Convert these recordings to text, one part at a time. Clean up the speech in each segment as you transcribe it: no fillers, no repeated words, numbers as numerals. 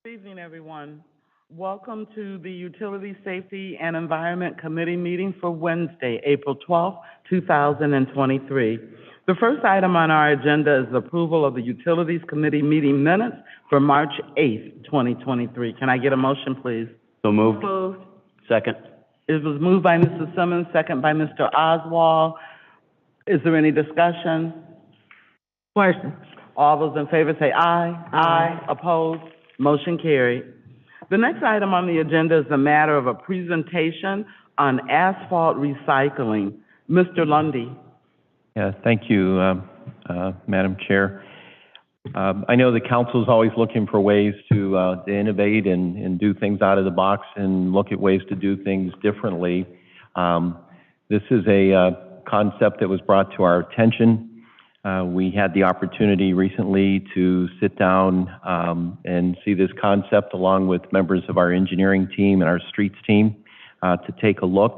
Good evening, everyone. Welcome to the Utility Safety and Environment Committee meeting for Wednesday, April 12th, 2023. The first item on our agenda is the approval of the Utilities Committee meeting minutes for March 8th, 2023. Can I get a motion, please? So moved. Moved. Second. It was moved by Mr. Simmons, second by Mr. Oswald. Is there any discussion? Question. All those in favor say aye. Aye. Opposed? Motion carried. The next item on the agenda is the matter of a presentation on asphalt recycling. Mr. Lundy. Yeah, thank you, Madam Chair. I know the council is always looking for ways to innovate and do things out of the box and look at ways to do things differently. This is a concept that was brought to our attention. We had the opportunity recently to sit down and see this concept along with members of our engineering team and our streets team to take a look.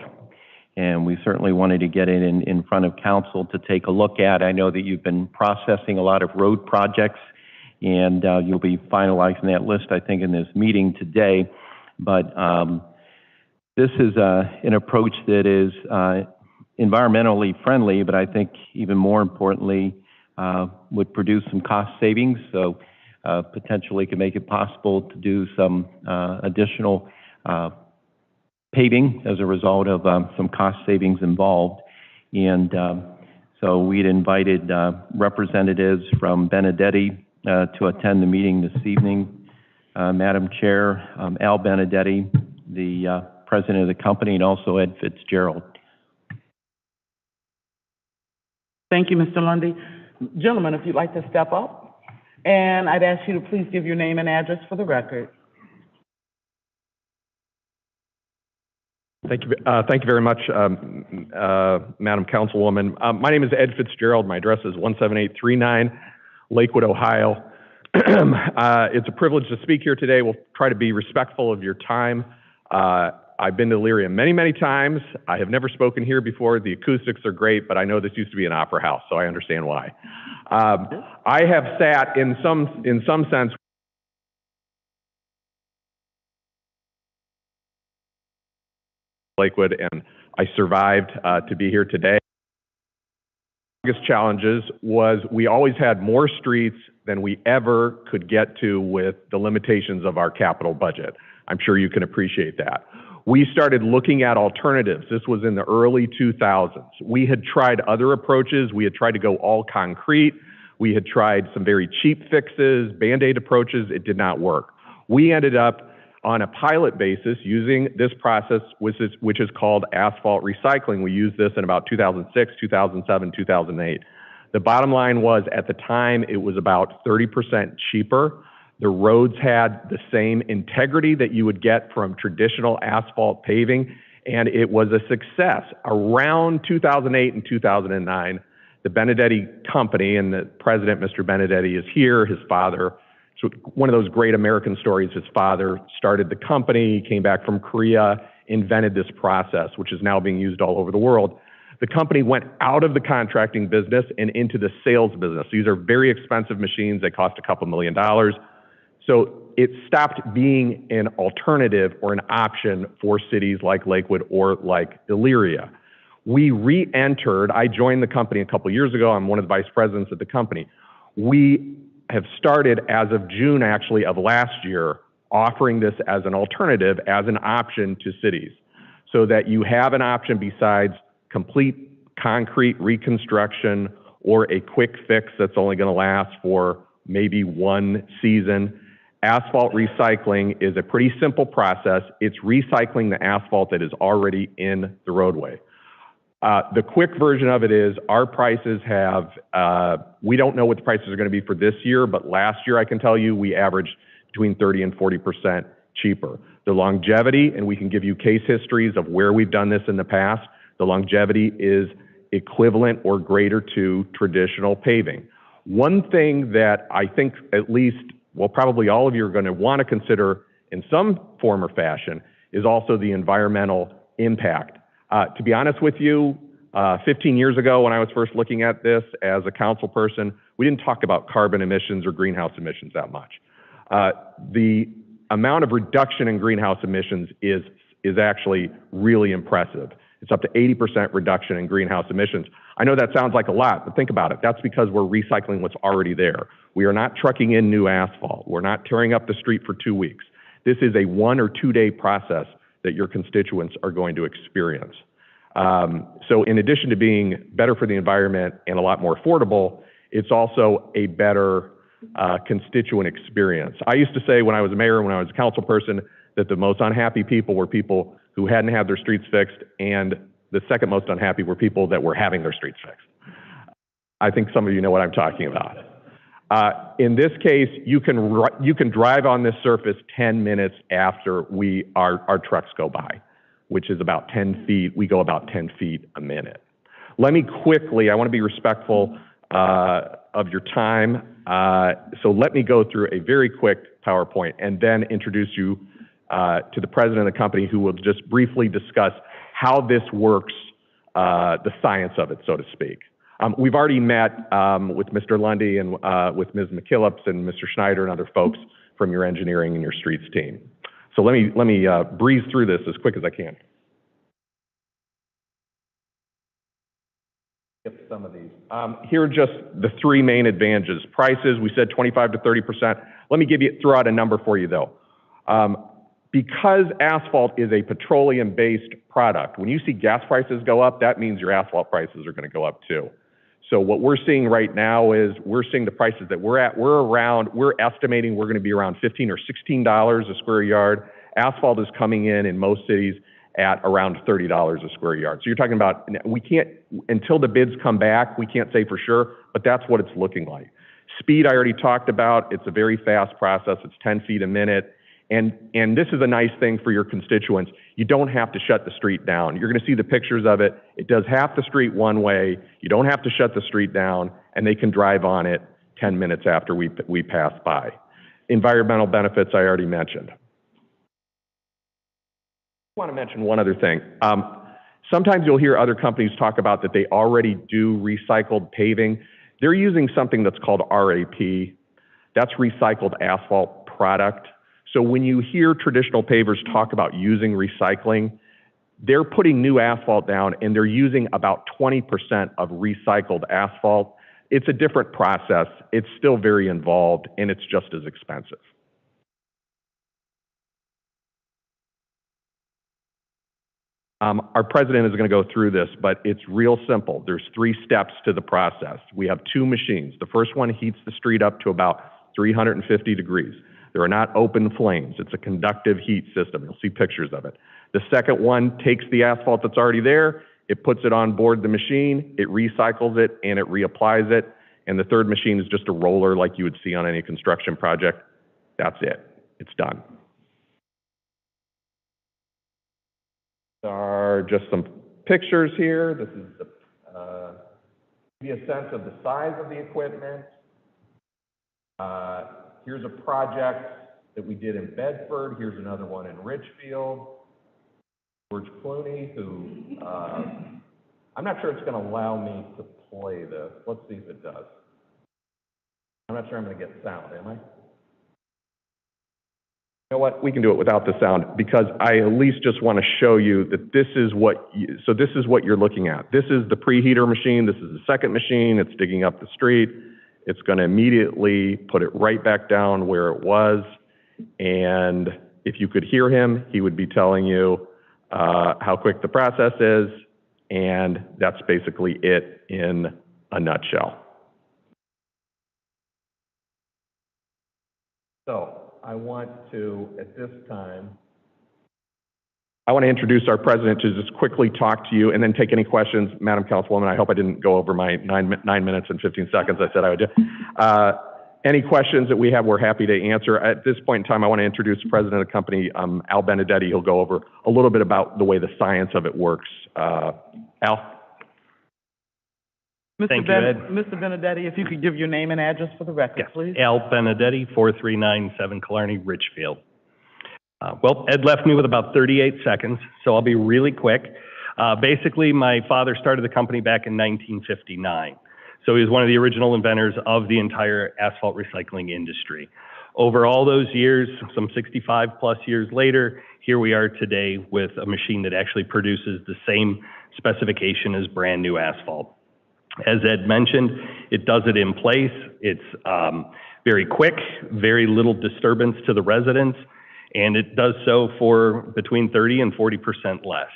And we certainly wanted to get it in front of council to take a look at. I know that you've been processing a lot of road projects, and you'll be finalizing that list, I think, in this meeting today. But this is an approach that is environmentally friendly, but I think even more importantly, would produce some cost savings. So potentially could make it possible to do some additional paving as a result of some cost savings involved. And so we'd invited representatives from Benedetti to attend the meeting this evening. Madam Chair, Al Benedetti, the president of the company, and also Ed Fitzgerald. Thank you, Mr. Lundy. Gentlemen, if you'd like to step up, and I'd ask you to please give your name and address for the record. Thank you very much, Madam Councilwoman. My name is Ed Fitzgerald. My address is 17839 Lakewood, Ohio. It's a privilege to speak here today. We'll try to be respectful of your time. I've been to Elyria many, many times. I have never spoken here before. The acoustics are great, but I know this used to be an opera house, so I understand why. I have sat in some sense Lakewood, and I survived to be here today. The biggest challenges was we always had more streets than we ever could get to with the limitations of our capital budget. I'm sure you can appreciate that. We started looking at alternatives. This was in the early 2000s. We had tried other approaches. We had tried to go all concrete. We had tried some very cheap fixes, Band-Aid approaches. It did not work. We ended up on a pilot basis using this process, which is called asphalt recycling. We used this in about 2006, 2007, 2008. The bottom line was, at the time, it was about 30% cheaper. The roads had the same integrity that you would get from traditional asphalt paving, and it was a success. Around 2008 and 2009, the Benedetti company, and the president, Mr. Benedetti, is here. His father, so one of those great American stories, his father started the company, came back from Korea, invented this process, which is now being used all over the world. The company went out of the contracting business and into the sales business. These are very expensive machines. They cost a couple $1 million. So it stopped being an alternative or an option for cities like Lakewood or like Elyria. We re-entered. I joined the company a couple years ago. I'm one of the vice presidents of the company. We have started, as of June actually of last year, offering this as an alternative, as an option to cities, so that you have an option besides complete concrete reconstruction or a quick fix that's only going to last for maybe one season. Asphalt recycling is a pretty simple process. It's recycling the asphalt that is already in the roadway. The quick version of it is our prices have, we don't know what the prices are going to be for this year, but last year I can tell you we averaged between 30 and 40% cheaper. The longevity, and we can give you case histories of where we've done this in the past, the longevity is equivalent or greater to traditional paving. One thing that I think at least, well, probably all of you are going to want to consider in some form or fashion is also the environmental impact. To be honest with you, 15 years ago when I was first looking at this as a council person, we didn't talk about carbon emissions or greenhouse emissions that much. The amount of reduction in greenhouse emissions is actually really impressive. It's up to 80% reduction in greenhouse emissions. I know that sounds like a lot, but think about it. That's because we're recycling what's already there. We are not trucking in new asphalt. We're not tearing up the street for 2 weeks. This is a 1 or 2 day process that your constituents are going to experience. So in addition to being better for the environment and a lot more affordable, it's also a better constituent experience. I used to say when I was a mayor, when I was a council person, that the most unhappy people were people who hadn't had their streets fixed, and the second most unhappy were people that were having their streets fixed. I think some of you know what I'm talking about. In this case, you can drive on this surface 10 minutes after our trucks go by, which is about 10 feet. We go about 10 feet a minute. Let me quickly, I want to be respectful of your time, so let me go through a very quick PowerPoint and then introduce you to the president of the company, who will just briefly discuss how this works, the science of it, so to speak. We've already met with Mr. Lundy and with Ms. McKillips and Mr. Schneider and other folks from your engineering and your streets team. So let me breeze through this as quick as I can. Skip some of these. Here are just the 3 main advantages. Prices, we said 25 to 30%. Let me throw out a number for you though. Because asphalt is a petroleum-based product, when you see gas prices go up, that means your asphalt prices are going to go up too. So what we're seeing right now is we're seeing the prices that we're estimating we're going to be around $15 or $16 a square yard. Asphalt is coming in most cities at around $30 a square yard. So you're talking about, we can't, until the bids come back, we can't say for sure, but that's what it's looking like. Speed I already talked about. It's a very fast process. It's 10 feet a minute. And this is a nice thing for your constituents. You don't have to shut the street down. You're going to see the pictures of it. It does half the street one way. You don't have to shut the street down, and they can drive on it 10 minutes after we pass by. Environmental benefits I already mentioned. I want to mention one other thing. Sometimes you'll hear other companies talk about that they already do recycled paving. They're using something that's called RAP. That's recycled asphalt product. So when you hear traditional pavers talk about using recycling, they're putting new asphalt down and they're using about 20% of recycled asphalt. It's a different process. It's still very involved and it's just as expensive. Our president is going to go through this, but it's real simple. There's 3 steps to the process. We have 2 machines. The first one heats the street up to about 350 degrees. There are not open flames. It's a conductive heat system. You'll see pictures of it. The second one takes the asphalt that's already there, it puts it on board the machine, it recycles it, and it reapplies it. And the third machine is just a roller like you would see on any construction project. That's it. It's done. There are just some pictures here. This is give you a sense of the size of the equipment. Here's a project that we did in Bedford. Here's another one in Richfield. George Clooney, who, I'm not sure it's going to allow me to play this. Let's see if it does. I'm not sure I'm going to get sound, am I? You know what? We can do it without the sound because I at least just want to show you that this is what you're looking at. This is the preheater machine. This is the second machine. It's digging up the street. It's going to immediately put it right back down where it was. And if you could hear him, he would be telling you how quick the process is. And that's basically it in a nutshell. So I want to, at this time, I want to introduce our president to just quickly talk to you and then take any questions. Madam Councilwoman, I hope I didn't go over my 9 minutes and 15 seconds I said I would do. Any questions that we have, we're happy to answer. At this point in time, I want to introduce the president of the company, Al Benedetti. He'll go over a little bit about the way the science of it works. Al? Thank you, Ed. Mr. Benedetti, if you could give your name and address for the record, Yes, please. Al Benedetti, 4397 Killarney, Richfield. Well, Ed left me with about 38 seconds, so I'll be really quick. Basically, my father started the company back in 1959. So he was one of the original inventors of the entire asphalt recycling industry. Over all those years, some 65 plus years later, here we are today with a machine that actually produces the same specification as brand new asphalt. As Ed mentioned, it does it in place. It's very quick, very little disturbance to the residents, and it does so for between 30 and 40% less.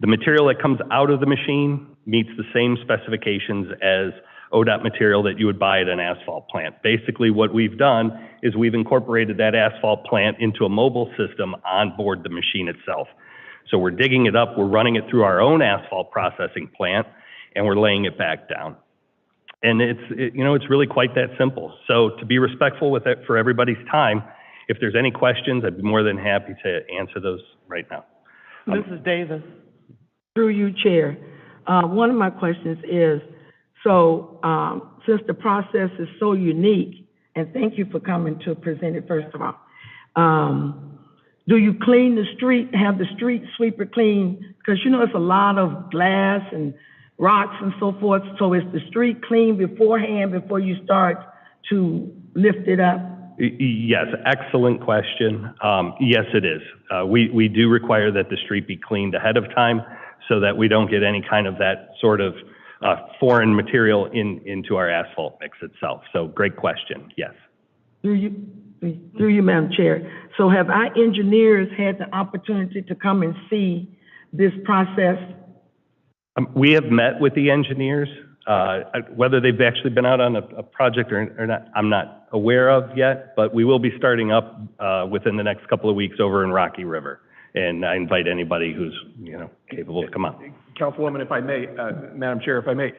The material that comes out of the machine meets the same specifications as ODOT material that you would buy at an asphalt plant. Basically, what we've done is we've incorporated that asphalt plant into a mobile system on board the machine itself. So we're digging it up, we're running it through our own asphalt processing plant, and we're laying it back down. And it's really quite that simple. So to be respectful with it for everybody's time, if there's any questions, I'd be more than happy to answer those right now. Mrs. Davis. Through you, Chair. One of my questions is, so since the process is so unique, and thank you for coming to present it first of all, do you clean the street, have the street sweeper clean? Because you know it's a lot of glass and rocks and so forth, so is the street clean beforehand before you start to lift it up? Yes, excellent question. Yes, it is. We do require that the street be cleaned ahead of time so that we don't get any kind of that sort of foreign material into our asphalt mix itself. So great question, yes. Through you, Madam Chair. So have our engineers had the opportunity to come and see this process? We have met with the engineers. Whether they've actually been out on a project or not, I'm not aware of yet, but we will be starting up within the next couple of weeks over in Rocky River. And I invite anybody who's, capable to come out. Councilwoman, if I may, Madam Chair, if I may.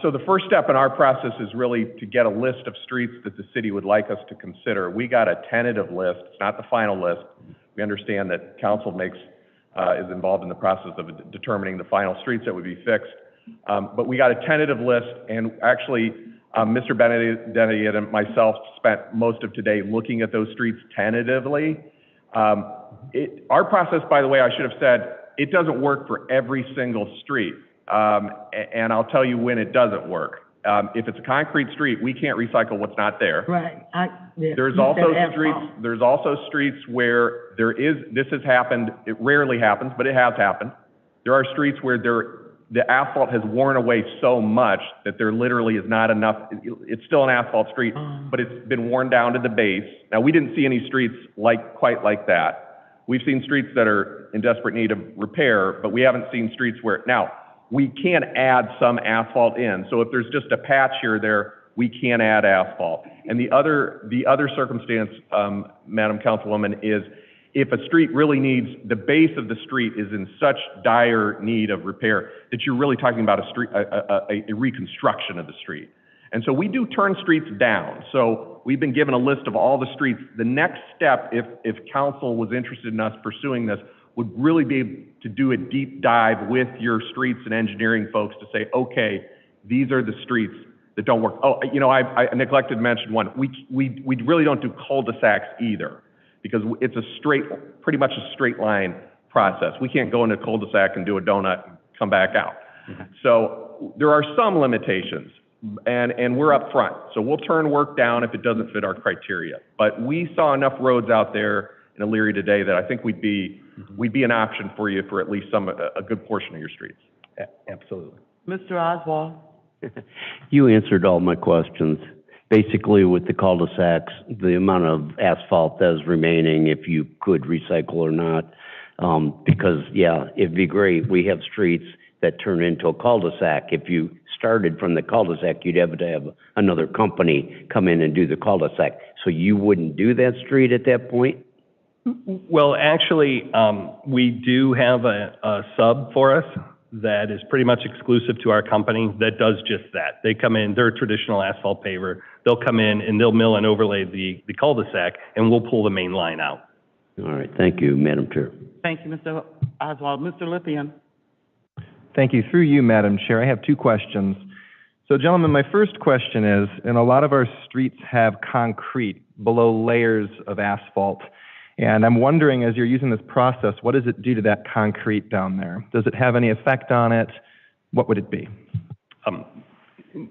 So the first step in our process is really to get a list of streets that the city would like us to consider. We got a tentative list. It's not the final list. We understand that council is involved in the process of determining the final streets that would be fixed. But we got a tentative list, and actually, Mr. Benedetti and myself spent most of today looking at those streets tentatively. Our process, by the way, I should have said, it doesn't work for every single street. And I'll tell you when it doesn't work. If it's a concrete street, we can't recycle what's not there. Right. There's also streets where this has happened. It rarely happens, but it has happened. There are streets where the asphalt has worn away so much that there literally is not enough. It's still an asphalt street, but it's been worn down to the base. Now, we didn't see any streets quite like that. We've seen streets that are in desperate need of repair, but we haven't seen streets where, now, we can add some asphalt in. So if there's just a patch here or there, we can add asphalt. And the other circumstance, Madam Councilwoman, is if a street really needs, the base of the street is in such dire need of repair that you're really talking about a reconstruction of the street. And so we do turn streets down. So we've been given a list of all the streets. The next step, if council was interested in us pursuing this, would really be to do a deep dive with your streets and engineering folks to say, okay, these are the streets that don't work. Oh, I neglected to mention one. We really don't do cul-de-sacs either, because it's pretty much a straight line process. We can't go into a cul-de-sac and do a donut and come back out. So there are some limitations, and we're up front. So we'll turn work down if it doesn't fit our criteria. But we saw enough roads out there in Elyria today that I think we'd be an option for you for at least a good portion of your streets. Absolutely. Mr. Oswald. You answered all my questions. Basically, with the cul-de-sacs, the amount of asphalt that is remaining, if you could recycle or not, because, yeah, it'd be great. We have streets that turn into a cul-de-sac. If you started from the cul-de-sac, you'd have to have another company come in and do the cul-de-sac. So you wouldn't do that street at that point? Well, actually, we do have a sub for us that is pretty much exclusive to our company that does just that. They come in, they're a traditional asphalt paver. They'll come in and they'll mill and overlay the cul-de-sac, and we'll pull the main line out. All right. Thank you, Madam Chair. Thank you, Mr. Oswald. Mr. Lithian. Thank you. Through you, Madam Chair, I have two questions. So, gentlemen, my first question is, and a lot of our streets have concrete below layers of asphalt. And I'm wondering, as you're using this process, what does it do to that concrete down there? Does it have any effect on it? What would it be?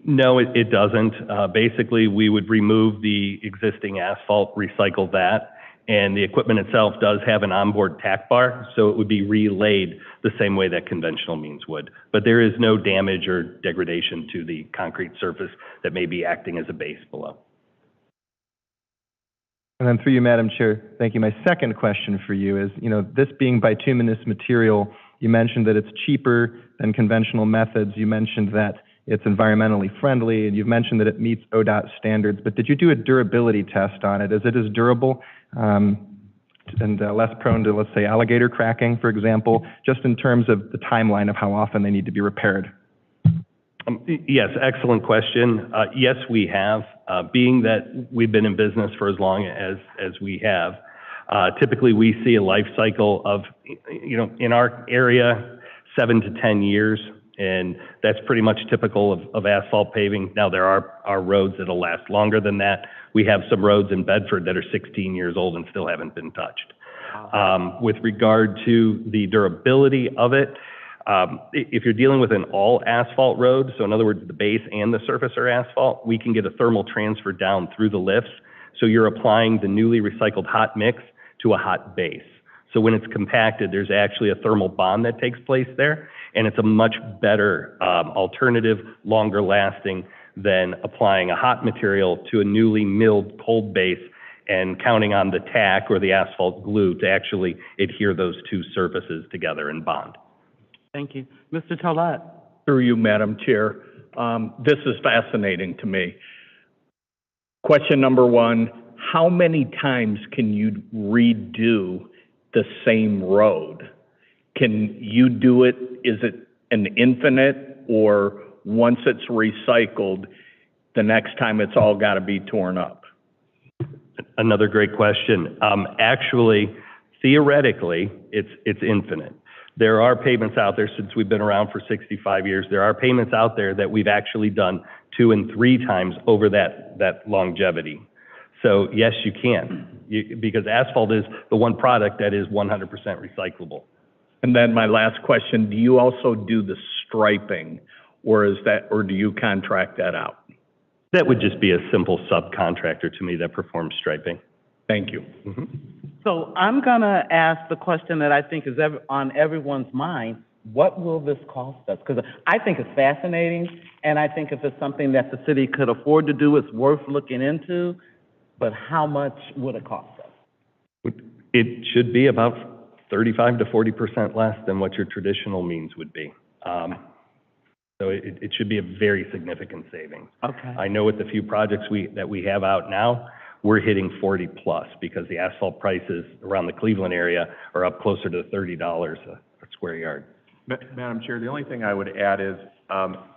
No, it doesn't. Basically, we would remove the existing asphalt, recycle that, and the equipment itself does have an onboard tack bar, so it would be relaid the same way that conventional means would. But there is no damage or degradation to the concrete surface that may be acting as a base below. And then through you, Madam Chair, thank you. My second question for you is, this being bituminous material, you mentioned that it's cheaper than conventional methods. You mentioned that it's environmentally friendly, and you've mentioned that it meets ODOT standards. But did you do a durability test on it? Is it as durable and less prone to, let's say, alligator cracking, for example, just in terms of the timeline of how often they need to be repaired? Yes, excellent question. Yes, we have. Being that we've been in business for as long as we have, typically we see a life cycle of, in our area, 7 to 10 years, and that's pretty much typical of asphalt paving. Now, there are roads that'll last longer than that. We have some roads in Bedford that are 16 years old and still haven't been touched. With regard to the durability of it, if you're dealing with an all asphalt road, so in other words, the base and the surface are asphalt, we can get a thermal transfer down through the lifts. So you're applying the newly recycled hot mix to a hot base. So when it's compacted, there's actually a thermal bond that takes place there, and it's a much better alternative, longer lasting than applying a hot material to a newly milled cold base and counting on the tack or the asphalt glue to actually adhere those two surfaces together and bond. Thank you. Mr. Tollett. Through you, Madam Chair. This is fascinating to me. Question number one, how many times can you redo the same road? Can you do it? Is it an infinite, or once it's recycled, the next time it's all got to be torn up? Another great question. Actually, theoretically, it's infinite. There are pavements out there, since we've been around for 65 years, there are pavements out there that we've actually done 2 and 3 times over that longevity. So yes, you can, because asphalt is the one product that is 100% recyclable. And then my last question, do you also do the striping, or do you contract that out? That would just be a simple subcontractor to me that performs striping. Thank you. Mm-hmm. So I'm going to ask the question that I think is on everyone's mind. What will this cost us? Because I think it's fascinating, and I think if it's something that the city could afford to do, it's worth looking into. But how much would it cost us? It should be about 35 to 40% less than what your traditional means would be. So it should be a very significant savings. Okay. I know with the few projects that we have out now, we're hitting 40 plus because the asphalt prices around the Cleveland area are up closer to $30 a square yard. Madam Chair, the only thing I would add is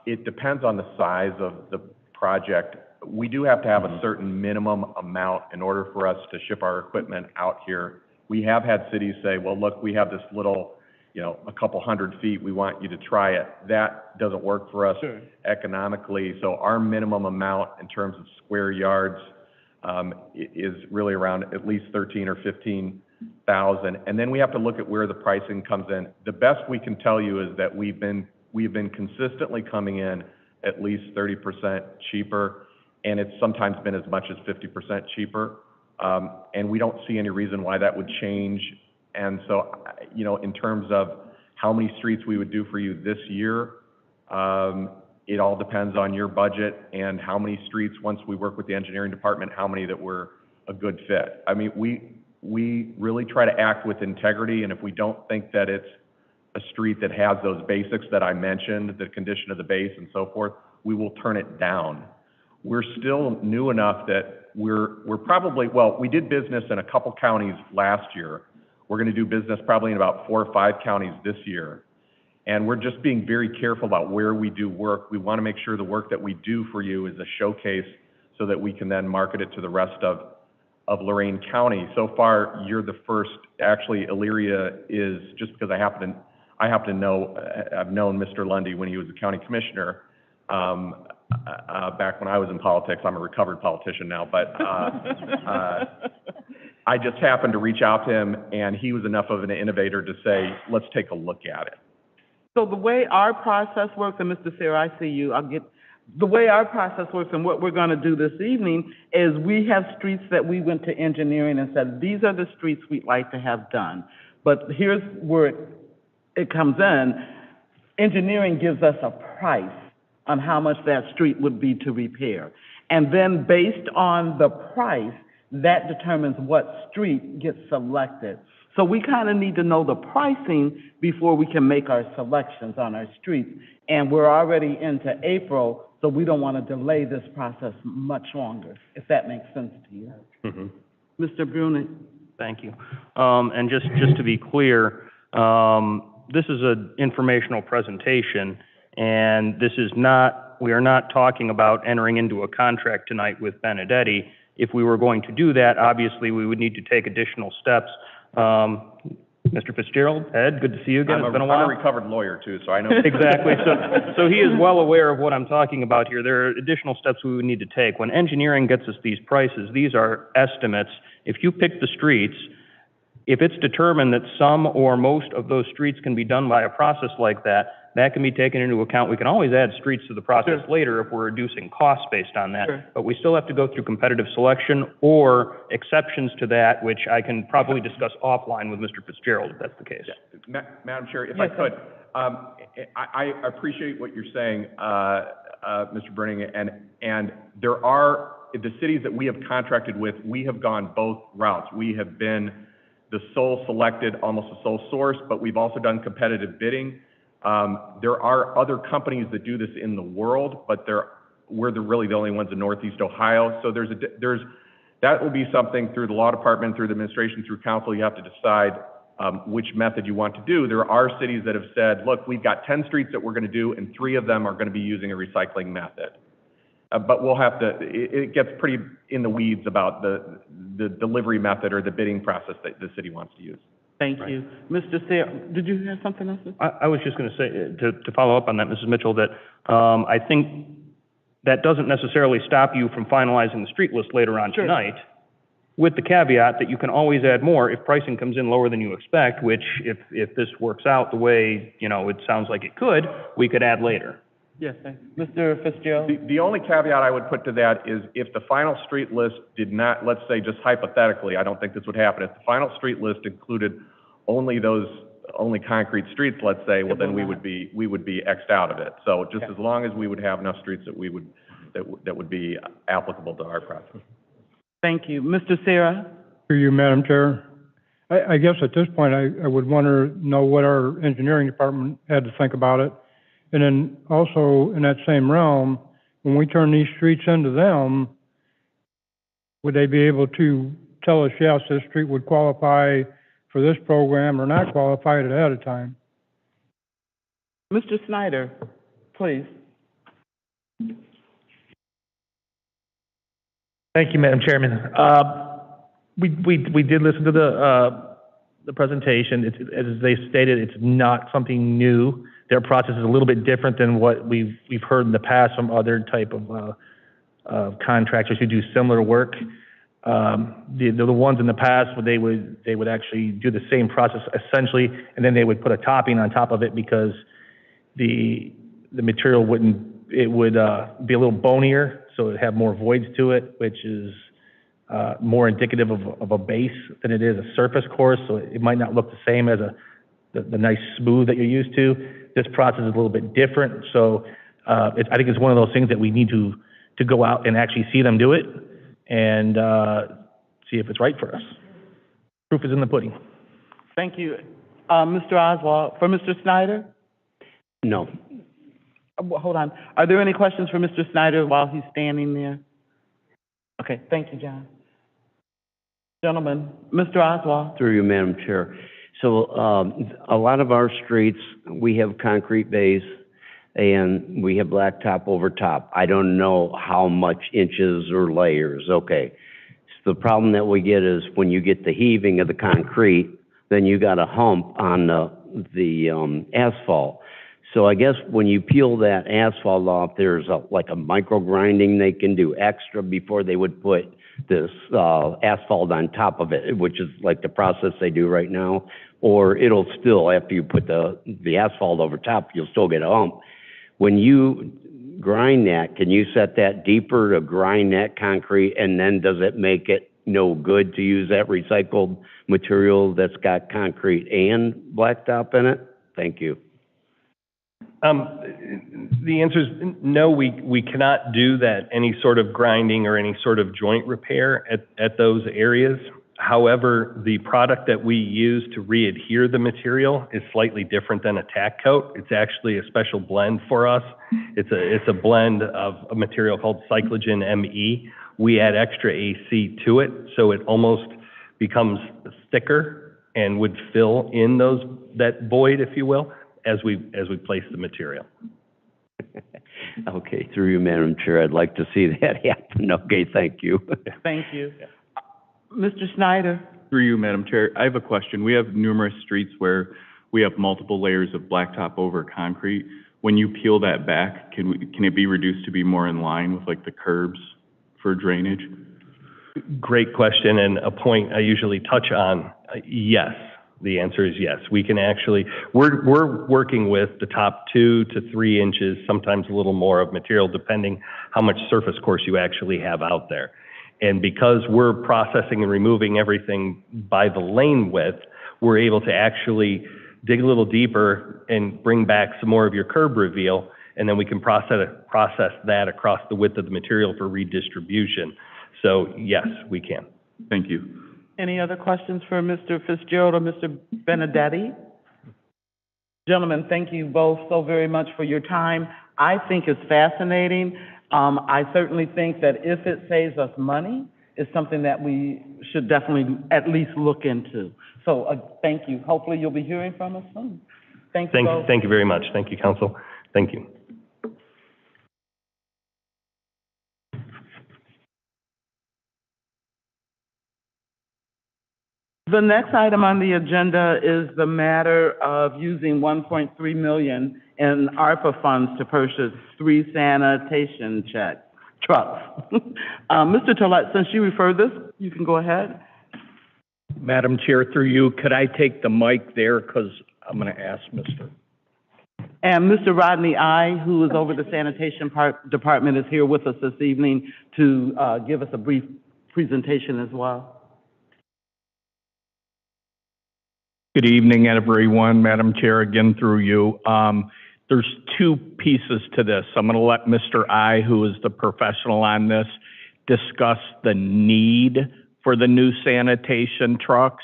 it depends on the size of the project. We do have to have a certain minimum amount in order for us to ship our equipment out here. We have had cities say, well, look, we have this little, a couple 100 feet, we want you to try it. That doesn't work for us economically. So our minimum amount in terms of square yards is really around at least 13 or 15,000. And then we have to look at where the pricing comes in. The best we can tell you is that we've been consistently coming in at least 30% cheaper, and it's sometimes been as much as 50% cheaper. And we don't see any reason why that would change. And so, in terms of how many streets we would do for you this year, it all depends on your budget and how many streets, once we work with the engineering department, how many that were a good fit. I mean, we really try to act with integrity, and if we don't think that it's a street that has those basics that I mentioned, the condition of the base and so forth, we will turn it down. We're still new enough that we're probably, we did business in a couple counties last year. We're going to do business probably in about 4 or 5 counties this year. And we're just being very careful about where we do work. We want to make sure the work that we do for you is a showcase so that we can then market it to the rest of Lorain County. So far, you're the first. Actually, Elyria is, just because I happen to know, I've known Mr. Lundy when he was a county commissioner back when I was in politics. I'm a recovered politician now, but I just happened to reach out to him, and he was enough of an innovator to say, let's take a look at it. So the way our process works, and Mr. Sarah, I see you, I'll get the way our process works and what we're gonna do this evening is we have streets that we went to engineering and said, these are the streets we'd like to have done. But here's where it comes in. Engineering gives us a price on how much that street would be to repair. And then based on the price, that determines what street gets selected. So we kind of need to know the pricing before we can make our selections on our streets. And we're already into April, so we don't want to delay this process much longer, if that makes sense to you. Mr. Brunig? Thank you. And just to be clear, this is an informational presentation, and this is not, we are not talking about entering into a contract tonight with Benedetti. If we were going to do that, obviously, we would need to take additional steps. Mr. Fitzgerald, Ed, good to see you again. It's been a while. I'm a recovered lawyer too, so I know. Exactly. So he is well aware of what I'm talking about here. There are additional steps we would need to take. When engineering gets us these prices, these are estimates. If you pick the streets, if it's determined that some or most of those streets can be done by a process like that, that can be taken into account. We can always add streets to the process later if we're reducing costs based on that. But we still have to go through competitive selection or exceptions to that, which I can probably discuss offline with Mr. Fitzgerald if that's the case. Madam Chair, if I could, I appreciate what you're saying, Mr. Bruning, and there are, the cities that we have contracted with, we have gone both routes. We have been the sole selected, almost a sole source, but we've also done competitive bidding. There are other companies that do this in the world, but we're really the only ones in Northeast Ohio. So that will be something through the law department, through the administration, through council, you have to decide which method you want to do. There are cities that have said, look, we've got 10 streets that we're going to do, and 3 of them are going to be using a recycling method. But we'll have to, it gets pretty in the weeds about the delivery method or the bidding process that the city wants to use. Thank you. Mr. Sarah, did you have something else? I was just going to say, to follow up on that, Mrs. Mitchell, that I think that doesn't necessarily stop you from finalizing the street list later on tonight, with the caveat that you can always add more if pricing comes in lower than you expect, which if this works out the way, you know, it sounds like it could, we could add later. Yes, thank you. Mr. Fitzgerald? The only caveat I would put to that is if the final street list did not, let's say just hypothetically, I don't think this would happen, if the final street list included only concrete streets, let's say, well, then we would be X'd out of it. So just as long as we would have enough streets that would be applicable to our process. Thank you. Mr. Sarah? Through you, Madam Chair. I guess at this point, I would want to know what our engineering department had to think about it. And then also in that same realm, when we turn these streets into them, would they be able to tell us, yes, this street would qualify for this program or not qualify it ahead of time? Mr. Snyder, please. Thank you, Madam Chairman. We did listen to the presentation. As they stated, it's not something new. Their process is a little bit different than what we've heard in the past from other type of contractors who do similar work. The ones in the past where they would actually do the same process essentially, and then they would put a topping on top of it because the material would be a little bonier, so it would have more voids to it, which is more indicative of a base than it is a surface course. So it might not look the same as the nice smooth that you're used to. This process is a little bit different, so I think it's one of those things that we need to go out and actually see them do it and see if it's right for us. Proof is in the pudding. Thank you. Mr. Oswald, for Mr. Snyder? No. Hold on. Are there any questions for Mr. Snyder while he's standing there? Okay, thank you, John. Gentlemen, Mr. Oswald. Through you, Madam Chair. So a lot of our streets, we have concrete base and we have blacktop over top. I don't know how much inches or layers. Okay. So the problem that we get is when you get the heaving of the concrete, then you got a hump on the asphalt. So I guess when you peel that asphalt off, there's like a micro grinding they can do extra before they would put this asphalt on top of it, which is like the process they do right now. Or it'll still, after you put the asphalt over top, you'll still get a hump. When you grind that, can you set that deeper to grind that concrete, and then does it make it no good to use that recycled material that's got concrete and blacktop in it? Thank you. The answer is no, we cannot do that, any sort of grinding or any sort of joint repair at those areas. However, the product that we use to re-adhere the material is slightly different than a tack coat. It's actually a special blend for us. It's a blend of a material called Cyclogen ME. We add extra AC to it, so it almost becomes thicker and would fill in that void, if you will, as we place the material. Okay, through you, Madam Chair, I'd like to see that happen. Okay, thank you. Thank you. Mr. Snyder? Through you, Madam Chair, I have a question. We have numerous streets where we have multiple layers of blacktop over concrete. When you peel that back, can it be reduced to be more in line with like the curbs for drainage? Great question, and a point I usually touch on. Yes, the answer is yes. We can actually, we're working with the top 2 to 3 inches, sometimes a little more of material, depending how much surface course you actually have out there. And because we're processing and removing everything by the lane width, we're able to actually dig a little deeper and bring back some more of your curb reveal, and then we can process that across the width of the material for redistribution. So yes, we can. Thank you. Any other questions for Mr. Fitzgerald or Mr. Benedetti? Gentlemen, thank you both so very much for your time. I think it's fascinating. I certainly think that if it saves us money, it's something that we should definitely at least look into. So thank you. Hopefully you'll be hearing from us soon. Thank you both. Thank you very much. Thank you, Council. Thank you. The next item on the agenda is the matter of using $1.3 million in ARPA funds to purchase 3 sanitation trucks. Mr. Tollett, since you referred this, you can go ahead. Madam Chair, through you, could I take the mic there, because I'm going to ask Mr. And Mr. Rodney I, who is over the sanitation department, is here with us this evening to give us a brief presentation as well. Good evening, everyone. Madam Chair, again through you. There's 2 pieces to this. I'm going to let Mr. I, who is the professional on this, discuss the need for the new sanitation trucks.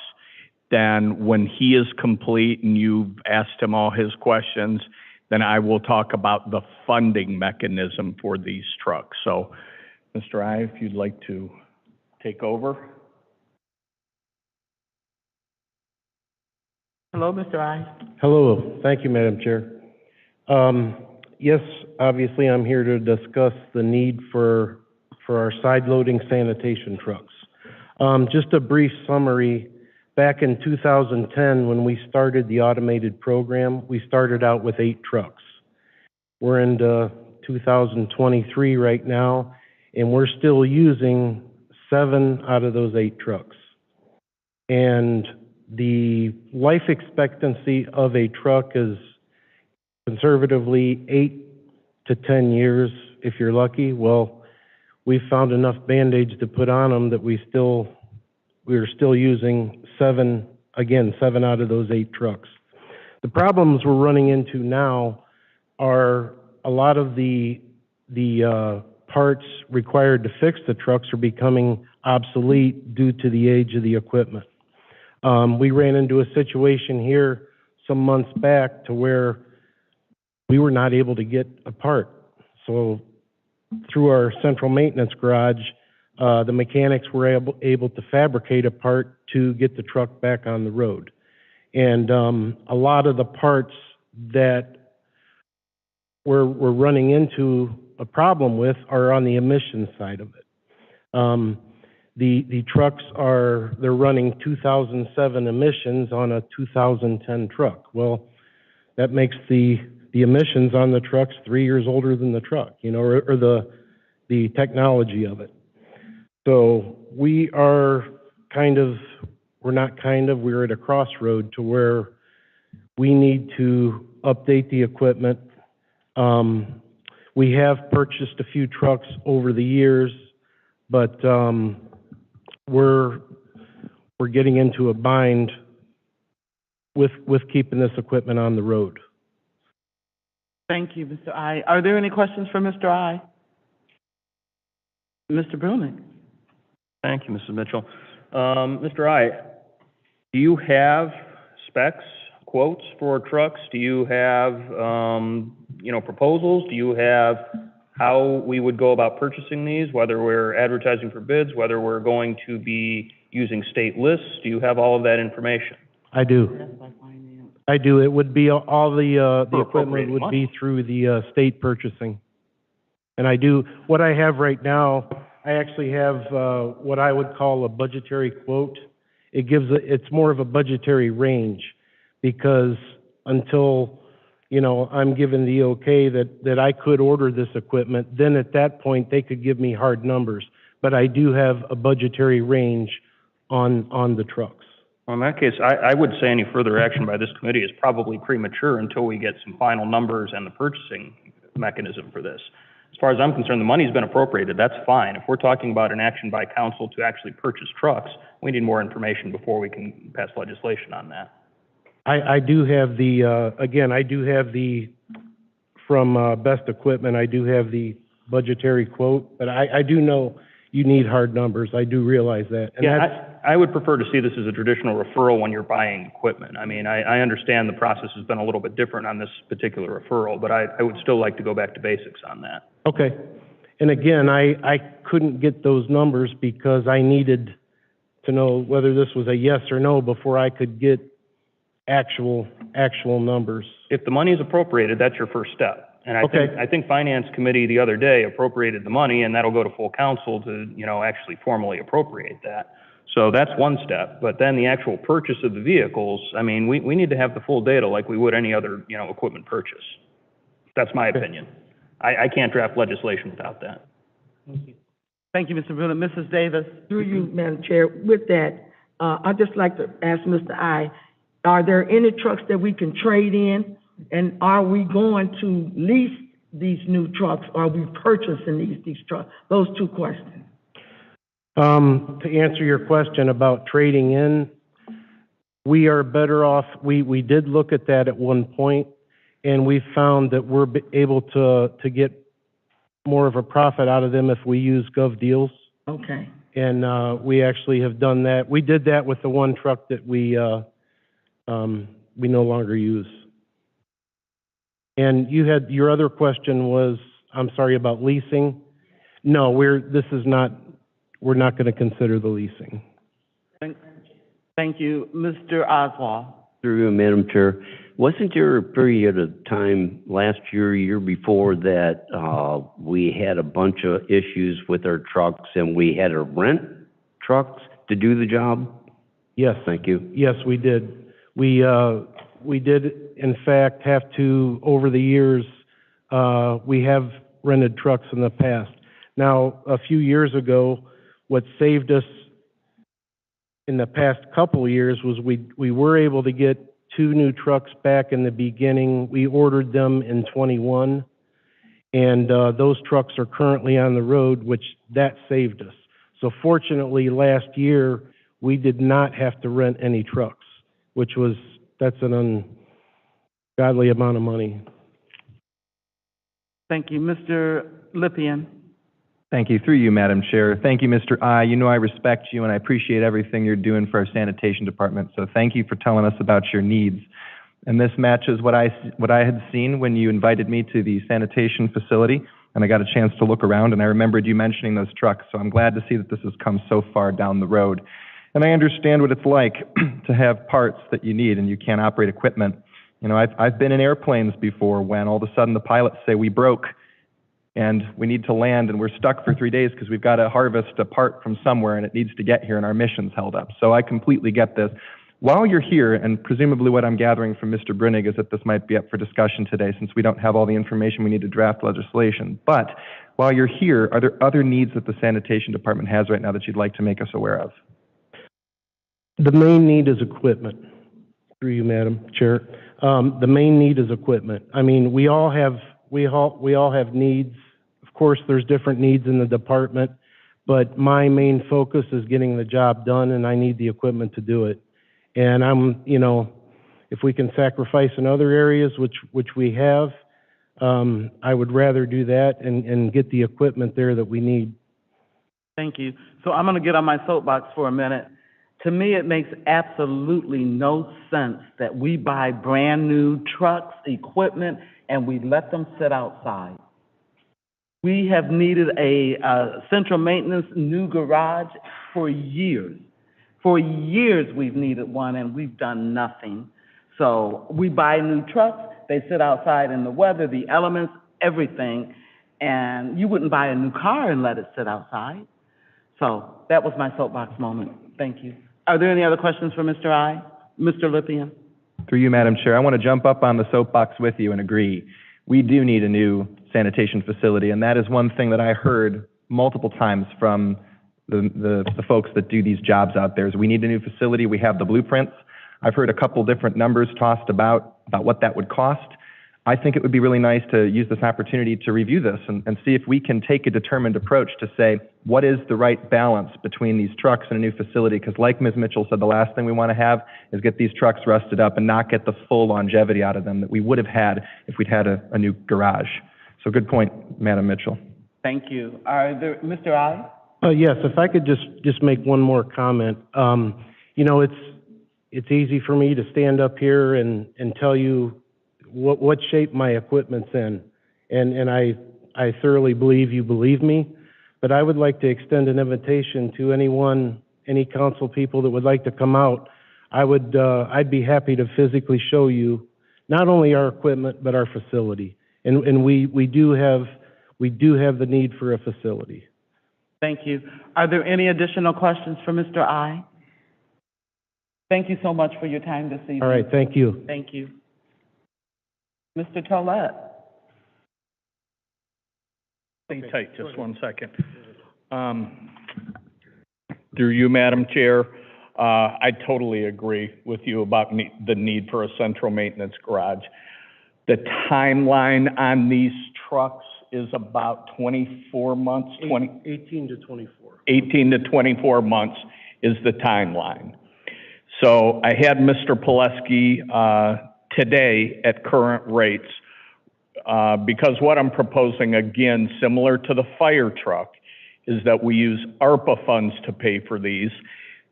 Then when he is complete and you've asked him all his questions, then I will talk about the funding mechanism for these trucks. So, Mr. I, if you'd like to take over. Hello, Mr. I. Hello. Thank you, Madam Chair. Yes, obviously I'm here to discuss the need for our side-loading sanitation trucks. Just a brief summary. Back in 2010, when we started the automated program, we started out with 8 trucks. We're into 2023 right now, and we're still using 7 out of those 8 trucks. And the life expectancy of a truck is conservatively 8 to 10 years if you're lucky. Well, we found enough Band-Aids to put on them that we're still using 7 out of those 8 trucks. The problems we're running into now are a lot of the parts required to fix the trucks are becoming obsolete due to the age of the equipment. We ran into a situation here some months back to where we were not able to get a part. So through our central maintenance garage, the mechanics were able to fabricate a part to get the truck back on the road. And a lot of the parts that we're running into a problem with are on the emission side of it. The trucks they're running 2007 emissions on a 2010 truck. Well, that makes the emissions on the trucks 3 years older than the truck, or the technology of it. So we're at a crossroad to where we need to update the equipment. We have purchased a few trucks over the years, but we're getting into a bind with keeping this equipment on the road. Thank you, Mr. I. Are there any questions for Mr. I? Mr. Brunig? Thank you, Mrs. Mitchell. Mr. I, do you have specs, quotes for trucks? Do you have, proposals? Do you have how we would go about purchasing these, whether we're advertising for bids, whether we're going to be using state lists? Do you have all of that information? I do. I do. It would be all the equipment would money. be through the state purchasing. And I do, what I have right now, I actually have what I would call a budgetary quote. It's more of a budgetary range, because until, I'm given the okay that I could order this equipment, then at that point, they could give me hard numbers. But I do have a budgetary range on the trucks. Well, in that case, I would say any further action by this committee is probably premature until we get some final numbers and the purchasing mechanism for this. As far as I'm concerned, the money's been appropriated, that's fine. If we're talking about an action by council to actually purchase trucks, we need more information before we can pass legislation on that. I do have from Best Equipment, I do have the budgetary quote, but I do know you need hard numbers. I do realize that. And I would prefer to see this as a traditional referral when you're buying equipment. I mean, I understand the process has been a little bit different on this particular referral, but I would still like to go back to basics on that. Okay. And again, I couldn't get those numbers because I needed to know whether this was a yes or no before I could get actual numbers. If the money is appropriated, that's your first step. And I think Finance Committee the other day appropriated the money, and that'll go to full council to, actually formally appropriate that. So that's one step. But then the actual purchase of the vehicles, I mean, we need to have the full data like we would any other, equipment purchase. That's my opinion. I can't draft legislation without that. Thank you, Mr. Brunig. Mrs. Davis? Through you, Madam Chair, with that, I'd just like to ask Mr. I, are there any trucks that we can trade in? And are we going to lease these new trucks, or are we purchasing these trucks? Those two questions. To answer your question about trading in, we are better off, we did look at that at one point, and we found that we're able to get more of a profit out of them if we use Gov Deals. Okay. And we actually have done that. We did that with the one truck that we no longer use. And your other question was, I'm sorry, about leasing. No, we're not going to consider the leasing. Thank you. Mr. Oswald? Through you, Madam Chair. Wasn't there a period of time last year before that we had a bunch of issues with our trucks and we had to rent trucks to do the job? Yes. Thank you. Yes, we did. We did, in fact, have to, over the years, we have rented trucks in the past. Now, a few years ago, what saved us in the past couple of years was we were able to get 2 new trucks back in the beginning. We ordered them in '21, and those trucks are currently on the road, which that saved us. So fortunately, last year, we did not have to rent any trucks, that's an ungodly amount of money. Thank you. Mr. Lippian? Thank you. Through you, Madam Chair. Thank you, Mr. I. You know I respect you and I appreciate everything you're doing for our sanitation department. So thank you for telling us about your needs. And this matches what I had seen when you invited me to the sanitation facility, and I got a chance to look around, and I remembered you mentioning those trucks. So I'm glad to see that this has come so far down the road. And I understand what it's like to have parts that you need and you can't operate equipment. You know, I've been in airplanes before when all of a sudden the pilots say we broke and we need to land and we're stuck for 3 days because we've got to harvest a part from somewhere and it needs to get here and our mission's held up. So I completely get this. While you're here, and presumably what I'm gathering from Mr. Brunig is that this might be up for discussion today since we don't have all the information we need to draft legislation. But while you're here, are there other needs that the sanitation department has right now that you'd like to make us aware of? The main need is equipment. Through you, Madam Chair. The main need is equipment. I mean, we all have we all have needs. Of course, there's different needs in the department, but my main focus is getting the job done, and I need the equipment to do it. And if we can sacrifice in other areas, which we have, I would rather do that and get the equipment there that we need. Thank you. So I'm going to get on my soapbox for a minute. To me, it makes absolutely no sense that we buy brand-new trucks, equipment, and we let them sit outside. We have needed a central maintenance new garage for years. For years, we've needed one, and we've done nothing. So we buy new trucks, they sit outside in the weather, the elements, everything, and you wouldn't buy a new car and let it sit outside. So that was my soapbox moment. Thank you. Are there any other questions for Mr. I? Mr. Lippian? Through you, Madam Chair, I want to jump up on the soapbox with you and agree. We do need a new sanitation facility, and that is one thing that I heard multiple times from the folks that do these jobs out there, is we need a new facility. We have the blueprints. I've heard a couple different numbers tossed about what that would cost. I think it would be really nice to use this opportunity to review this and see if we can take a determined approach to say, what is the right balance between these trucks and a new facility? Because like Ms. Mitchell said, the last thing we want to have is get these trucks rusted up and not get the full longevity out of them that we would have had if we'd had a new garage. So good point, Madam Mitchell. Thank you. Are there, Mr. I? Yes, if I could just make one more comment. It's easy for me to stand up here and tell you what shape my equipment's in, and I thoroughly believe you believe me, but I would like to extend an invitation to any council people that would like to come out. I'd be happy to physically show you not only our equipment but our facility, and we do have the need for a facility. Thank you. Are there any additional questions for Mr. I? Thank you so much for your time this evening. All right, thank you. Thank you. Mr. Tollett? Stay tight, just one second. Through you, Madam Chair, I totally agree with you about the need for a central maintenance garage. The timeline on these trucks is about 24 months, 18 to 24. 18 to 24 months is the timeline. So I had Mr. Pileski today at current rates, because what I'm proposing, again, similar to the fire truck, is that we use ARPA funds to pay for these.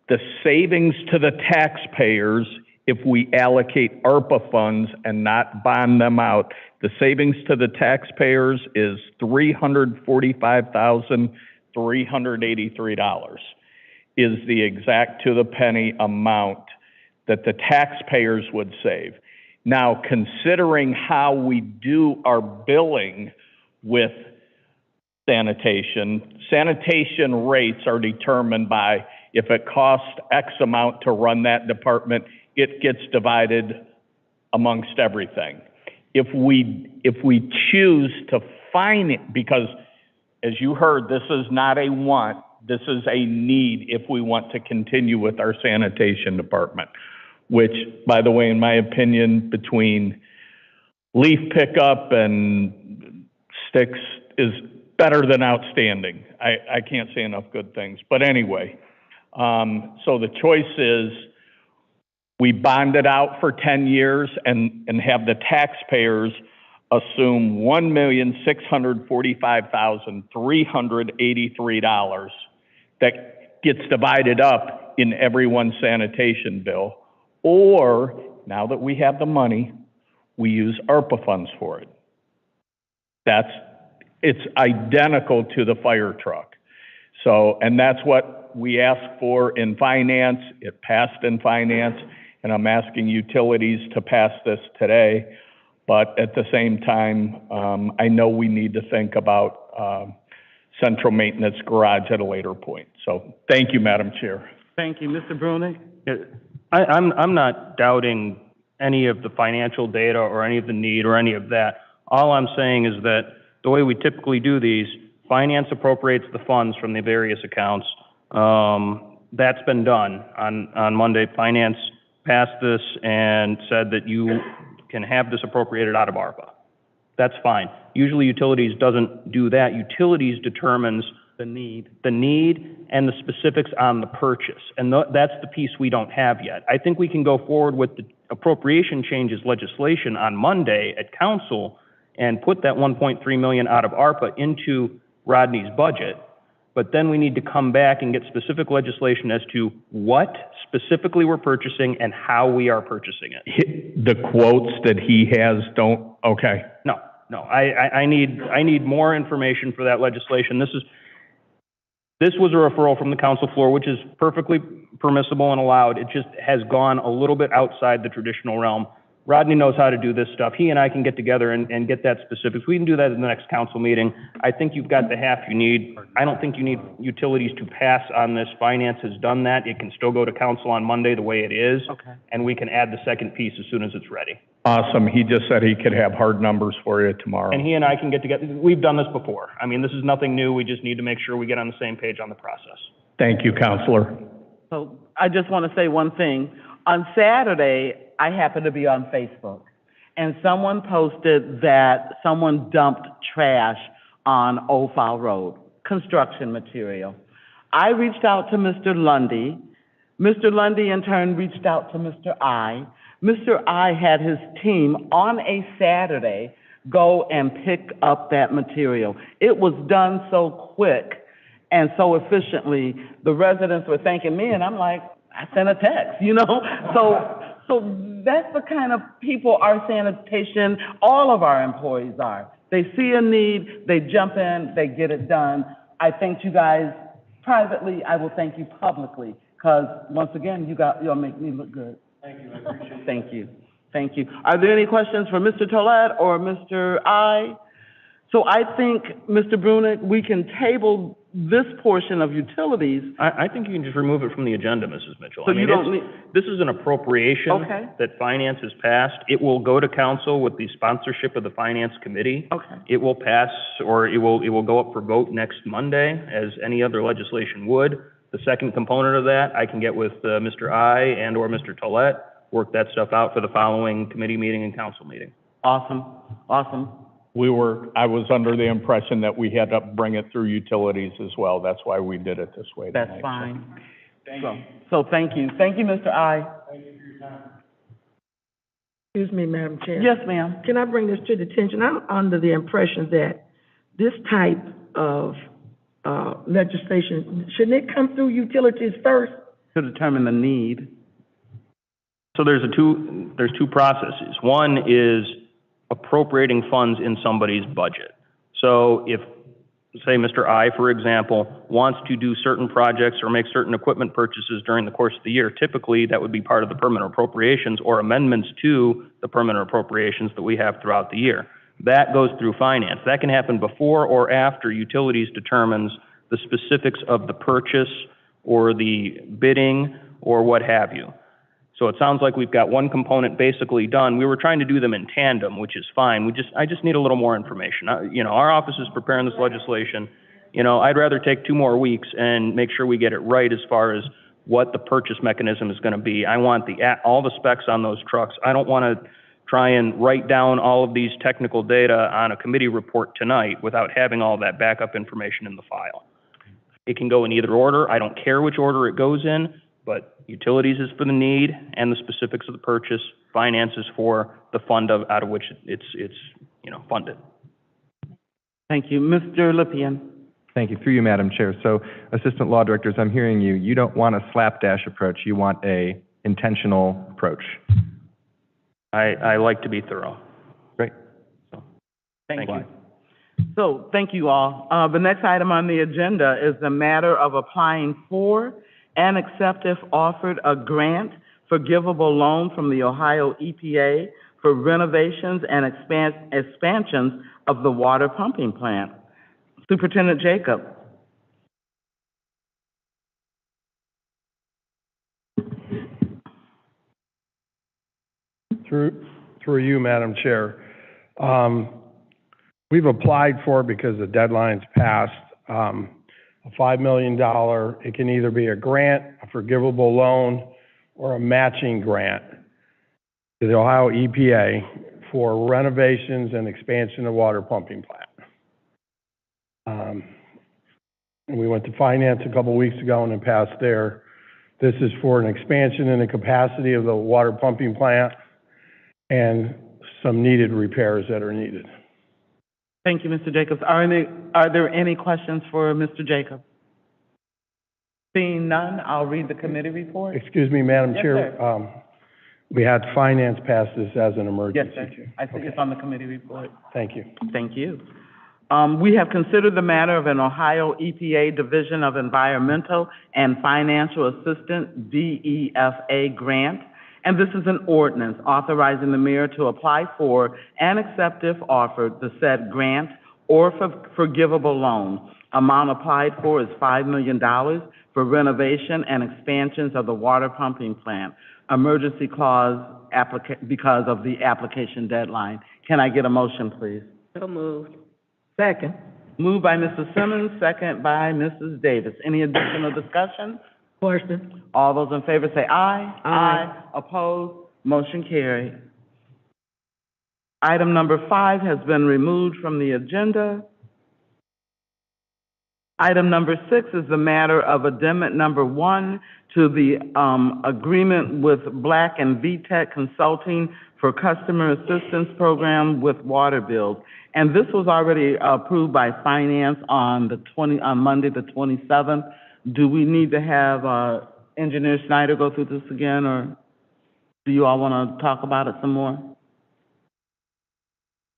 The savings to the taxpayers, if we allocate ARPA funds and not bond them out, the savings to the taxpayers is $345,383 is the exact to the penny amount that the taxpayers would save. Now, considering how we do our billing with sanitation rates are determined by if it costs X amount to run that department, it gets divided amongst everything. If we choose to fine it, because as you heard, this is not a want, this is a need if we want to continue with our sanitation department, which, by the way, in my opinion, between leaf pickup and sticks is better than outstanding. I can't say enough good things. But anyway, so the choice is we bond it out for 10 years and have the taxpayers assume $1,645,383 that gets divided up in everyone's sanitation bill. Or, now that we have the money, we use ARPA funds for it. It's identical to the fire truck. So, and that's what we asked for in finance. It passed in finance, and I'm asking utilities to pass this today. But at the same time, I know we need to think about central maintenance garage at a later point. So thank you, Madam Chair. Thank you. Mr. Bruning? I'm not doubting any of the financial data or any of the need or any of that. All I'm saying is that the way we typically do these, finance appropriates the funds from the various accounts. That's been done. On Monday, finance passed this and said that you can have this appropriated out of ARPA. That's fine. Usually utilities doesn't do that. Utilities determines The need. and the specifics on the purchase. And that's the piece we don't have yet. I think we can go forward with the appropriation changes legislation on Monday at council and put that 1.3 million out of ARPA into Rodney's budget. But then we need to come back and get specific legislation as to what specifically we're purchasing and how we are purchasing it. The quotes that he has don't, okay. No, I need more information for that legislation. This was a referral from the council floor, which is perfectly permissible and allowed. It just has gone a little bit outside the traditional realm. Rodney knows how to do this stuff. He and I can get together and get that specifics. We can do that in the next council meeting. I think you've got the half you need. I don't think you need utilities to pass on this. Finance has done that. It can still go to council on Monday the way it is. Okay. And we can add the second piece as soon as it's ready. Awesome. He just said he could have hard numbers for you tomorrow. And he and I can get together. We've done this before. I mean, this is nothing new. We just need to make sure we get on the same page on the process. Thank you, Counselor. So I just want to say one thing. On Saturday, I happened to be on Facebook, and someone posted that someone dumped trash on Old File Road, construction material. I reached out to Mr. Lundy. Mr. Lundy, in turn, reached out to Mr. I. Mr. I had his team on a Saturday go and pick up that material. It was done so quick and so efficiently. The residents were thanking me, and I'm like, I sent a text, you know? So that's the kind of people our sanitation, all of our employees are. They see a need, they jump in, they get it done. I thank you guys privately. I will thank you publicly, because once again, you'll make me look good. Thank you, I appreciate it. Thank you, thank you. Are there any questions for Mr. Tolet or Mr. I? So I think, Mr. Brunick, we can table this portion of utilities. I think you can just remove it from the agenda, Mrs. Mitchell. So I mean, you don't this is an appropriation Okay. that finance has passed. It will go to council with the sponsorship of the finance committee. Okay. It will pass, or it will go up for vote next Monday, as any other legislation would. The second component of that, I can get with Mr. I and or Mr. Tolet, work that stuff out for the following committee meeting and council meeting. Awesome, awesome. I was under the impression that we had to bring it through utilities as well. That's why we did it this way tonight. That's fine. So thank you. Thank you, Mr. I. Excuse me, Madam Chair. Yes, ma'am. Can I bring this to the attention? I'm under the impression that this type of legislation, shouldn't it come through utilities first? To determine the need. So there's two processes. One is appropriating funds in somebody's budget. So if, say, Mr. I, for example, wants to do certain projects or make certain equipment purchases during the course of the year, typically that would be part of the permanent appropriations or amendments to the permanent appropriations that we have throughout the year. That goes through finance. That can happen before or after utilities determines the specifics of the purchase or the bidding or what have you. So it sounds like we've got one component basically done. We were trying to do them in tandem, which is fine. I just need a little more information. Our office is preparing this legislation. I'd rather take 2 more weeks and make sure we get it right as far as what the purchase mechanism is going to be. I want all the specs on those trucks. I don't want to try and write down all of these technical data on a committee report tonight without having all that backup information in the file. It can go in either order. I don't care which order it goes in, but utilities is for the need and the specifics of the purchase. Finance is for the fund out of which it's funded. Thank you. Mr. Lippian. Thank you. Through you, Madam Chair. So, Assistant Law Directors, I'm hearing you. You don't want a slapdash approach. You want a intentional approach. I like to be thorough. Great. Thank you. So, thank you all. The next item on the agenda is the matter of applying for and accept if offered a grant forgivable loan from the Ohio EPA for renovations and expansions of the water pumping plant. Superintendent Jacob. Through you, Madam Chair. We've applied for, because the deadline's passed, a $5 million, it can either be a grant, a forgivable loan, or a matching grant to the Ohio EPA for renovations and expansion of water pumping plant. And we went to finance a couple weeks ago and it passed there. This is for an expansion in the capacity of the water pumping plant and some needed repairs that are needed. Thank you, Mr. Jacobs. Are there any questions for Mr. Jacobs? Seeing none, I'll read the committee report. Excuse me, Madam Yes, Chair. sir. We had finance pass this as an Yes, emergency. sir. I think it's on the committee report. Thank you. Thank you. We have considered the matter of an Ohio EPA Division of Environmental and Financial Assistance, DEFA grant, and this is an ordinance authorizing the mayor to apply for and accept if offered the said grant or forgivable loan. Amount applied for is $5 million for renovation and expansions of the water pumping plant. Emergency clause because of the application deadline. Can I get a motion, please? So moved. Second. Moved by Mrs. Simmons, second by Mrs. Davis. Any additional discussion? Question. All those in favor say aye. Aye. Opposed? Motion carried. Item number 5 has been removed from the agenda. Item number 6 is the matter of addendum number 1 to the agreement with Black and VTech Consulting for Customer Assistance Program with water bills. And this was already approved by Finance on Monday, the 27th. Do we need to have Engineer Snyder go through this again, or do you all want to talk about it some more?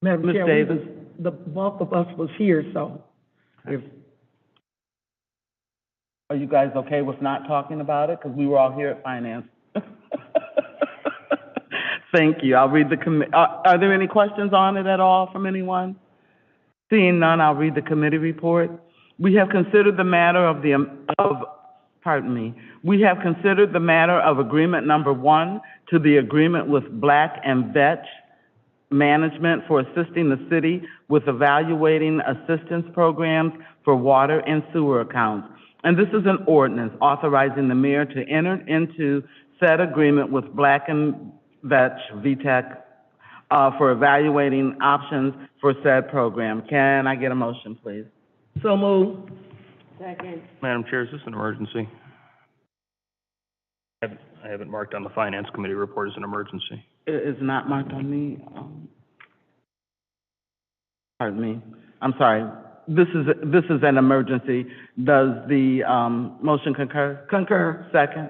Madam Ms. Chair, Davis? the bulk of us was here, so if Are you guys okay with not talking about it? Because we were all here at Finance. Thank you. I'll read the are there any questions on it at all from anyone? Seeing none, I'll read the committee report. We have considered the matter We have considered the matter of agreement number 1 to the agreement with Black and Vetch Management for assisting the city with evaluating assistance programs for water and sewer accounts. And this is an ordinance authorizing the mayor to enter into said agreement with Black and Vetch, VTech, for evaluating options for said program. Can I get a motion, please? so moved. Second. Madam Chair, is this an emergency? I have it marked on the Finance Committee report as an emergency. It is not marked on me. Pardon me. I'm sorry. This is an emergency. Does the motion concur? Concur. Second?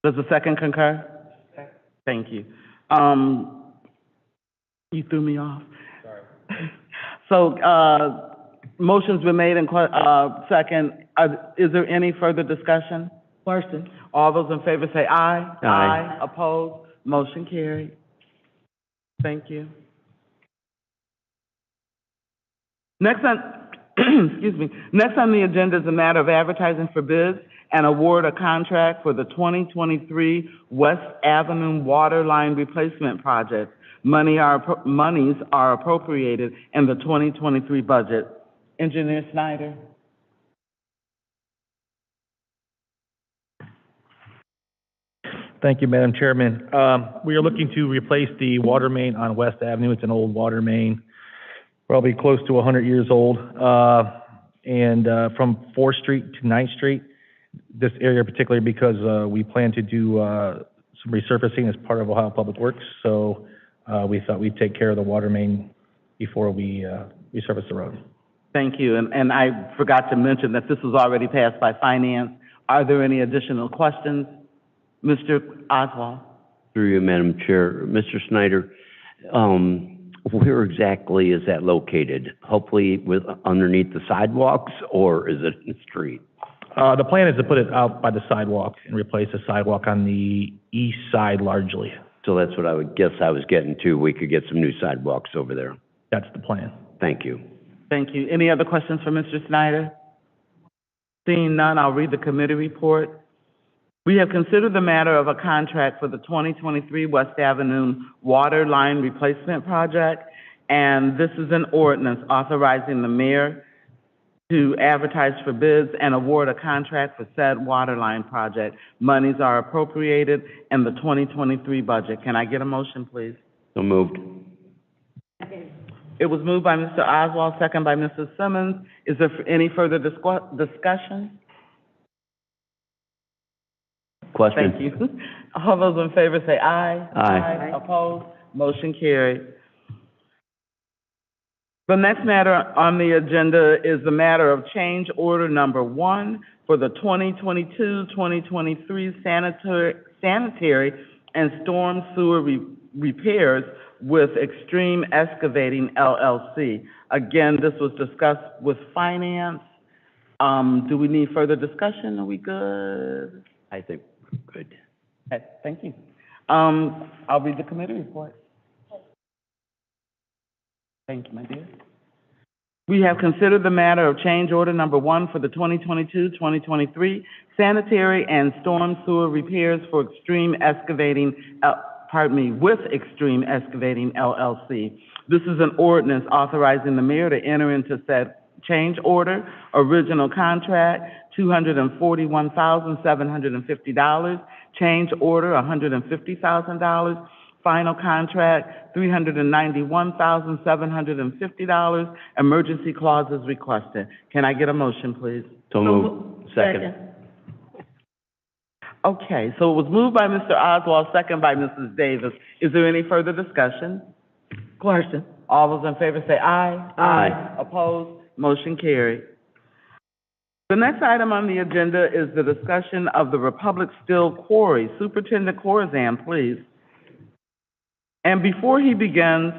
Does the second concur? Thank you. You threw me off. Sorry. So, motion's been made and second. Is there any further discussion? Question. All those in favor say aye. Aye. Opposed? Motion carried. Thank you. Next on, excuse me. Next on the agenda is a matter of advertising for bids and award a contract for the 2023 West Avenue Water Line Replacement Project. Monies are appropriated in the 2023 budget. Engineer Snyder. Thank you, Madam Chairman. We are looking to replace the water main on West Avenue. It's an old water main, probably close to 100 years old. And from 4th Street to 9th Street, this area particularly because we plan to do some resurfacing as part of Ohio Public Works. So we thought we'd take care of the water main before we resurface the road. Thank you. And I forgot to mention that this was already passed by Finance. Are there any additional questions? Mr. Oswald. Through you, Madam Chair. Mr. Snyder, where exactly is that located? Hopefully underneath the sidewalks, or is it in the street? The plan is to put it out by the sidewalk and replace the sidewalk on the east side largely. So that's what I would guess I was getting to. We could get some new sidewalks over there. That's the plan. Thank you. Thank you. Any other questions for Mr. Snyder? Seeing none, I'll read the committee report. We have considered the matter of a contract for the 2023 West Avenue Water Line Replacement Project, and this is an ordinance authorizing the mayor to advertise for bids and award a contract for said water line project. Monies are appropriated in the 2023 budget. Can I get a motion, please? So moved. It was moved by Mr. Oswald, second by Mrs. Simmons. Is there any further discussion? Question? Thank you. All those in favor say aye. Aye. Opposed? Motion carried. The next matter on the agenda is the matter of change order number 1 for the 2022-2023 sanitary and storm sewer repairs with Extreme Excavating LLC. Again, this was discussed with finance. Do we need further discussion? Are we good? I think good. Okay, thank you. I'll read the committee report. Thank you, my dear. We have considered the matter of change order number 1 for the 2022-2023 sanitary and storm sewer repairs for Extreme Excavating, with Extreme Excavating LLC. This is an ordinance authorizing the mayor to enter into said change order, original contract, $241,750, change order, $150,000, final contract, $391,750, emergency clauses requested. Can I get a motion, please? So moved. Second. Okay, so it was moved by Mr. Oswald, second by Mrs. Davis. Is there any further discussion? Question. All those in favor say aye. Aye. Opposed? Motion carried. The next item on the agenda is the discussion of the Republic Steel Quarry. Superintendent Corzine, please. And before he begins,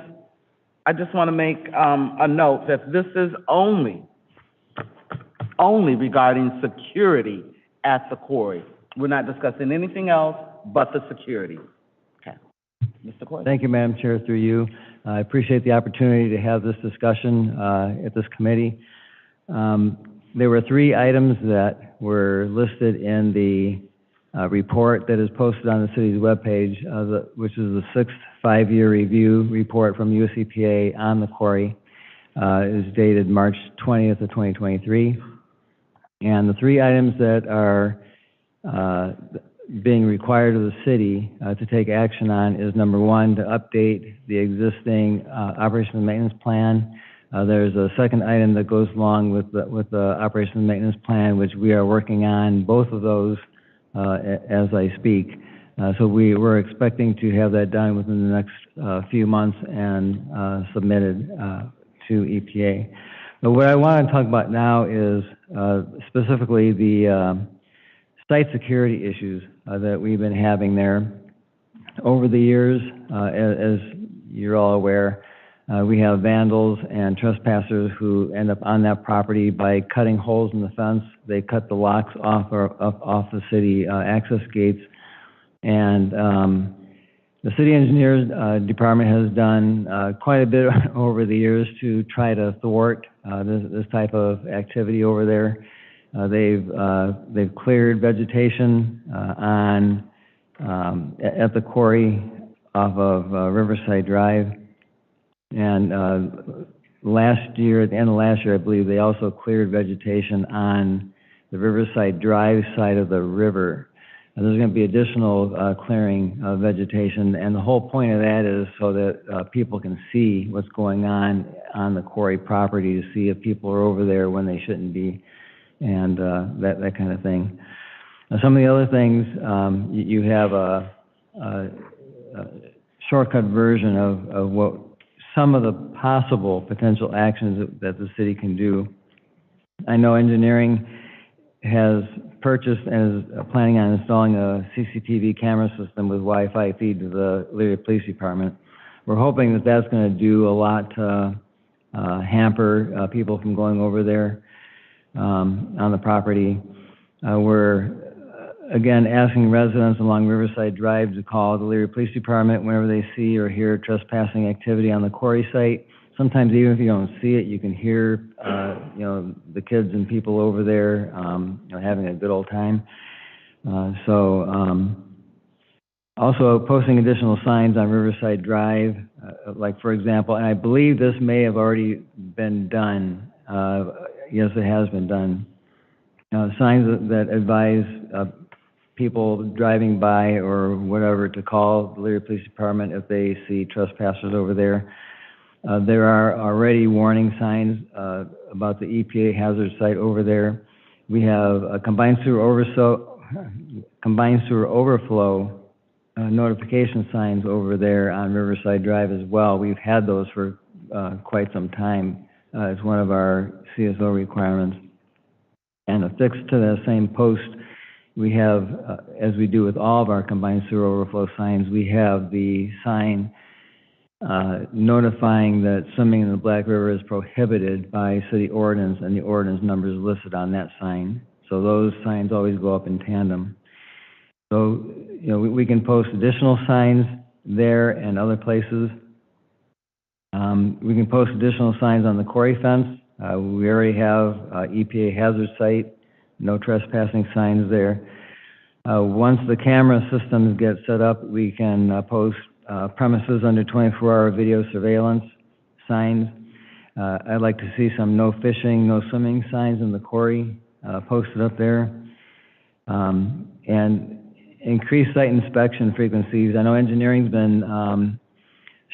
I just want to make a note that this is only regarding security at the quarry. We're not discussing anything else but the security. Okay. Mr. Corzine. Thank you, Madam Chair, through you. I appreciate the opportunity to have this discussion at this committee. There were 3 items that were listed in the report that is posted on the city's webpage, which is the 6th 5-year review report from US EPA on the quarry. It is dated March 20th of 2023. And the 3 items that are being required of the city to take action on is, number 1, to update the existing operation and maintenance plan. There's a second item that goes along with the operation and maintenance plan, which we are working on both of those as I speak. So we're expecting to have that done within the next few months and submitted to EPA. But what I want to talk about now is specifically the site security issues that we've been having there. Over the years, as you're all aware, we have vandals and trespassers who end up on that property by cutting holes in the fence. They cut the locks off the city access gates. And the city engineers department has done quite a bit over the years to try to thwart this type of activity over there. They've cleared vegetation at the quarry off of Riverside Drive. And last year, at the end of last year, I believe, they also cleared vegetation on the Riverside Drive side of the river. And there's going to be additional clearing of vegetation, and the whole point of that is so that people can see what's going on the quarry property, to see if people are over there when they shouldn't be, and that kind of thing. Now, some of the other things, you have a shortcut version of what some of the possible potential actions that the city can do. I know engineering has purchased and is planning on installing a CCTV camera system with Wi-Fi feed to the Elyria Police Department. We're hoping that that's going to do a lot to hamper people from going over there on the property. We're again asking residents along Riverside Drive to call the Elyria Police Department whenever they see or hear trespassing activity on the quarry site. Sometimes even if you don't see it, you can hear the kids and people over there having a good old time. Also posting additional signs on Riverside Drive, like for example, and I believe this may have already been done. Yes, it has been done. Signs that advise people driving by or whatever to call the Leary Police Department if they see trespassers over there. There are already warning signs about the EPA hazard site over there. We have a combined sewer overflow notification signs over there on Riverside Drive as well. We've had those for quite some time. It's one of our CSO requirements. And affixed to that same post, we have, as we do with all of our combined sewer overflow signs, we have the sign notifying that swimming in the Black River is prohibited by city ordinance, and the ordinance number is listed on that sign. So those signs always go up in tandem. So, you know, we can post additional signs there and other places. We can post additional signs on the quarry fence. We already have EPA hazard site, no trespassing signs there. Once the camera systems get set up, we can post premises under 24-hour video surveillance signs. I'd like to see some no fishing, no swimming signs in the quarry posted up there. And increased site inspection frequencies. I know engineering's been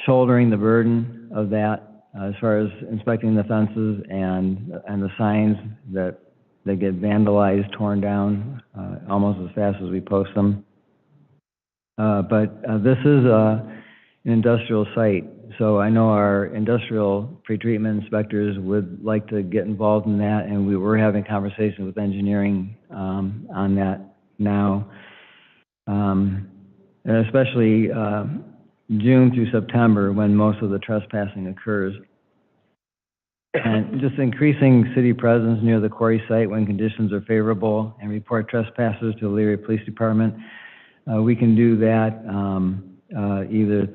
shouldering the burden of that as far as inspecting the fences and the signs that they get vandalized, torn down almost as fast as we post them. But this is an industrial site, so I know our industrial pretreatment inspectors would like to get involved in that, and we were having conversations with engineering on that now. And especially June through September, when most of the trespassing occurs. And just increasing city presence near the quarry site when conditions are favorable and report trespassers to the Leary Police Department. We can do that either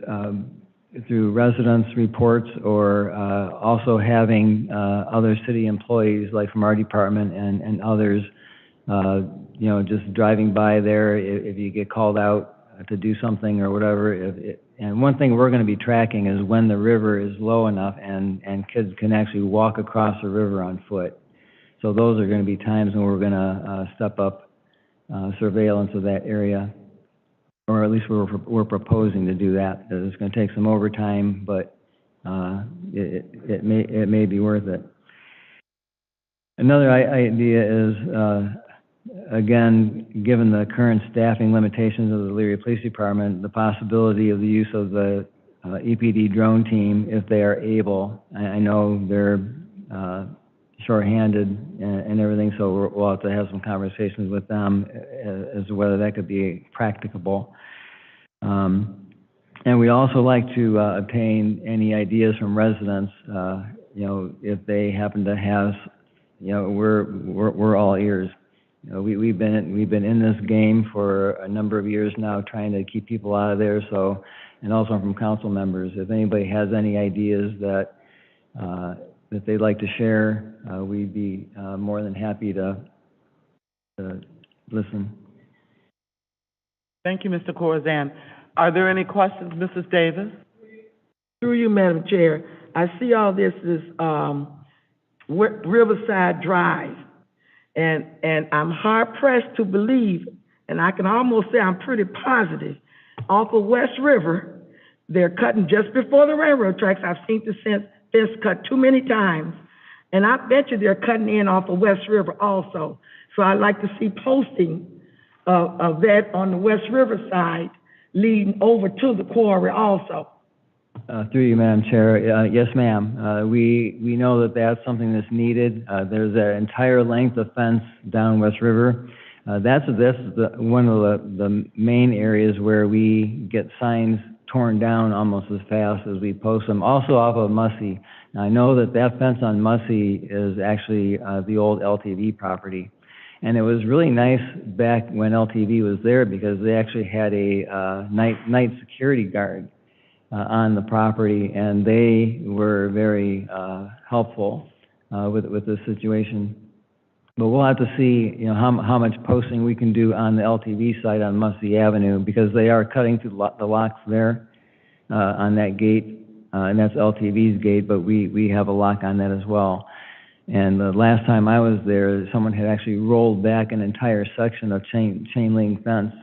through residence reports or also having other city employees, like from our department and others, you know, just driving by there if you get called out to do something or whatever. And one thing we're going to be tracking is when the river is low enough and kids can actually walk across the river on foot. So those are going to be times when we're going to step up surveillance of that area, or at least we're proposing to do that. It's going to take some overtime, but it may be worth it. Another idea is, again, given the current staffing limitations of the Leary Police Department, the possibility of the use of the EPD drone team if they are able. I know they're shorthanded and everything, so we'll have to have some conversations with them as to whether that could be practicable. And we also like to obtain any ideas from residents, you know, if they happen to have, you know, we're all ears. You know, we've been in this game for a number of years now, trying to keep people out of there. So, and also from council members, if anybody has any ideas that they'd like to share, we'd be more than happy to listen. Thank you, Mr. Corzine. Are there any questions, Mrs. Davis? Through you, Madam Chair, I see all this is Riverside Drive. And I'm hard pressed to believe, and I can almost say I'm pretty positive, off of West River, they're cutting just before the railroad tracks. I've seen the fence cut too many times. And I bet you they're cutting in off of West River also. So I'd like to see posting of that on the West River side leading over to the quarry also. Through you, Madam Chair. Yes, ma'am. We know that that's something that's needed. There's an entire length of fence down West River. That's one of the main areas where we get signs torn down almost as fast as we post them. Also off of Mussey. Now, I know that fence on Mussey is actually the old LTV property. And it was really nice back when LTV was there because they actually had a night security guard on the property, and they were very helpful with this situation. But we'll have to see, you know, how much posting we can do on the LTV side on Mussey Avenue, because they are cutting through the locks there on that gate, and that's LTV's gate, but we have a lock on that as well. And the last time I was there, someone had actually rolled back an entire section of chain link fence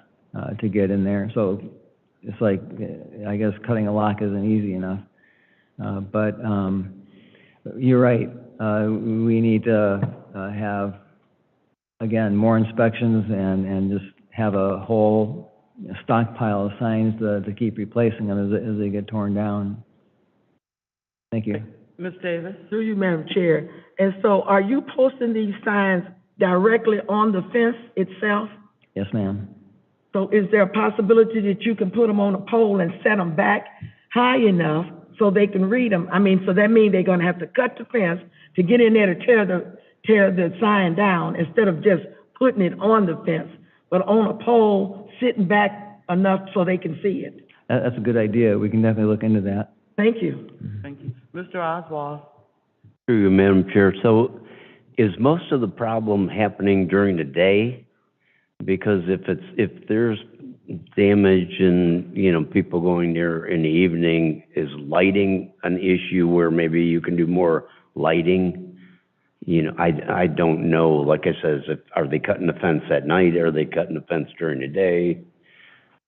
to get in there. So it's like, I guess cutting a lock isn't easy enough. But you're right. We need to have, again, more inspections and just have a whole stockpile of signs to keep replacing them as they get torn down. Thank you. Ms. Davis? Through you, Madam Chair. And so are you posting these signs directly on the fence itself? Yes, ma'am. So is there a possibility that you can put them on a pole and set them back high enough so they can read them? I mean, so that means they're gonna have to cut the fence to get in there to tear the sign down instead of just putting it on the fence, but on a pole, sitting back enough so they can see it. That's a good idea. We can definitely look into that. Thank you. Thank you. Mr. Oswald? Through you, Madam Chair. So is most of the problem happening during the day? Because if there's damage and, you know, people going there in the evening, is lighting an issue where maybe you can do more lighting? You know, I don't know. Like I said, are they cutting the fence at night? Are they cutting the fence during the day?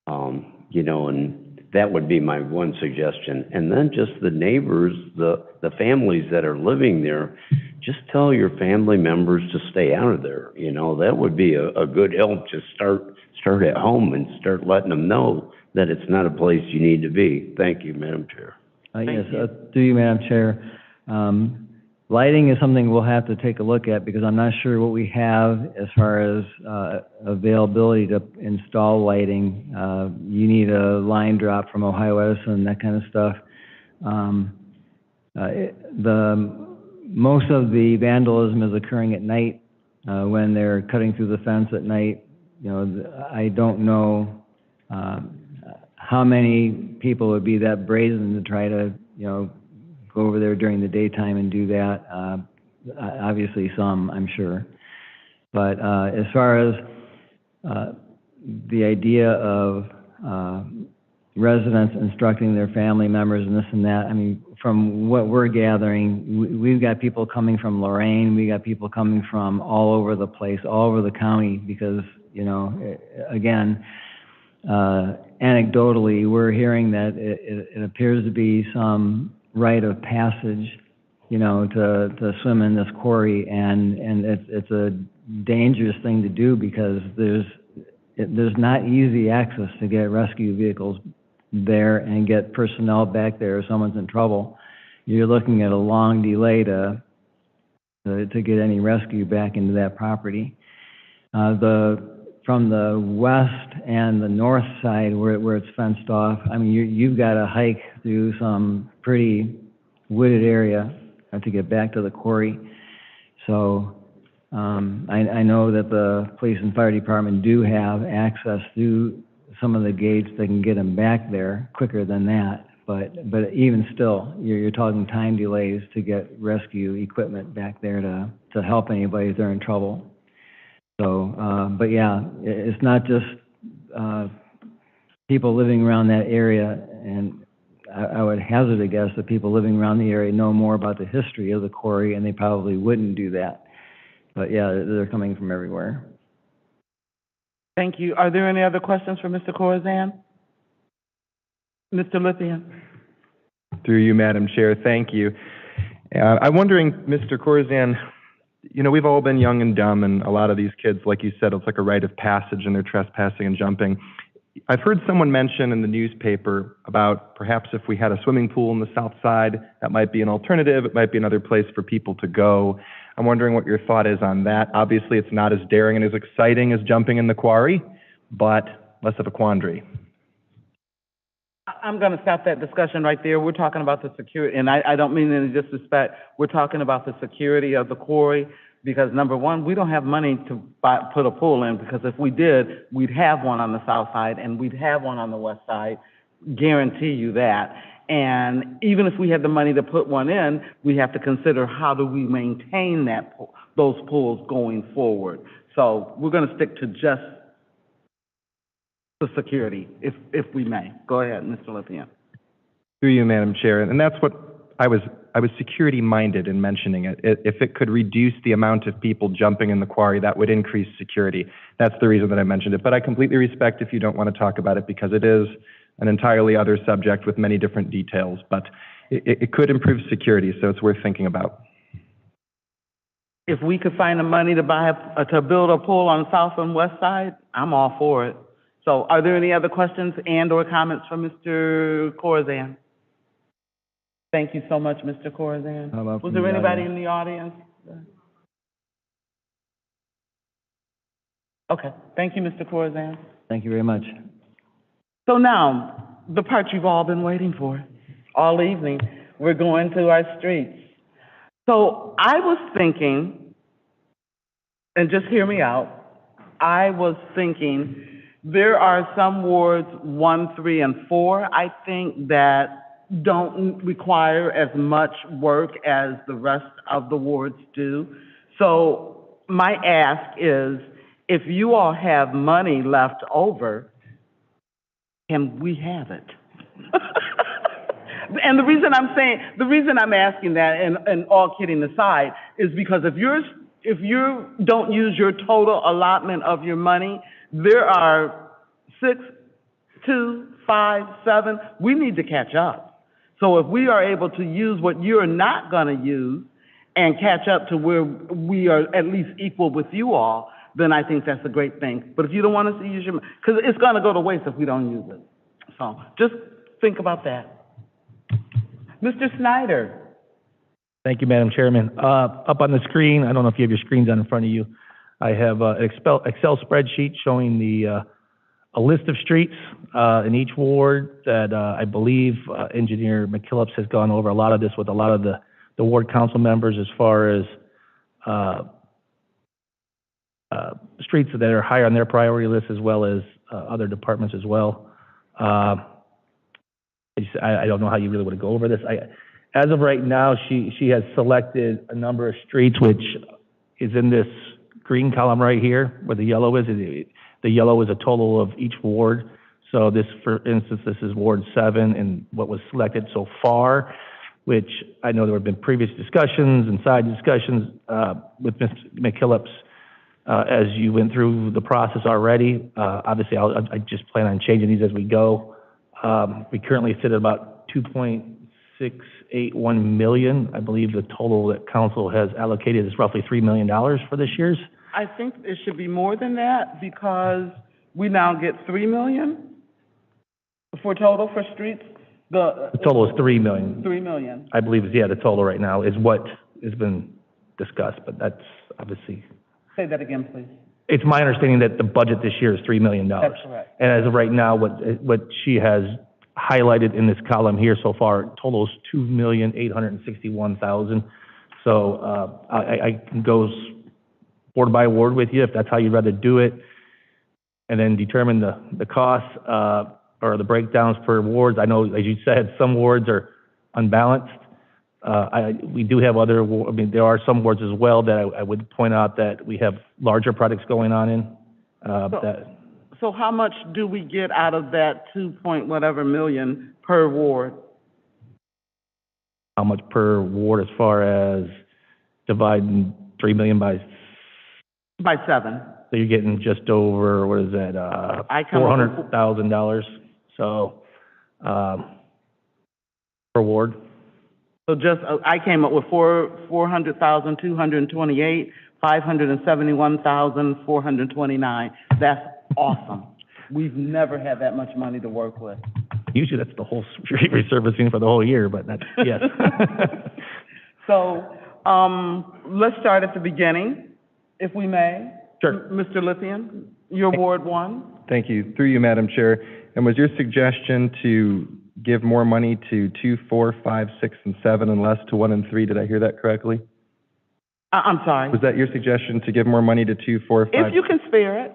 You know, and that would be my one suggestion. And then just the neighbors, the families that are living there, just tell your family members to stay out of there. You know, that would be a good help. Just start at home and start letting them know that it's not a place you need to be. Thank you, Madam Chair. Yes, through you, Madam Chair. Lighting is something we'll have to take a look at because I'm not sure what we have as far as availability to install lighting. You need a line drop from Ohio Edison, that kind of stuff. Most of the vandalism is occurring at night when they're cutting through the fence at night. You know, I don't know how many people would be that brazen to try to, you know, go over there during the daytime and do that. Obviously some, I'm sure. But as far as the idea of residents instructing their family members and this and that, I mean, from what we're gathering, we've got people coming from Lorain, we got people coming from all over the place, all over the county, because, you know, again, anecdotally, we're hearing that it appears to be some rite of passage, you know, to swim in this quarry, and it's a dangerous thing to do because there's not easy access to get rescue vehicles there and get personnel back there if someone's in trouble. You're looking at a long delay to get any rescue back into that property. From the west and the north side where it's fenced off, I mean, you've got to hike through some pretty wooded area to get back to the quarry. So I know that the police and fire department do have access through some of the gates that can get them back there quicker than that. But even still, you're talking time delays to get rescue equipment back there to help anybody if they're in trouble. So, but yeah, it's not just people living around that area, and I would hazard a guess that people living around the area know more about the history of the quarry, and they probably wouldn't do that. But yeah, they're coming from everywhere. Thank you. Are there any other questions for Mr. Corzine? Mr. Lithian? Through you, Madam Chair, thank you. I'm wondering, Mr. Corzine, you know, we've all been young and dumb, and a lot of these kids, like you said, it's like a rite of passage and they're trespassing and jumping. I've heard someone mention in the newspaper about perhaps if we had a swimming pool on the south side, that might be an alternative. It might be another place for people to go. I'm wondering what your thought is on that. Obviously, it's not as daring and as exciting as jumping in the quarry, but less of a quandary. I'm going to stop that discussion right there. We're talking about the security, and I don't mean any disrespect. We're talking about the security of the quarry because, number one, we don't have money to put a pool in, because if we did, we'd have one on the south side and we'd have one on the west side. Guarantee you that. And even if we had the money to put one in, we have to consider how do we maintain those pools going forward. So we're going to stick to just the security, if we may. Go ahead, Mr. Lithian. Through you, Madam Chair, and that's what I was I was security-minded in mentioning it. If it could reduce the amount of people jumping in the quarry, that would increase security. That's the reason that I mentioned it. But I completely respect if you don't want to talk about it because it is an entirely other subject with many different details. But it could improve security, so it's worth thinking about. If we could find the money to to build a pool on the south and west side, I'm all for it. So are there any other questions and/or comments from Mr. Corzine? Thank you so much, Mr. Corzine. How about Was from there the anybody audience? in the audience? Okay, thank you, Mr. Corzine. Thank you very much. So now, the part you've all been waiting for all evening, we're going to our streets. So I was thinking, and just hear me out, I was thinking there are some wards 1, 3, and 4, I think, that don't require as much work as the rest of the wards do. So my ask is, if you all have money left over, can we have it? And the reason I'm asking that, and all kidding aside, is because if you don't use your total allotment of your money, there are 6, 2, 5, 7, we need to catch up. So if we are able to use what you're not gonna use and catch up to where we are at least equal with you all, then I think that's a great thing. But if you don't want us to use your, because it's gonna go to waste if we don't use it. So just think about that. Mr. Snyder. Thank you, Madam Chairman. Up on the screen, I don't know if you have your screens on in front of you. I have an Excel spreadsheet showing a list of streets in each ward that I believe Engineer McKillips has gone over a lot of this with a lot of the ward council members as far as streets that are higher on their priority list as well as other departments as well. I don't know how you really want to go over this. As of right now, she has selected a number of streets, which is in this green column right here, where the yellow is. The yellow is a total of each ward. So this, for instance, this is Ward 7, and what was selected so far, which I know there have been previous discussions and side discussions with Ms. McKillips as you went through the process already. Obviously, I just plan on changing these as we go. We currently sit at about 2.681 million. I believe the total that council has allocated is roughly $3 million for this year's. I think it should be more than that because we now get 3 million for total for streets. The total is 3 million. 3 million. I believe, yeah, the total right now is what has been discussed, but that's obviously. Say that again, please. It's my understanding that the budget this year is $3 million. That's correct. And as of right now, what she has highlighted in this column here so far totals $2,861,000. So I can go ward by ward with you if that's how you'd rather do it, and then determine the costs or the breakdowns per wards. I know, as you said, some wards are unbalanced. We do have other, there are some wards as well that I would point out that we have larger projects going on in. So how much do we get out of that 2 point whatever million per ward? How much per ward as far as dividing 3 million by 7. So you're getting just over, what is that, $400,000, so, per ward. So just, I came up with 400,228, 571,429. That's awesome. We've never had that much money to work with. Usually that's the whole street resurfacing for the whole year, but that's, yes. So, let's start at the beginning, if we may. Sure. Mr. Lithian, your Ward 1. Thank you. Through you, Madam Chair. And was your suggestion to give more money to 2, 4, 5, 6, and 7 and less to 1 and 3? Did I hear that correctly? I'm sorry. Was that your suggestion, to give more money to 2, 4, 5? If you can spare it.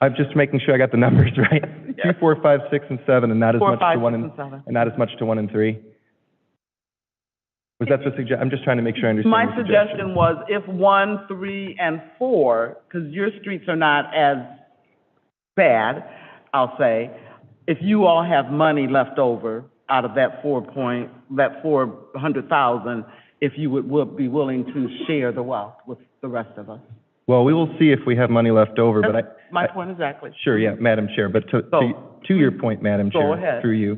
I'm just making sure I got the numbers right. Yes. 2, 4, 5, 6, and 7, and not as 4, much 5, to 1 6, and 7. and not as much to 1 and 3. Was that the suggestion? I'm just trying to make sure I understand. My your suggestion was if 1, 3, and 4, because your streets are not as bad, I'll say, if you all have money left over, out of that 400,000, if you would be willing to share the wealth with the rest of us. Well, we will see if we have money left over, but My point exactly. Sure, yeah, Madam Chair, but to your point, Madam Chair, Go ahead. through you,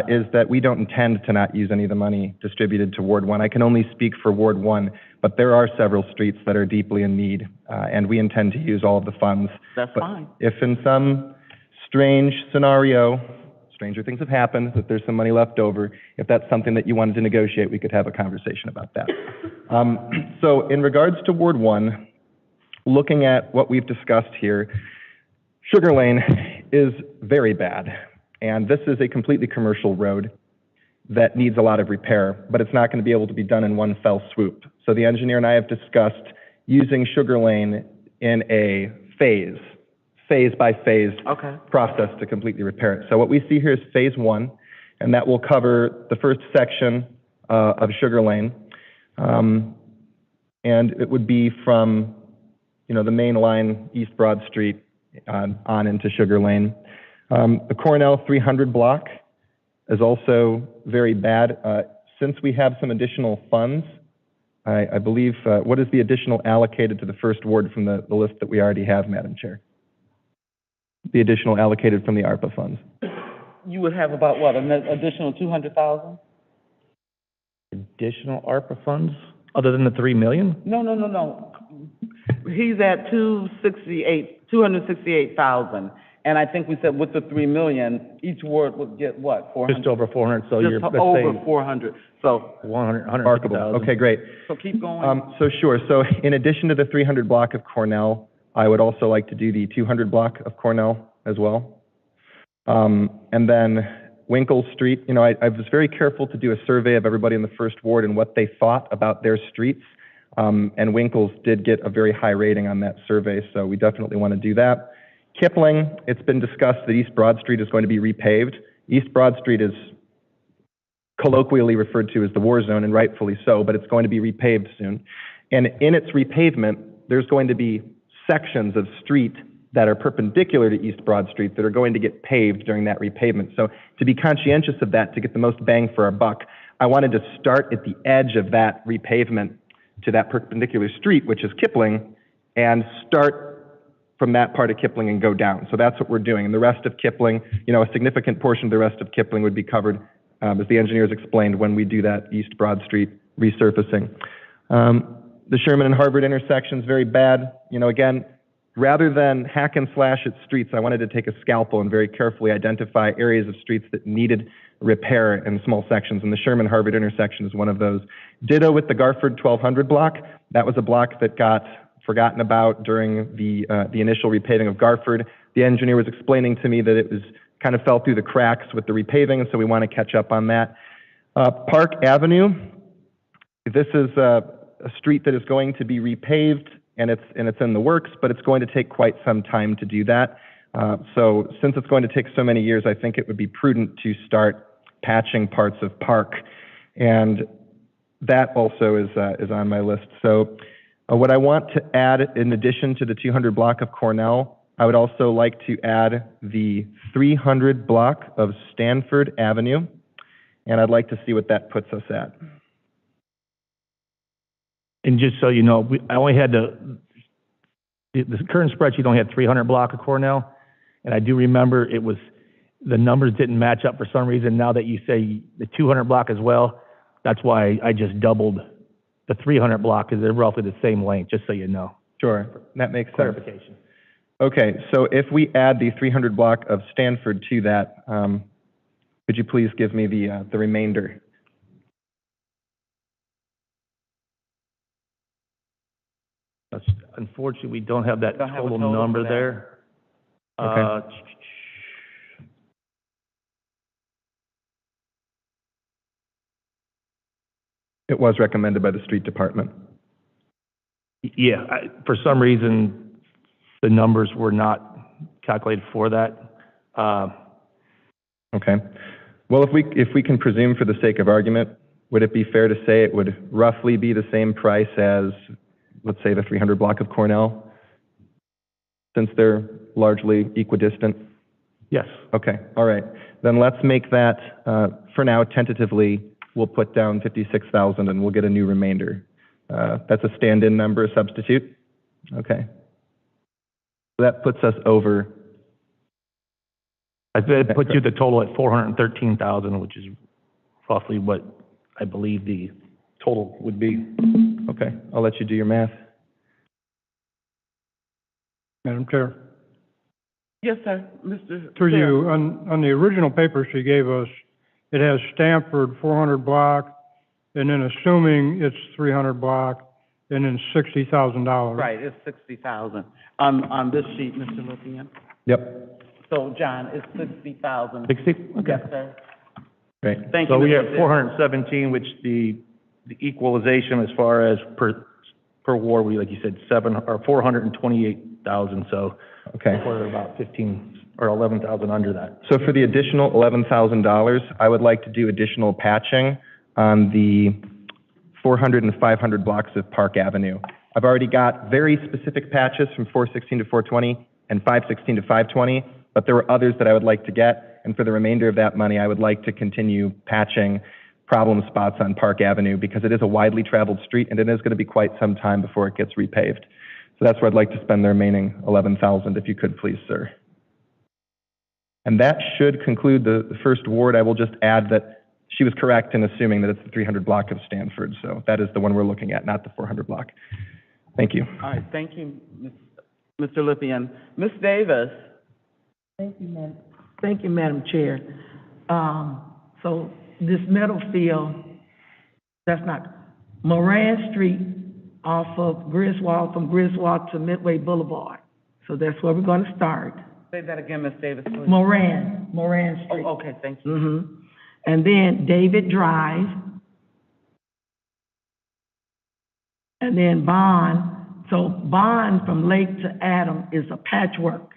is that we don't intend to not use any of the money distributed to Ward 1. I can only speak for Ward 1, but there are several streets that are deeply in need, and we intend to use all of the funds. That's But fine. if in some strange scenario, stranger things have happened, that there's some money left over, if that's something that you wanted to negotiate, we could have a conversation about that. So in regards to Ward 1, looking at what we've discussed here, Sugar Lane is very bad, and this is a completely commercial road that needs a lot of repair, but it's not going to be able to be done in one fell swoop. So the engineer and I have discussed using Sugar Lane in a phase by phase process to completely repair it. So what we see here is phase 1, and that will cover the first section of Sugar Lane, and it would be from the main line, East Broad Street, on into Sugar Lane. The Cornell 300 block is also very bad. Since we have some additional funds, I believe, what is the additional allocated to the first ward from the list that we already have, Madam Chair? The additional allocated from the ARPA funds. You would have about what, an additional 200,000? Additional ARPA funds, other than the 3 million? No. He's at 268,000, and I think we said with the 3 million, each ward would get what, 400? Just over 400, so you're, Just let's over say, 400, so, 150,000. Okay, great. so keep going. So sure, so in addition to the 300 block of Cornell, I would also like to do the 200 block of Cornell as well. And then Winkle Street, I was very careful to do a survey of everybody in the first ward and what they thought about their streets. And Winkles did get a very high rating on that survey, so we definitely want to do that. Kipling, it's been discussed that East Broad Street is going to be repaved. East Broad Street is colloquially referred to as the war zone, and rightfully so, but it's going to be repaved soon. And in its repavement, there's going to be sections of street that are perpendicular to East Broad Street that are going to get paved during that repavement. So to be conscientious of that, to get the most bang for our buck, I wanted to start at the edge of that repavement to that perpendicular street, which is Kipling, and start from that part of Kipling and go down. So that's what we're doing. And the rest of Kipling, a significant portion of the rest of Kipling would be covered, as the engineers explained, when we do that East Broad Street resurfacing. The Sherman and Harvard intersection is very bad. Again, rather than hack and slash at streets, I wanted to take a scalpel and very carefully identify areas of streets that needed repair in small sections, and the Sherman-Harvard intersection is one of those. Ditto with the Garford 1200 block. That was a block that got forgotten about during the initial repaving of Garford. The engineer was explaining to me that it was kind of fell through the cracks with the repaving, and so we want to catch up on that. Park Avenue, this is a street that is going to be repaved, and it's in the works, but it's going to take quite some time to do that. So since it's going to take so many years, I think it would be prudent to start patching parts of Park, and that also is on my list. So what I want to add, in addition to the 200 block of Cornell, I would also like to add the 300 block of Stanford Avenue, and I'd like to see what that puts us at. And just so you know, I only had the current spreadsheet only had 300 block of Cornell, and I do remember the numbers didn't match up for some reason. Now that you say the 200 block as well, that's why I just doubled the 300 block, because they're roughly the same length, just so you know. Sure, that makes sense. Clarification. Okay, so if we add the 300 block of Stanford to that, could you please give me the remainder? Unfortunately, we don't have that Don't have a total total number for that. there. Okay. It was recommended by the street department. Yeah, for some reason, the numbers were not calculated for that. Okay. Well, if we can presume for the sake of argument, would it be fair to say it would roughly be the same price as, let's say, the 300 block of Cornell, since they're largely equidistant? Yes. Okay, all right. Then let's make that, for now, tentatively, we'll put down 56,000 and we'll get a new remainder. That's a stand-in number, a substitute? Okay. So that puts us over. I did put you the total at 413,000, which is roughly what I believe the total would be. Okay, I'll let you do your math. Madam Chair. Yes, sir, Mr. Through Chair. you, on the original paper she gave us, it has Stanford 400 block, and then assuming it's 300 block, and then $60,000. Right, it's 60,000 on this sheet, Mr. Lupien. Yep. So, John, it's 60,000. 60? Okay. Yes, sir. Great. Thank you, So we Mr. have Chair. 417, which the equalization as far as per ward, we, like you said, 428,000, so Okay. we're about 15 or 11,000 under that. So for the additional $11,000, I would like to do additional patching on the 400 and 500 blocks of Park Avenue. I've already got very specific patches from 416 to 420 and 516 to 520, but there were others that I would like to get, and for the remainder of that money, I would like to continue patching problem spots on Park Avenue because it is a widely traveled street and it is going to be quite some time before it gets repaved. So that's where I'd like to spend the remaining 11,000, if you could please, sir. And that should conclude the first ward. I will just add that she was correct in assuming that it's the 300 block of Stanford. So that is the one we're looking at, not the 400 block. Thank you. All right, thank you, Mr. Lupien. Ms. Davis? Thank you, Madam Chair. So this Meadowfield, that's not, Moran Street off of Griswold, from Griswold to Midway Boulevard. So that's where we're going to start. Say that again, Ms. Davis, please. Moran Street. Oh, okay, thank you. Mm-hmm. And then David Drive. And then Bond. So Bond from Lake to Adam is a patchwork.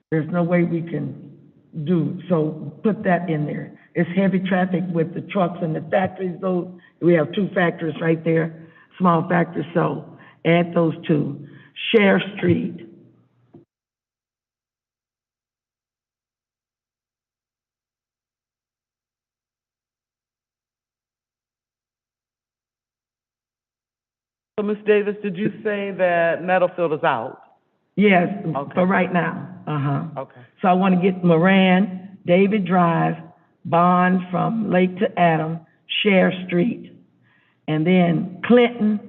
There's no way we can do, so put that in there. It's heavy traffic with the trucks and the factories, those, we have two factories right there, small factories, so add those two. Sheriff Street. So, Ms. Davis, did you say that Meadowfield is out? Yes, Okay. for right now, Okay. So I want to get Moran, David Drive, Bond from Lake to Adam, Sheriff Street, and then Clinton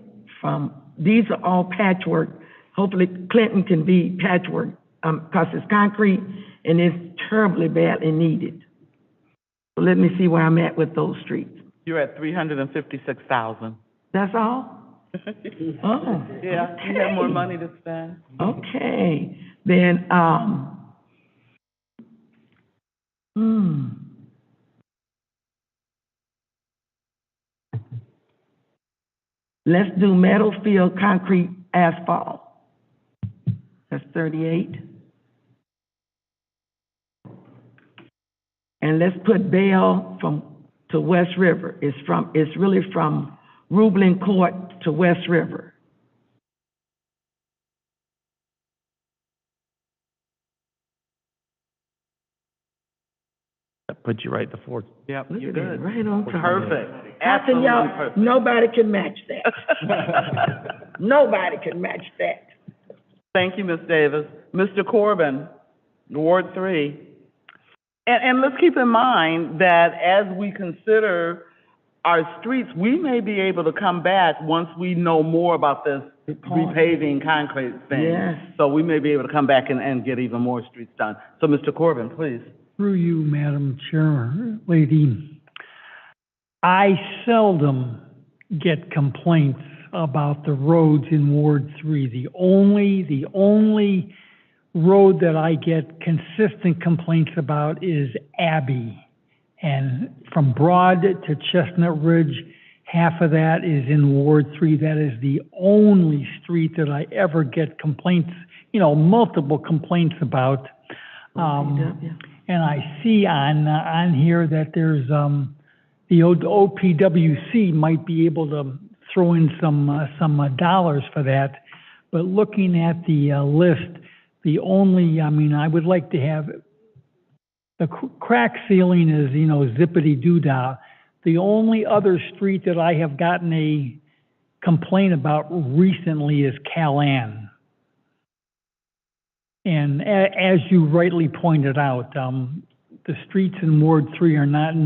from, these are all patchwork. Hopefully Clinton can be patchwork, because it's concrete and it's terribly badly needed. So let me see where I'm at with those streets. You're at 356,000. That's all? Oh. Yeah, you have more money to spend. Okay, then, let's do Meadowfield concrete asphalt. That's 38. And let's put Bell to West River. It's really from Rublin Court to West River. That puts you right the fourth. Yep, Look you're at that, good. right on time. Perfect. How can Absolutely y'all, perfect. nobody can match that. Nobody can match that. Thank you, Ms. Davis. Mr. Corbin, Ward 3. And let's keep in mind that as we consider our streets, we may be able to come back once we know more about this repaving concrete thing. Yes. So we may be able to come back and get even more streets done. So, Mr. Corbin, please. Through you, Madam Chair, lady, I seldom get complaints about the roads in Ward 3. The only road that I get consistent complaints about is Abbey. And from Broad to Chestnut Ridge, half of that is in Ward 3. That is the only street that I ever get complaints, multiple complaints about. And I see on here that there's, the OPWC might be able to throw in some dollars for that. But looking at the list, the only, I would like to have crack ceiling is, you know, zippity-doo-dah. The only other street that I have gotten a complaint about recently is Calan. And as you rightly pointed out, the streets in Ward 3 are not in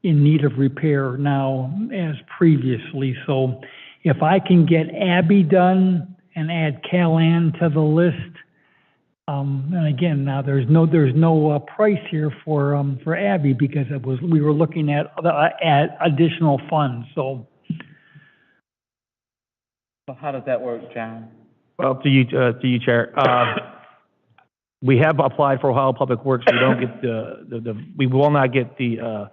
need of repair now as previously. So if I can get Abbey done and add Calan to the list, and again, now there's no price here for Abbey because we were looking at additional funds. So how does that work, John? Well, to you, Chair. We have applied for Ohio Public Works. We don't get we will not get the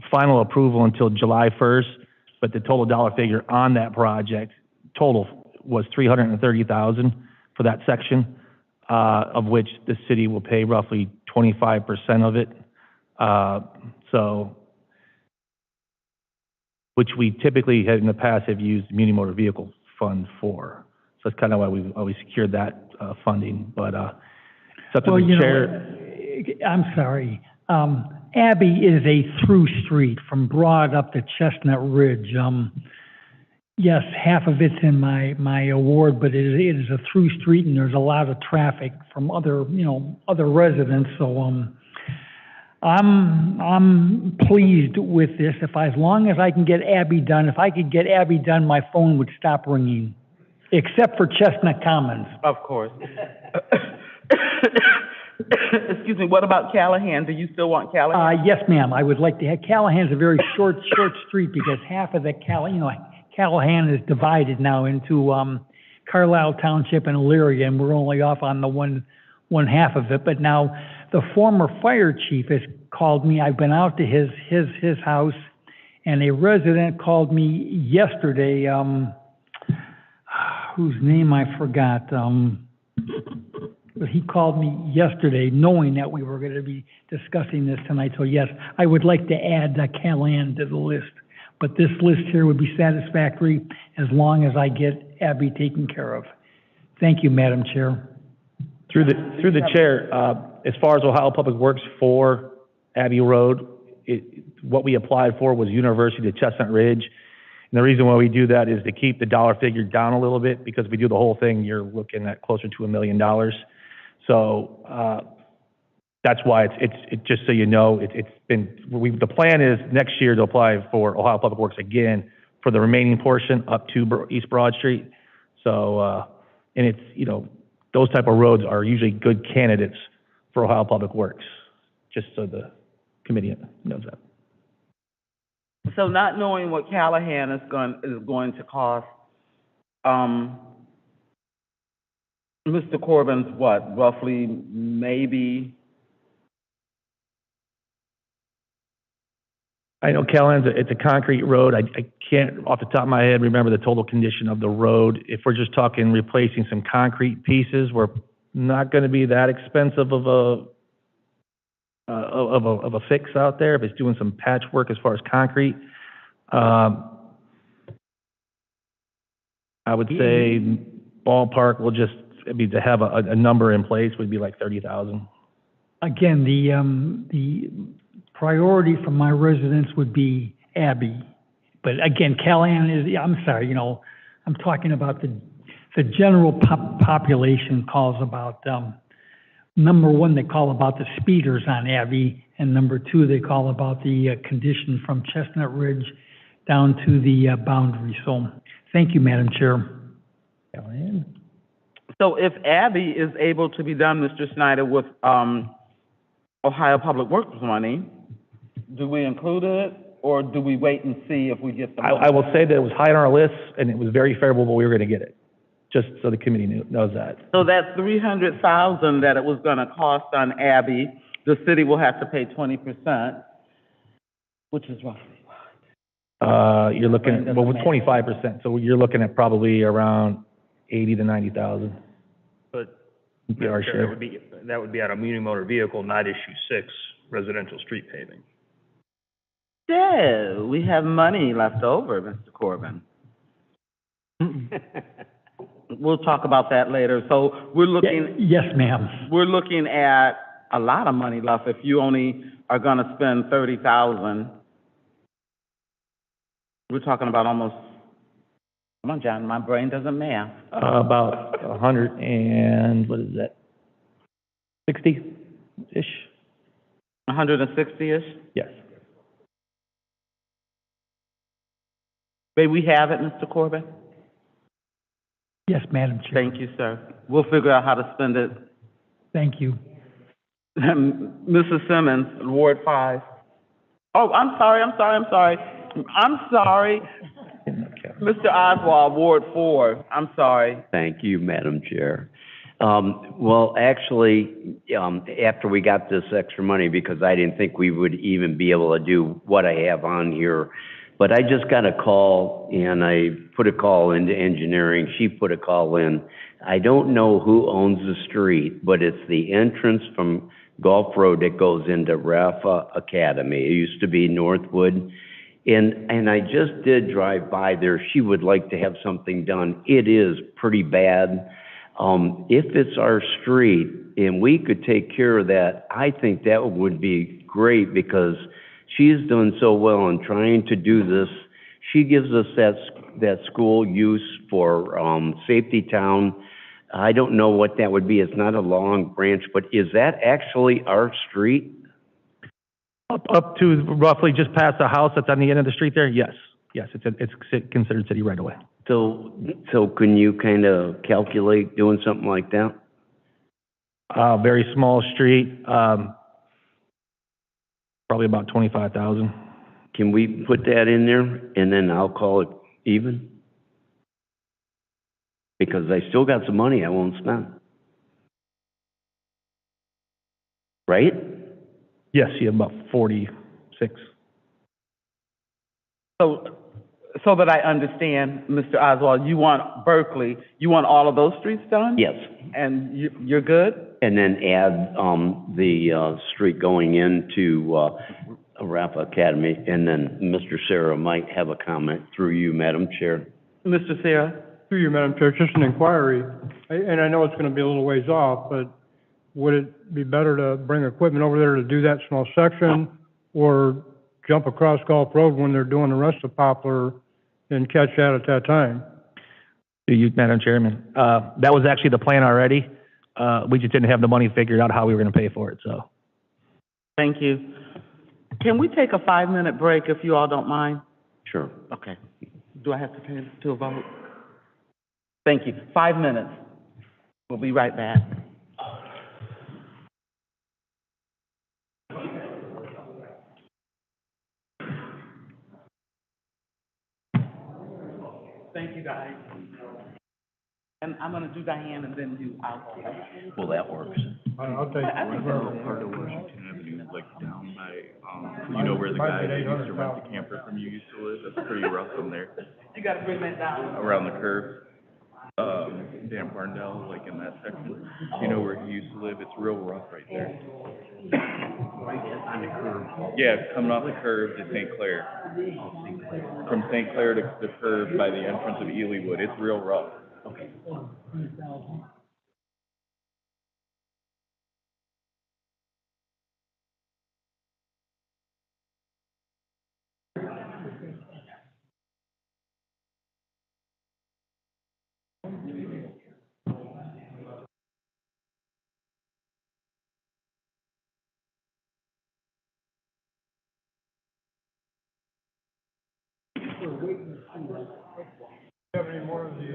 final approval until July 1st, but the total dollar figure on that project total was $330,000 for that section, of which the city will pay roughly 25% of it. So, which we typically in the past have used Muni Motor Vehicle Fund for. So that's kind of why we've always secured that funding. But it's up to the chair. I'm sorry. Abbey is a through street from Broad up to Chestnut Ridge. Yes, half of it's in my award, but it is a through street, and there's a lot of traffic from other residents. So I'm pleased with this. As long as I can get Abbey done, if I could get Abbey done, my phone would stop ringing, except for Chestnut Commons. Of course. Excuse me, what about Callahan? Do you still want Callahan? Yes, ma'am. I would like to have, Callahan's a very short street because half of the Callahan is divided now into Carlisle Township and Elyria, and we're only off on the one half of it. But now the former fire chief has called me. I've been out to his house, and a resident called me yesterday, whose name I forgot. But he called me yesterday knowing that we were going to be discussing this tonight. So yes, I would like to add Callahan to the list. But this list here would be satisfactory as long as I get Abbey taken care of. Thank you, Madam Chair. Through the chair, as far as Ohio Public Works for Abbey Road, what we applied for was University to Chestnut Ridge. And the reason why we do that is to keep the dollar figure down a little bit, because if we do the whole thing, you're looking at closer to $1 million. So that's why it's just so you know, the plan is next year to apply for Ohio Public Works again for the remaining portion up to East Broad Street. So, and it's, those type of roads are usually good candidates for Ohio Public Works, just so the committee knows that. So not knowing what Callahan is going to cost, Mr. Corbin's what, roughly maybe? I know Callahan's it's a concrete road. I can't off the top of my head remember the total condition of the road. If we're just talking replacing some concrete pieces, we're not going to be that expensive of a fix out there. If it's doing some patchwork as far as concrete, I would say ballpark will just to have a number in place would be like 30,000. Again, the priority for my residents would be Abbey, but again, Callahan is. I'm sorry, I'm talking about the general population calls about. Number one, they call about the speeders on Abbey, and number two, they call about the condition from Chestnut Ridge down to the boundary. So, thank you, Madam Chair. So, if Abbey is able to be done, Mr. Snyder, with Ohio Public Works money, do we include it, or do we wait and see if we get the money? I will say that it was high on our list, and it was very favorable we were going to get it, just so the committee knows that. So that $300,000 that it was going to cost on Abbey, the city will have to pay 20%, which is roughly what? You're looking at, with 25%, so you're looking at probably around 80 to 90,000. But Our share. that would be out of Muni Motor Vehicle, not issue 6, residential street paving. Yeah, we have money left over, Mr. Corbin. We'll talk about that later. So we're looking. Yes, ma'am. We're looking at a lot of money left if you only are gonna spend 30,000. We're talking about almost, come on, John, my brain doesn't math. About 100 and, what is that? 60-ish? 160-ish? Yes. May we have it, Mr. Corbett? Yes, Madam Chair. Thank you, sir. We'll figure out how to spend it. Thank you. Mrs. Simmons, Ward 5. Oh, I'm sorry. Mr. Oswald, Ward 4. I'm sorry. Thank you, Madam Chair. Well, actually, after we got this extra money, because I didn't think we would even be able to do what I have on here, but I just got a call, and I put a call into engineering. She put a call in. I don't know who owns the street, but it's the entrance from Gulf Road that goes into Rafa Academy. It used to be Northwood. And I just did drive by there. She would like to have something done. It is pretty bad. If it's our street and we could take care of that, I think that would be great, because she's done so well in trying to do this. She gives us that school use for Safety Town. I don't know what that would be. It's not a long branch, but is that actually our street? Up to roughly just past the house that's on the end of the street there, yes. Yes, it's considered city right away. So can you kind of calculate doing something like that? Very small street, probably about 25,000. Can we put that in there, and then I'll call it even? Because I still got some money I won't spend. Right? Yes, you have about 46. So that I understand, Mr. Oswald, you want Berkeley, you want all of those streets done? Yes. And you're good? And then add the street going into Rafa Academy, and then Mr. Sarah might have a comment through you, Madam Chair. Mr. Sarah? Through you, Madam Chair, just an inquiry, and I know it's gonna be a little ways off, but would it be better to bring equipment over there to do that small section, or jump across Gulf Road when they're doing the rest of Poplar and catch that at that time? To you, Madam Chairman. That was actually the plan already. We just didn't have the money figured out how we were gonna pay for it, so. Thank you. Can we take a 5-minute break if you all don't mind? Sure. Okay. Do I have to take to a vote? Thank you. 5 minutes. We'll be right back. Thank you, guys. And I'm gonna do Diane and then do Alcoa. Well, that works. I'll take Part of Washington Avenue, like down by, you know where the guy that used to rent the camper from you used to live? That's pretty rough from there. You gotta bring that down. Around the curve, Dan Barndell, like in that section. You know where he used to live? It's real rough right there. On the curve. Yeah, coming off the curve to St. Clair. From St. Clair to the curve by the entrance of Elywood, it's real rough. Okay. Have any more of the,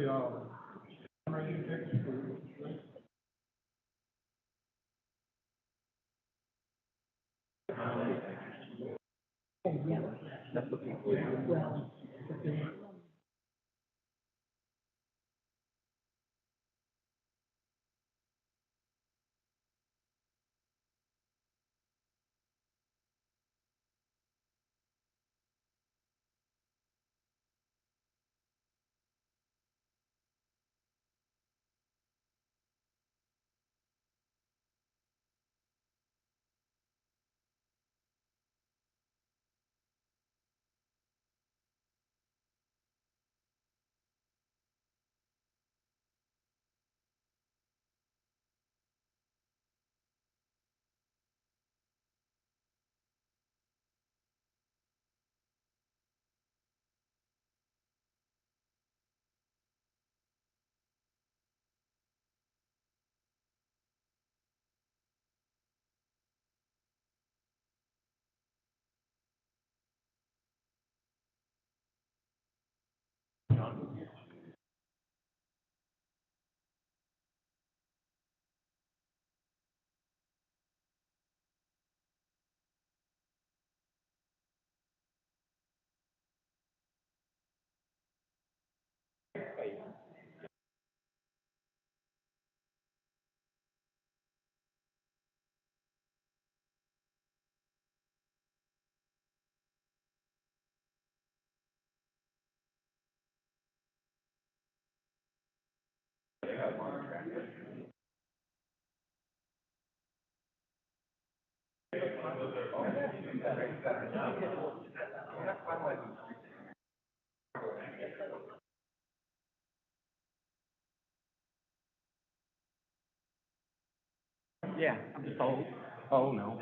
Yeah, I'm just told. Oh, no.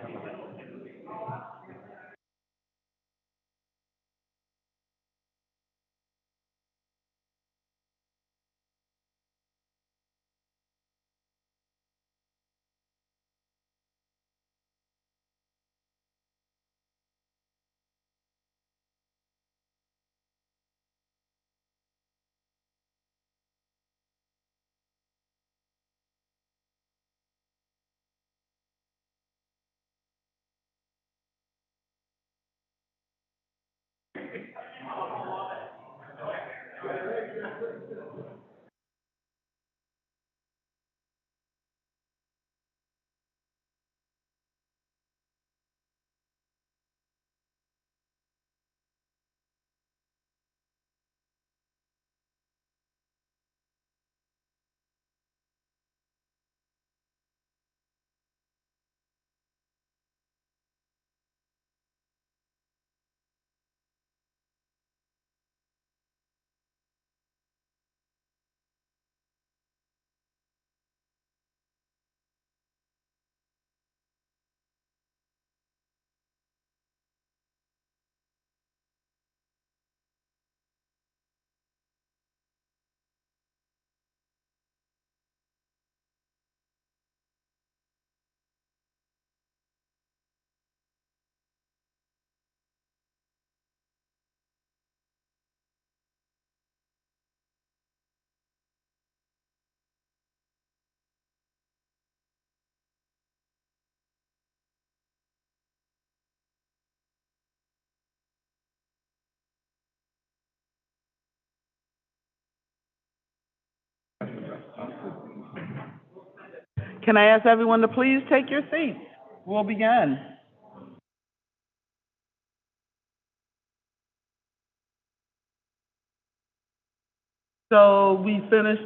Can I ask everyone to please take your seats? We'll begin. So we finished,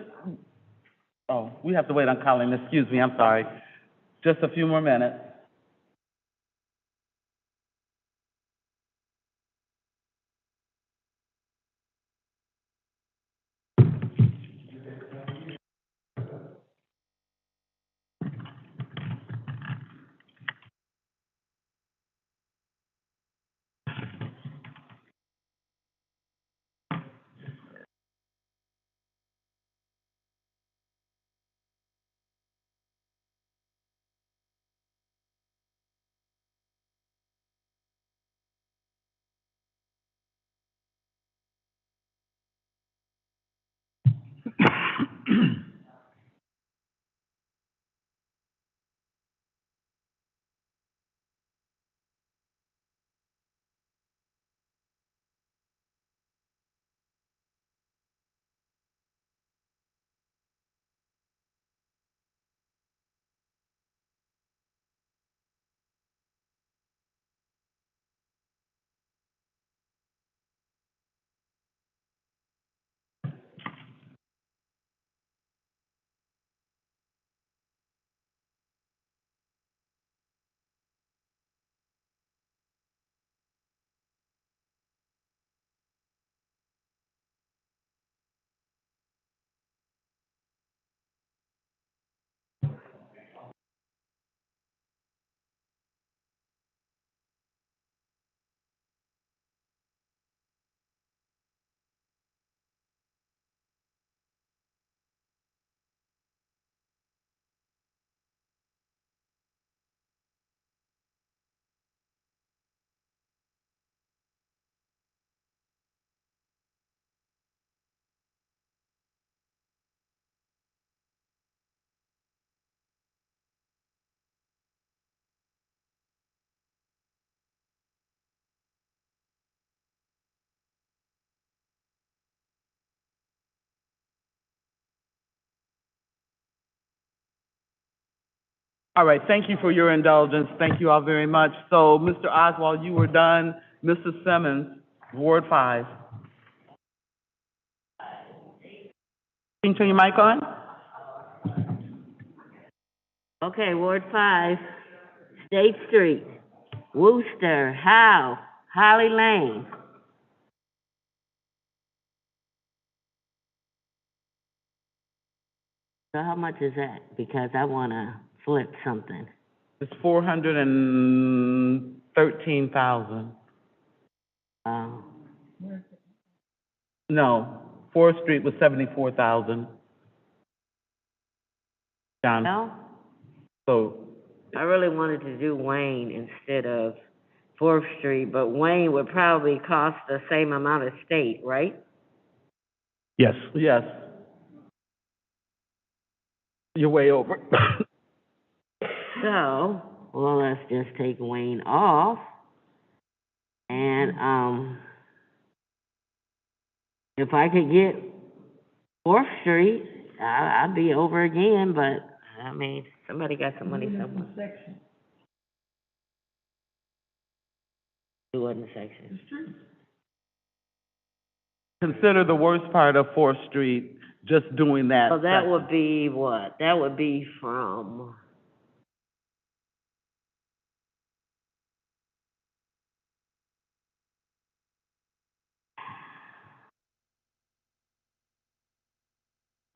oh, we have to wait on Colleen, excuse me, I'm sorry. Just a few more minutes. All right, thank you for your indulgence. Thank you all very much. So, Mr. Oswald, you were done. Mrs. Simmons, Ward 5. Can you turn your mic on? Okay, Ward 5, State Street. Wooster, Howe, Holly Lane. So how much is that? Because I wanna flip something. It's 413,000. No, Fourth Street was 74,000. John, No, so, I really wanted to do Wayne instead of Fourth Street, but Wayne would probably cost the same amount as State, right? Yes. yes. You're way over. So, well, let's just take Wayne off. And, if I could get Fourth Street, I'd be over again, but, I mean, somebody got some money somewhere. It wasn't a section. Consider the worst part of Fourth Street, just doing that. So that section. would be what? That would be from,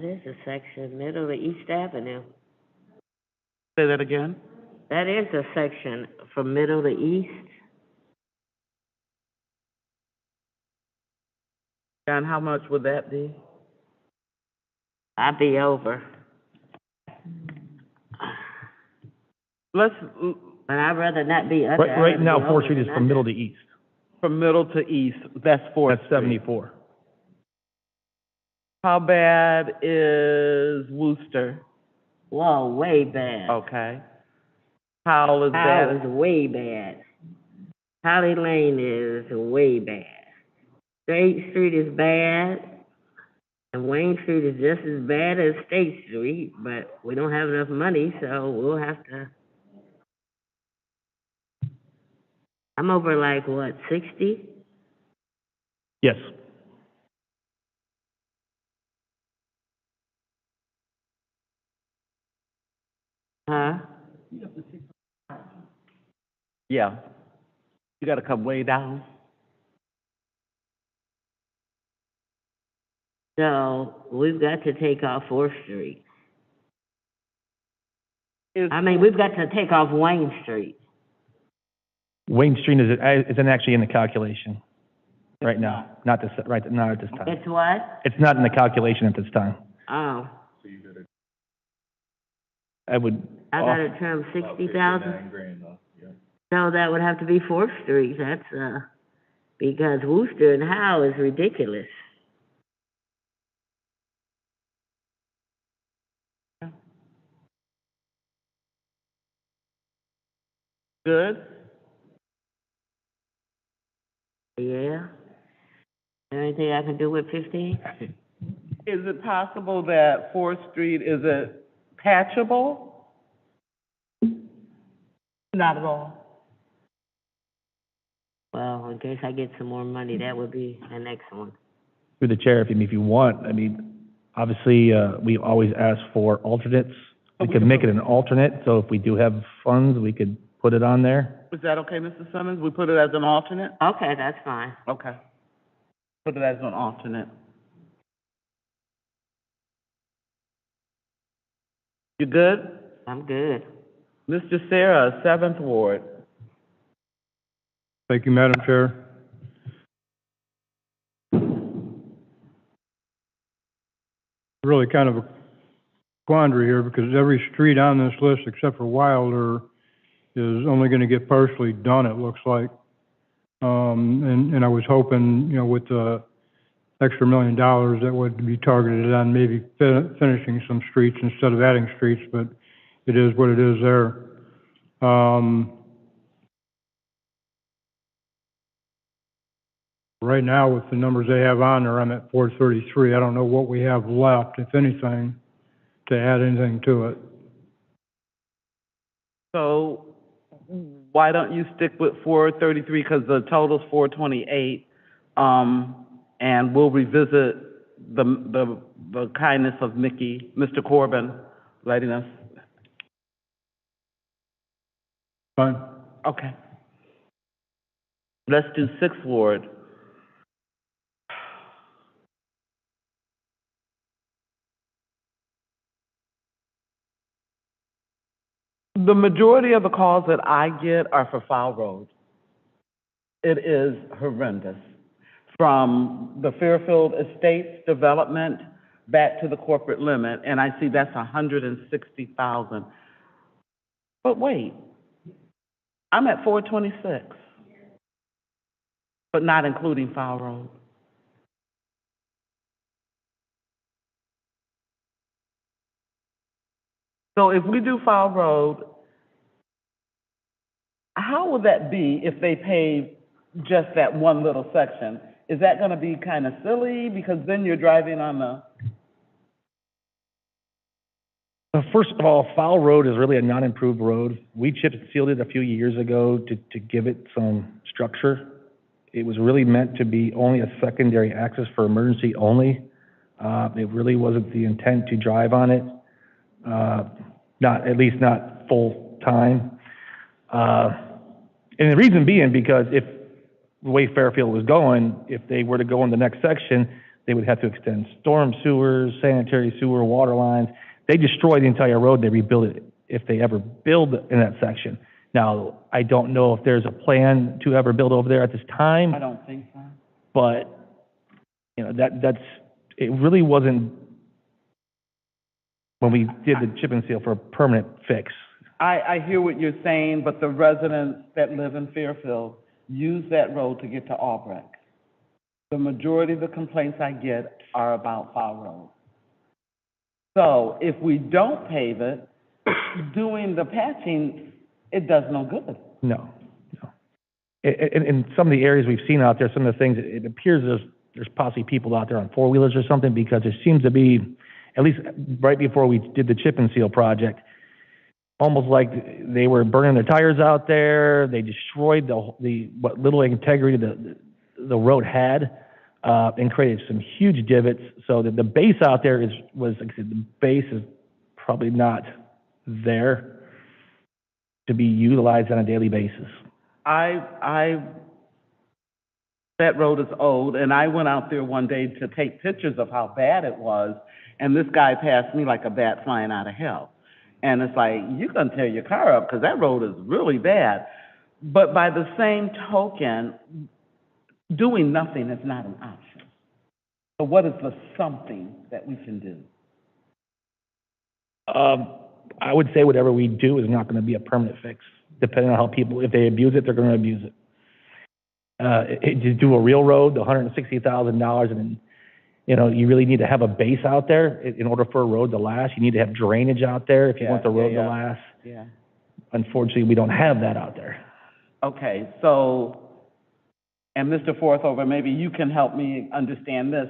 there's a section, middle to East Avenue. Say that again? That is a section from middle to east. John, how much would that be? I'd be over. Let's, But I'd rather not be under. I'd Right rather now, be Fourth over Street is than from under. middle to east. from middle to east, that's Fourth That's Street. 74. How bad is Wooster? Whoa, way bad. Okay. How is Howe is that? way bad. Holly Lane is way bad. State Street is bad. And Wayne Street is just as bad as State Street, but we don't have enough money, so we'll have to. I'm over like, what, 60? Yes. Huh? Yeah. You gotta come way down. So we've got to take off Fourth Street. I mean, we've got to take off Wayne Street. Wayne Street isn't actually in the calculation right now. Not at this time. It's what? It's not in the calculation at this time. Oh, I would. I got it trimmed 60,000. So that would have to be Fourth Street. That's because Wooster and Howe is ridiculous. Good? Yeah. Anything I can do with 15? Is it possible that Fourth Street, is it patchable? Not at all. Well, in case I get some more money, that would be the next one. Through the chair, if you want, I mean, obviously, we always ask for alternates. We could make it an alternate, so if we do have funds, we could put it on there. Is that okay, Mr. Simmons? We put it as an alternate? Okay, that's fine. Okay. Put it as an alternate. You good? I'm good. Mr. Sarah, Seventh Ward. Thank you, Madam Chair. Really kind of a quandary here because every street on this list except for Wilder is only going to get partially done, it looks like. And I was hoping, with the extra $1 million that would be targeted on maybe finishing some streets instead of adding streets, but it is what it is there. Right now, with the numbers they have on there, I'm at 433. I don't know what we have left, if anything, to add anything to it. So why don't you stick with 433, because the total's 428, and we'll revisit the kindness of Mr. Corbin, letting us. Fine. Okay. Let's do Sixth Ward. The majority of the calls that I get are for Foul Road. It is horrendous. From the Fairfield Estates development back to the corporate limit, and I see that's 160,000. But wait, I'm at 426, but not including Foul Road. So if we do Foul Road, how would that be if they pave just that one little section? Is that gonna be kind of silly, because then you're driving on the, First of all, Foul Road is really a non-improved road. We chip and sealed it a few years ago to give it some structure. It was really meant to be only a secondary access for emergency only. It really wasn't the intent to drive on it, at least not full time. And the reason being because if the way Fairfield was going, if they were to go in the next section, they would have to extend storm sewers, sanitary sewer, water lines. They destroy the entire road, they rebuild it if they ever build in that section. Now, I don't know if there's a plan to ever build over there at this time, I don't think so. but, it really wasn't when we did the chip and seal for a permanent fix. I hear what you're saying, but the residents that live in Fairfield use that road to get to Albrecht. The majority of the complaints I get are about Foul Road. So if we don't pave it, doing the patching, it does no good. No. In some of the areas we've seen out there, some of the things, it appears there's possibly people out there on four-wheelers or something, because there seems to be, at least right before we did the chip and seal project, almost like they were burning their tires out there. They destroyed what little integrity the road had, and created some huge divots. So that the base out there was like I said, the base is probably not there to be utilized on a daily basis. That road is old, and I went out there one day to take pictures of how bad it was, and this guy passed me like a bat flying out of hell. And it's like, you're gonna tear your car up, because that road is really bad. But by the same token, doing nothing is not an option. So what is the something that we can do? I would say whatever we do is not going to be a permanent fix, depending on how people, if they abuse it, they're going to abuse it. To do a real road, the $160,000, and you really need to have a base out there in order for a road to last. You need to have drainage out there if you want the road to last. Yeah. Unfortunately, we don't have that out there. Okay, so, and Mr. Forthover, maybe you can help me understand this.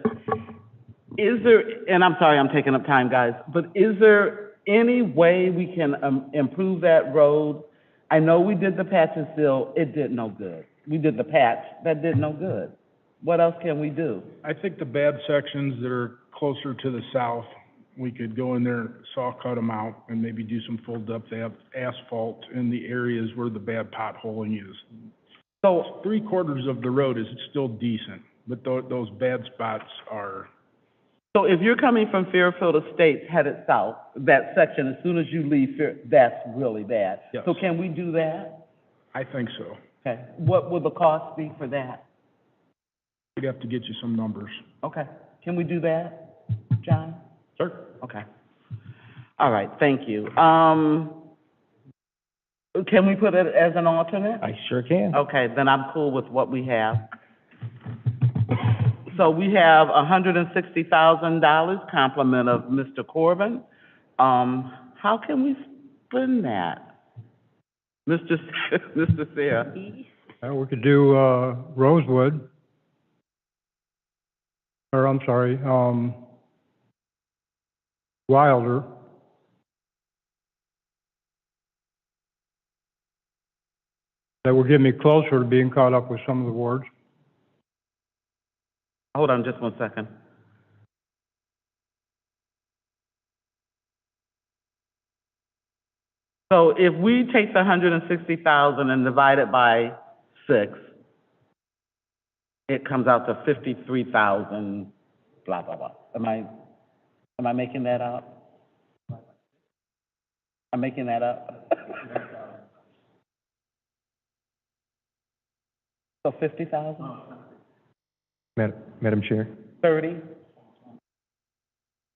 Is there, and I'm sorry I'm taking up time, guys, but is there any way we can improve that road? I know we did the patch and seal, it did no good. We did the patch, that did no good. What else can we do? I think the bad sections that are closer to the south, we could go in there, saw cut them out, and maybe do some full depth asphalt in the areas where the bad potholing is. So 3/4 of the road is still decent, but those bad spots are. So if you're coming from Fairfield Estates headed south, that section, as soon as you leave, that's really bad. Yes. So can we do that? I think so. Okay. What would the cost be for that? We'd have to get you some numbers. Okay. Can we do that, John? Sure. Okay. All right, thank you. Can we put it as an alternate? I sure can. Okay, then I'm cool with what we have. So we have $160,000 complement of Mr. Corbin. How can we spend that? Mr. Sayre? We could do, Rosewood. Or, I'm sorry, Wilder. That will get me closer to being caught up with some of the wards. Hold on just one second. So if we take the $160,000 and divide it by 6, it comes out to 53,000, blah, blah, blah. Am I making that up? I'm making that up? So 50,000? Madam Chair? 30?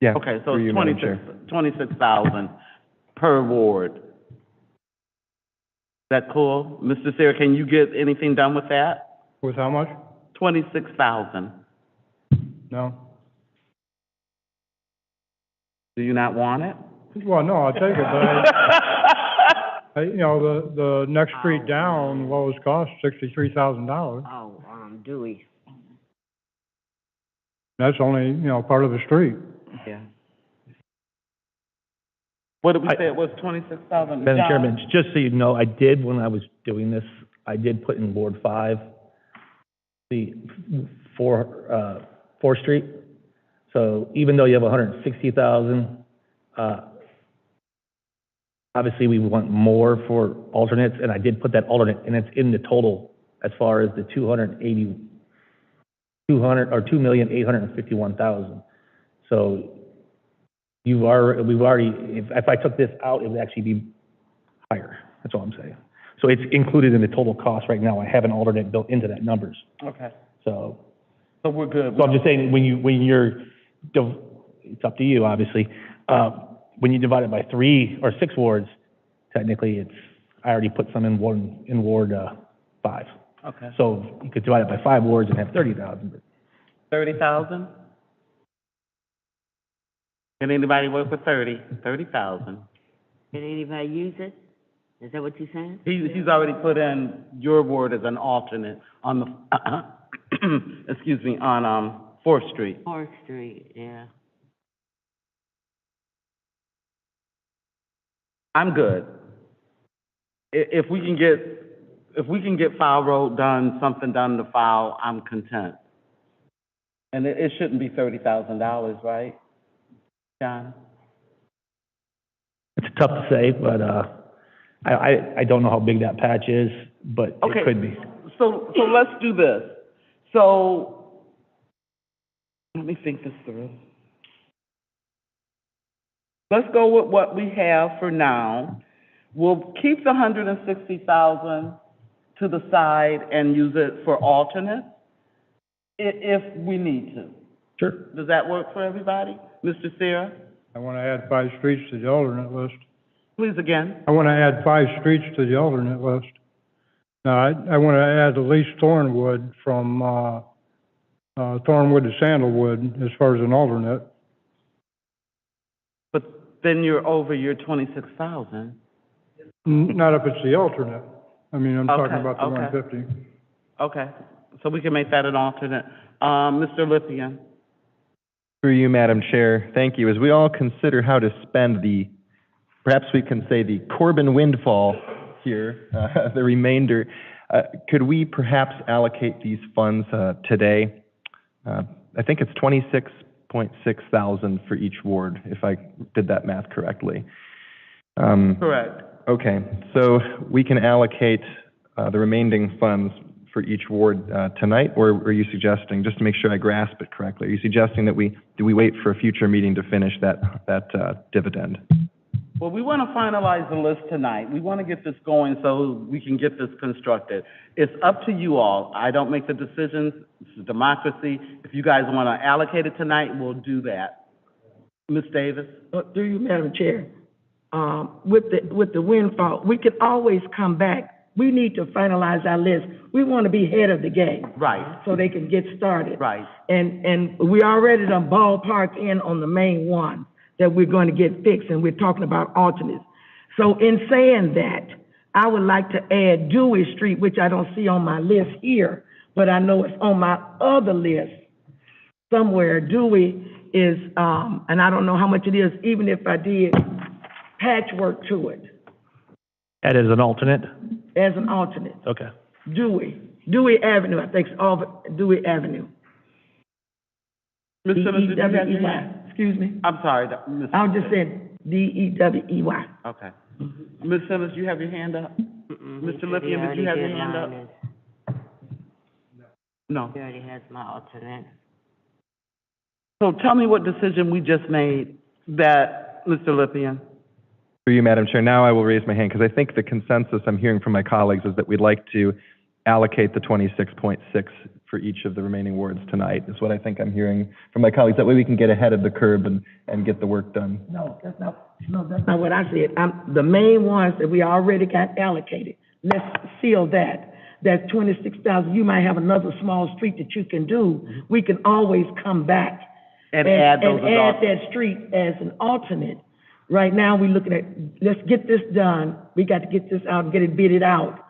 Yeah. Okay, so through you, it's Madam Chair. 26,000 per ward. Is that cool? Mr. Sarah, can you get anything done with that? With how much? 26,000. No? Do you not want it? Well, no, I'll take it, but you know, the next street down, lowest cost, $63,000. Oh, Dewey. That's only, you know, part of the street. Yeah. What did we say it was, 26,000? Madam Chairman, just so you know, I did, when I was doing this, I did put in Ward 5, the 4th Street. So even though you have 160,000, obviously we want more for alternates, and I did put that alternate, and it's in the total as far as the 2,851,000. So we've already, if I took this out, it would actually be higher. That's all I'm saying. So it's included in the total cost right now. I have an alternate built into that numbers. Okay. So we're good. So I'm just saying, when you're, it's up to you, obviously. When you divide it by 3 or 6 wards, technically I already put some in Ward 5. Okay. So you could divide it by 5 wards and have 30,000. 30,000? Can anybody work with 30,000? Can anybody use it? Is that what you're saying? He's already put in your ward as an alternate on the, excuse me, on, 4th Street. 4th Street, yeah. I'm good. If we can get File Road done, something done to File, I'm content. And it shouldn't be $30,000, right, John? It's tough to say, but I don't know how big that patch is, but Okay. it could be. So let's do this. So, let me think this through. Let's go with what we have for now. We'll keep the 160,000 to the side and use it for alternates if we need to. Sure. Does that work for everybody? Mr. Sarah? I want to add 5 streets to the alternate list. Please again. I want to add 5 streets to the alternate list. Now, I want to add at least Thornwood from, Thornwood to Sandalwood as far as an alternate. But then you're over your 26,000. Not if it's the alternate. I mean, I'm talking Okay, about the okay. 150. Okay, so we can make that an alternate. Mr. Lippian? Through you, Madam Chair, thank you. As we all consider how to spend perhaps we can say the Corbin windfall here, the remainder, could we perhaps allocate these funds today? I think it's 26.6 thousand for each ward, if I did that math correctly. Correct. Okay, so we can allocate the remaining funds for each ward tonight, or are you suggesting, just to make sure I grasp it correctly, are you suggesting that we wait for a future meeting to finish that dividend? Well, we want to finalize the list tonight. We want to get this going so we can get this constructed. It's up to you all. I don't make the decisions. This is democracy. If you guys want to allocate it tonight, we'll do that. Ms. Davis? Through you, Madam Chair, with the windfall, we can always come back. We need to finalize our list. We want to be ahead of the game. Right. So they can get started. Right. And we already done ballpark in on the main one that we're going to get fixed, and we're talking about alternates. So in saying that, I would like to add Dewey Street, which I don't see on my list here, but I know it's on my other list somewhere. Dewey is, and I don't know how much it is, even if I did patchwork to it That is an alternate? as an alternate. Okay. Dewey Avenue, I think it's all Dewey Avenue. Ms. Simmons, did you have your D-E-W-E-Y. hand? Excuse me? I'm sorry, Ms. I was just saying D-E-W-E-Y. Okay. Ms. Simmons, you have your hand up? Mr. Lippian, did you have your hand up? No. He already has my alternate. So tell me what decision we just made that, Mr. Lippian. Through you, Madam Chair, now I will raise my hand because I think the consensus I'm hearing from my colleagues is that we'd like to allocate the 26.6 for each of the remaining wards tonight, is what I think I'm hearing from my colleagues. That way we can get ahead of the curve and get the work done. No, that's not what I said. The main ones that we already got allocated, let's seal that. That's 26,000. You might have another small street that you can do. We can always come back And add those and add that street as an alternate. Right now, we're looking at, let's get this done. We got to get this out and get it bidded out.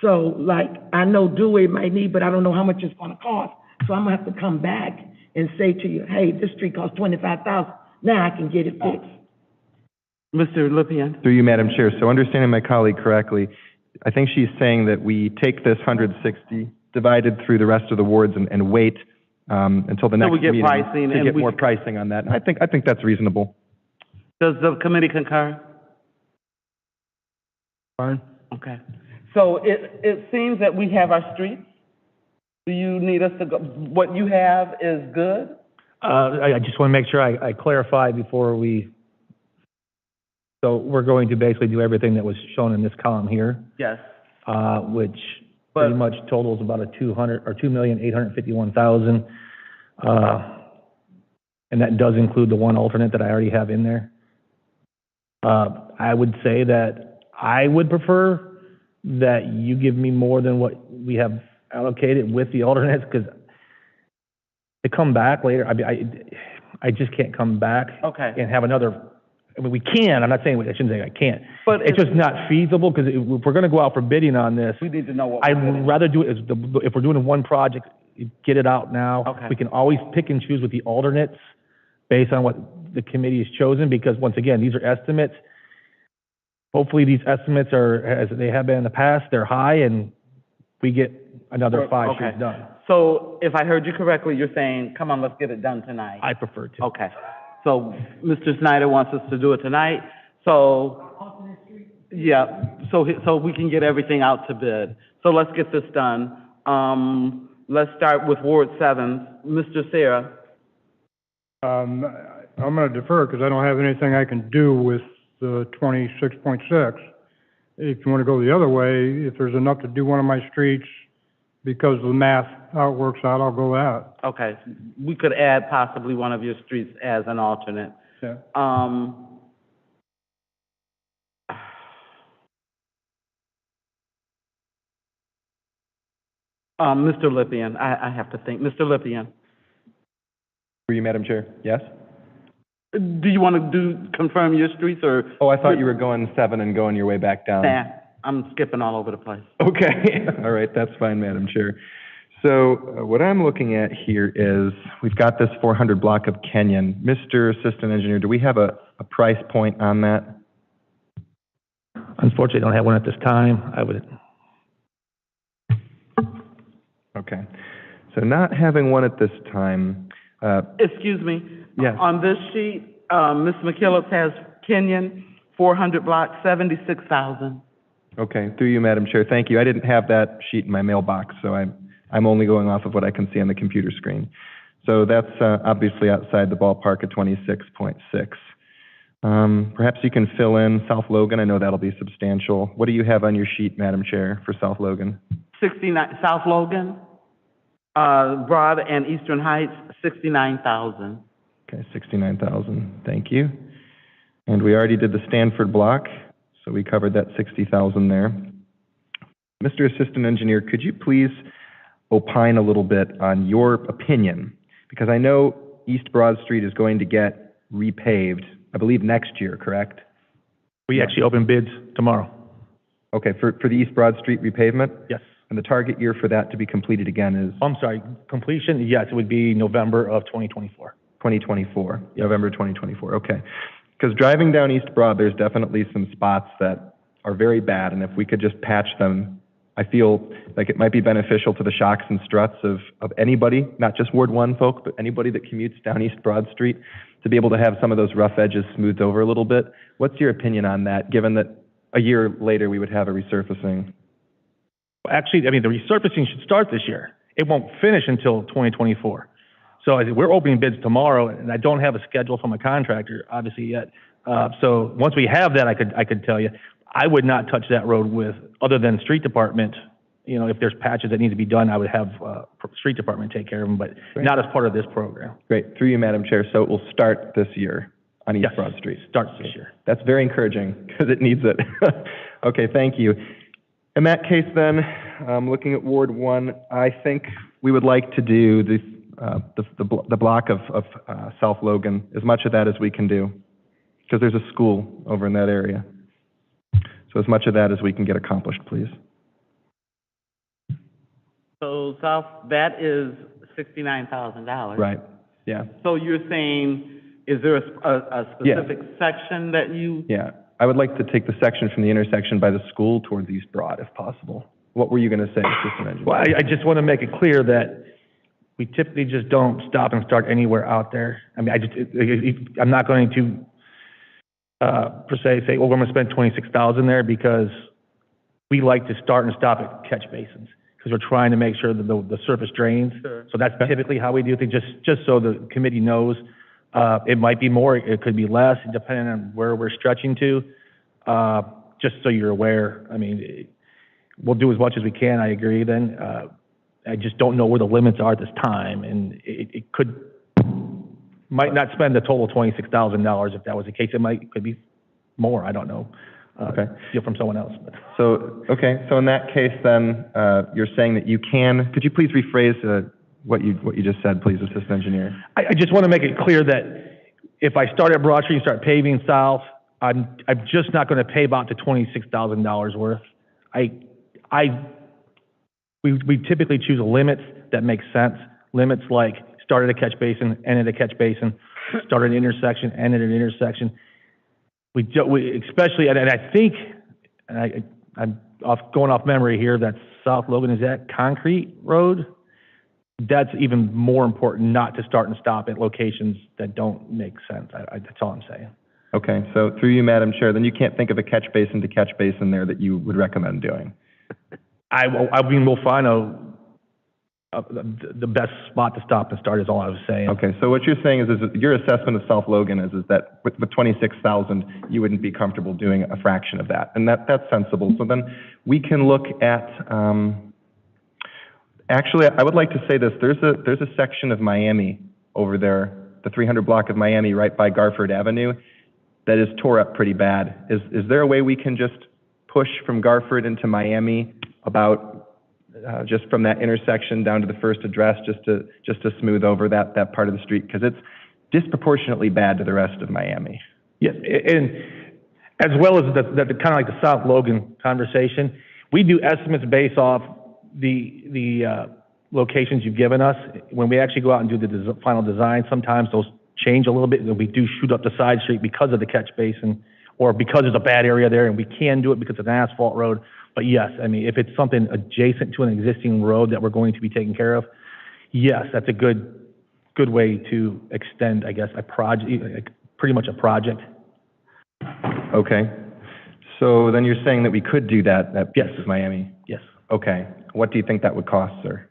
So, like, I know Dewey might need, but I don't know how much it's gonna cost. So I'm gonna have to come back and say to you, hey, this street costs 25,000. Now I can get it fixed. Mr. Lippian. Through you, Madam Chair, so understanding my colleague correctly, I think she's saying that we take this 160 divided through the rest of the wards and wait until the next we get meeting pricing to and get we more can- pricing on that. And I think that's reasonable. Does the committee concur? Fine. Okay. So it seems that we have our streets. Do you need us to go, what you have is good? I just want to make sure I clarify before we, so we're going to basically do everything that was shown in this column here, Yes. which pretty much totals about a 2,851,000. And that does include the one alternate that I already have in there. I would say that I would prefer that you give me more than what we have allocated with the alternates, because to come back later, I just can't come back Okay. and have another, I mean, we can, I'm not saying, I shouldn't say I can't. But It's just not feasible, because if we're gonna go out for bidding on this, we need to know what we're bidding. I'd rather do it, if we're doing one project, get it out now. Okay. We can always pick and choose with the alternates based on what the committee has chosen, because once again, these are estimates. Hopefully, these estimates are, as they have been in the past, they're high, and we get another 5 Okay. streets done. So if I heard you correctly, you're saying, come on, let's get it done tonight. I prefer to. Okay. So Mr. Snyder wants us to do it tonight. So, yeah, so we can get everything out to bid. So let's get this done. Let's start with Ward 7. Mr. Sarah. I'm gonna defer because I don't have anything I can do with the 26.6. If you wanna go the other way, if there's enough to do one of my streets because of the math, how it works out, I'll go that. Okay, we could add possibly one of your streets as an alternate. Yeah. Mr. Lippian, I have to think. Mr. Lippian, Through you, Madam Chair. Yes? do you want to confirm your streets or? Oh, I thought you were going 7 and going your way back down. Nah, I'm skipping all over the place. Okay, all right, that's fine, Madam Chair. So what I'm looking at here is, we've got this 400 block of Kenyon. Mr. Assistant Engineer, do we have a price point on that? Unfortunately, I don't have one at this time. I would, Okay, so not having one at this time, Excuse me. Yes. On this sheet, Ms. McKillop has Kenyon, 400 block, 76,000. okay, through you, Madam Chair, thank you. I didn't have that sheet in my mailbox, so I'm only going off of what I can see on the computer screen. So that's obviously outside the ballpark of 26.6. Perhaps you can fill in South Logan. I know that'll be substantial. What do you have on your sheet, Madam Chair, for South Logan? 69, South Logan, Broad and Eastern Heights, 69,000. Okay, 69,000, thank you. And we already did the Stanford block, so we covered that 60,000 there. Mr. Assistant Engineer, could you please opine a little bit on your opinion? Because I know East Broad Street is going to get repaved, I believe next year, correct? we actually open bids tomorrow. Okay, for the East Broad Street repavement? Yes. And the target year for that to be completed again is I'm sorry, completion, yes, it would be November of 2024. 2024, November 2024, okay. Because driving down East Broad, there's definitely some spots that are very bad, and if we could just patch them, I feel like it might be beneficial to the shocks and struts of anybody, not just Ward 1 folk, but anybody that commutes down East Broad Street, to be able to have some of those rough edges smoothed over a little bit. What's your opinion on that, given that a year later we would have a resurfacing? Actually, I mean, the resurfacing should start this year. it won't finish until 2024. So we're opening bids tomorrow, and I don't have a schedule from a contractor, obviously, yet. So once we have that, I could tell you. I would not touch that road with, other than street department. You know, if there's patches that need to be done, I would have street department take care of them, but not as part of this program. Great. Through you, Madam Chair, so it will start this year on East Yes, Broad Street. starts this year. That's very encouraging, because it needs it. Okay, thank you. In that case, then, looking at Ward 1, I think we would like to do the block of South Logan, as much of that as we can do, because there's a school over in that area. So as much of that as we can get accomplished, please. So that is $69,000. Right, yeah. So you're saying, is there a specific section that you? Yeah, I would like to take the section from the intersection by the school towards East Broad, if possible. What were you going to say, Assistant Engineer? Well, I just want to make it clear that we typically just don't stop and start anywhere out there. I mean, I'm not going to, per se, say, well, we're going to spend $26,000 there, because we like to start and stop at catch basins, because we're trying to make sure that the surface drains. Sure. So that's typically how we do things, just so the committee knows. It might be more, it could be less, depending on where we're stretching to, just so you're aware. I mean, we'll do as much as we can, I agree then. I just don't know where the limits are at this time, and it might not spend the total $26,000 if that was the case. Could be more, I don't know. Okay. Steal from someone else. But. So in that case, then, you're saying that you can, could you please rephrase what you just said, please, Assistant Engineer? I just want to make it clear that if I start at Broad Street and start paving south, I'm just not going to pave out to $26,000 worth. We typically choose limits that make sense. Limits like start at a catch basin, end at a catch basin, start at an intersection, end at an intersection. We especially, and I think, and I'm going off memory here, that South Logan is that concrete road. That's even more important, not to start and stop at locations that don't make sense. That's all I'm saying. Okay, so through you, Madam Chair, then you can't think of a catch basin to catch basin there that you would recommend doing? I mean, we'll find the best spot to stop and start is all I was saying. Okay, so what you're saying is your assessment of South Logan is that with 26,000, you wouldn't be comfortable doing a fraction of that, and that's sensible. So then we can look at, actually, I would like to say this. There's a section of Miami over there, the 300 block of Miami right by Garford Avenue, that is tore up pretty bad. Is there a way we can just push from Garford into Miami about just from that intersection down to the first address, just to smooth over that part of the street, because it's disproportionately bad to the rest of Miami? Yeah, and as well as the kind of like the South Logan conversation, we do estimates based off the locations you've given us. When we actually go out and do the final design, sometimes those change a little bit, and we do shoot up the side street because of the catch basin, or because there's a bad area there, and we can do it because it's an asphalt road. But yes, I mean, if it's something adjacent to an existing road that we're going to be taking care of, yes, that's a good way to extend, I guess, a project, pretty much a project. Okay. So then you're saying that we could do that piece of Miami? Yes. Okay. What do you think that would cost, sir?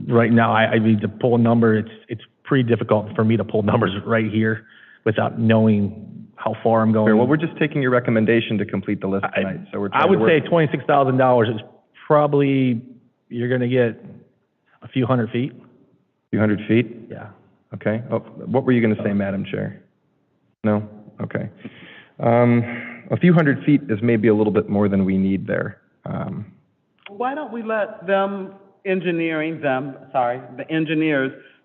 Right now, I need to pull a number. It's pretty difficult for me to pull numbers right here without knowing how far I'm going. Fair. Well, we're just taking your recommendation to complete the list tonight. So we're I would say $26,000 is probably, you're going to get a few hundred feet. A few hundred feet? Yeah. Okay. Oh, what were you going to say, Madam Chair? No? Okay. A few hundred feet is maybe a little bit more than we need there. Why don't we let the engineers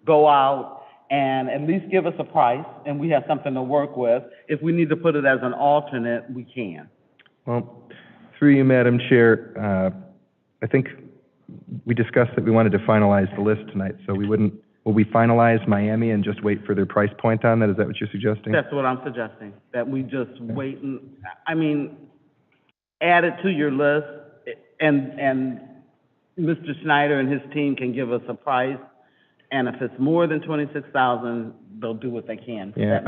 go out and at least give us a price, and we have something to work with. If we need to put it as an alternate, we can. Well, through you, Madam Chair, I think we discussed that we wanted to finalize the list tonight, so will we finalize Miami and just wait for their price point on that? Is that what you're suggesting? That's what I'm suggesting, that we just wait and, add it to your list, and Mr. Schneider and his team can give us a price. And if it's more than 26,000, they'll do what they can. Yeah,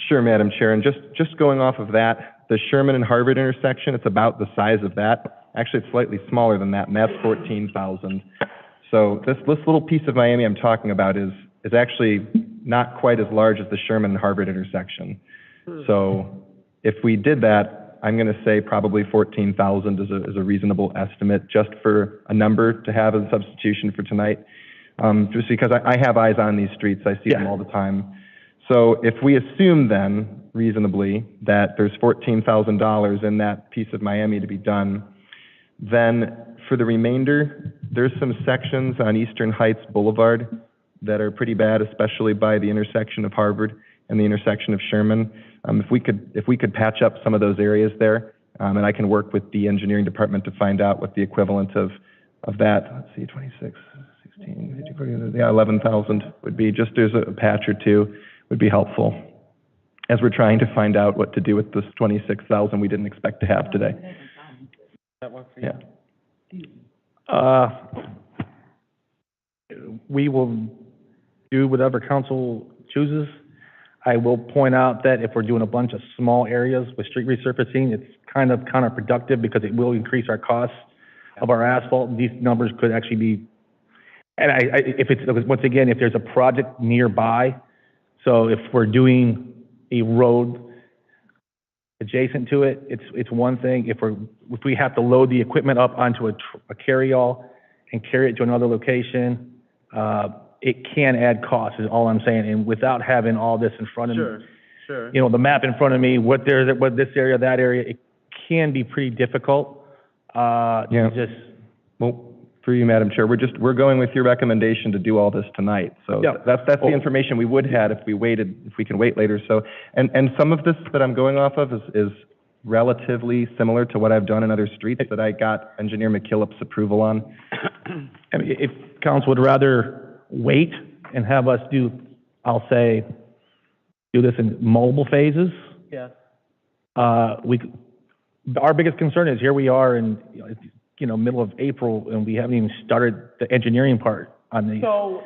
sure, Madam Chair, and just going off of that, the Sherman and Harvard intersection, it's about the size of that. Actually, it's slightly smaller than that, and that's 14,000. So this little piece of Miami I'm talking about is actually not quite as large as the Sherman and Harvard intersection. So if we did that, I'm going to say probably 14,000 is a reasonable estimate, just for a number to have as a substitution for tonight. Just because I have eyes on these streets, I see them all the time. So if we assume then, reasonably, that there's $14,000 in that piece of Miami to be done, then for the remainder, there's some sections on Eastern Heights Boulevard that are pretty bad, especially by the intersection of Harvard and the intersection of Sherman. If we could patch up some of those areas there, and I can work with the engineering department to find out what the equivalent of that, let's see, 26, 16, 50, yeah, 11,000 would be, just as a patch or two would be helpful, as we're trying to find out what to do with this 26,000 we didn't expect to have today. Yeah. We will do whatever council chooses. I will point out that if we're doing a bunch of small areas with street resurfacing, it's kind of counterproductive because it will increase our costs of our asphalt. These numbers could actually be, and if it's, once again, if there's a project nearby, so if we're doing a road adjacent to it, it's one thing. If we have to load the equipment up onto a carry-all and carry it to another location, it can add costs, is all I'm saying. And without having all this in front of me, Sure. you know, the map in front of me, what this area, that area, it can be pretty difficult. Well, through you, Madam Chair, we're going with your recommendation to do all this tonight. So that's the information we would have if we can wait later. So, and some of this that I'm going off of is relatively similar to what I've done in other streets that I got Engineer McKillop's approval on. I mean, if council would rather wait and have us do, I'll say, do this in multiple phases. Yes. Our biggest concern is here we are in, middle of April, and we haven't even started the engineering part on these. So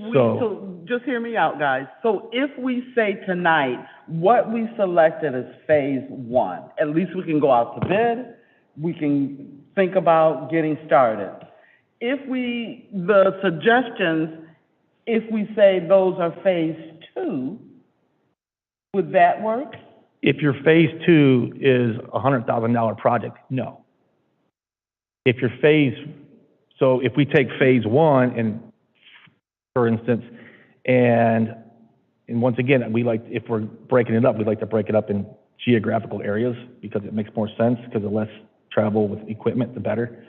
so just hear me out, guys. So if we say tonight, what we selected is phase one, at least we can go out to bid, we can think about getting started. The suggestions, if we say those are phase two, would that work? If your phase two is a $100,000 project, no. If your so if we take phase one, and for instance, and once again, if we're breaking it up, we'd like to break it up in geographical areas because it makes more sense, because the less travel with equipment, the better.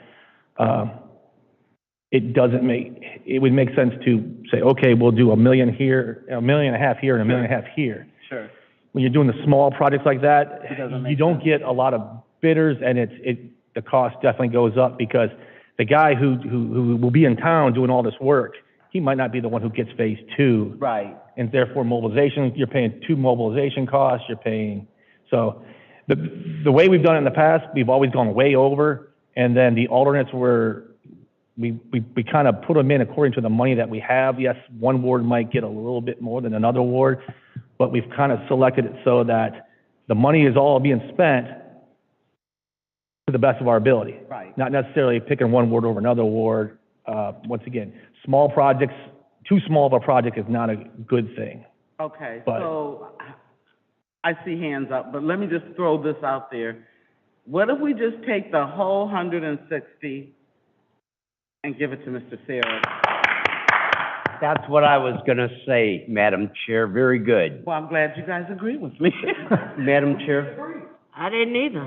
It would make sense to say, okay, we'll do $1 million here, $1.5 million here, and $1.5 million here. Sure. When you're doing the small projects like that, you don't get a lot of bidders, and the cost definitely goes up, because the guy who will be in town doing all this work, he might not be the one who gets phase two. Right. And therefore mobilization, you're paying two mobilization costs, so the way we've done it in the past, we've always gone way over, and then the alternates we kind of put them in according to the money that we have. Yes, one ward might get a little bit more than another ward, but we've kind of selected it so that the money is all being spent to the best of our ability. Right. Not necessarily picking one ward over another ward. Once again, small projects, too small of a project is not a good thing. Okay, But- so I see hands up, but let me just throw this out there. What if we just take the whole 160 and give it to Mr. Sarah? That's what I was gonna say, Madam Chair. Very good. Well, I'm glad you guys agree with me. Madam Chair? I didn't either.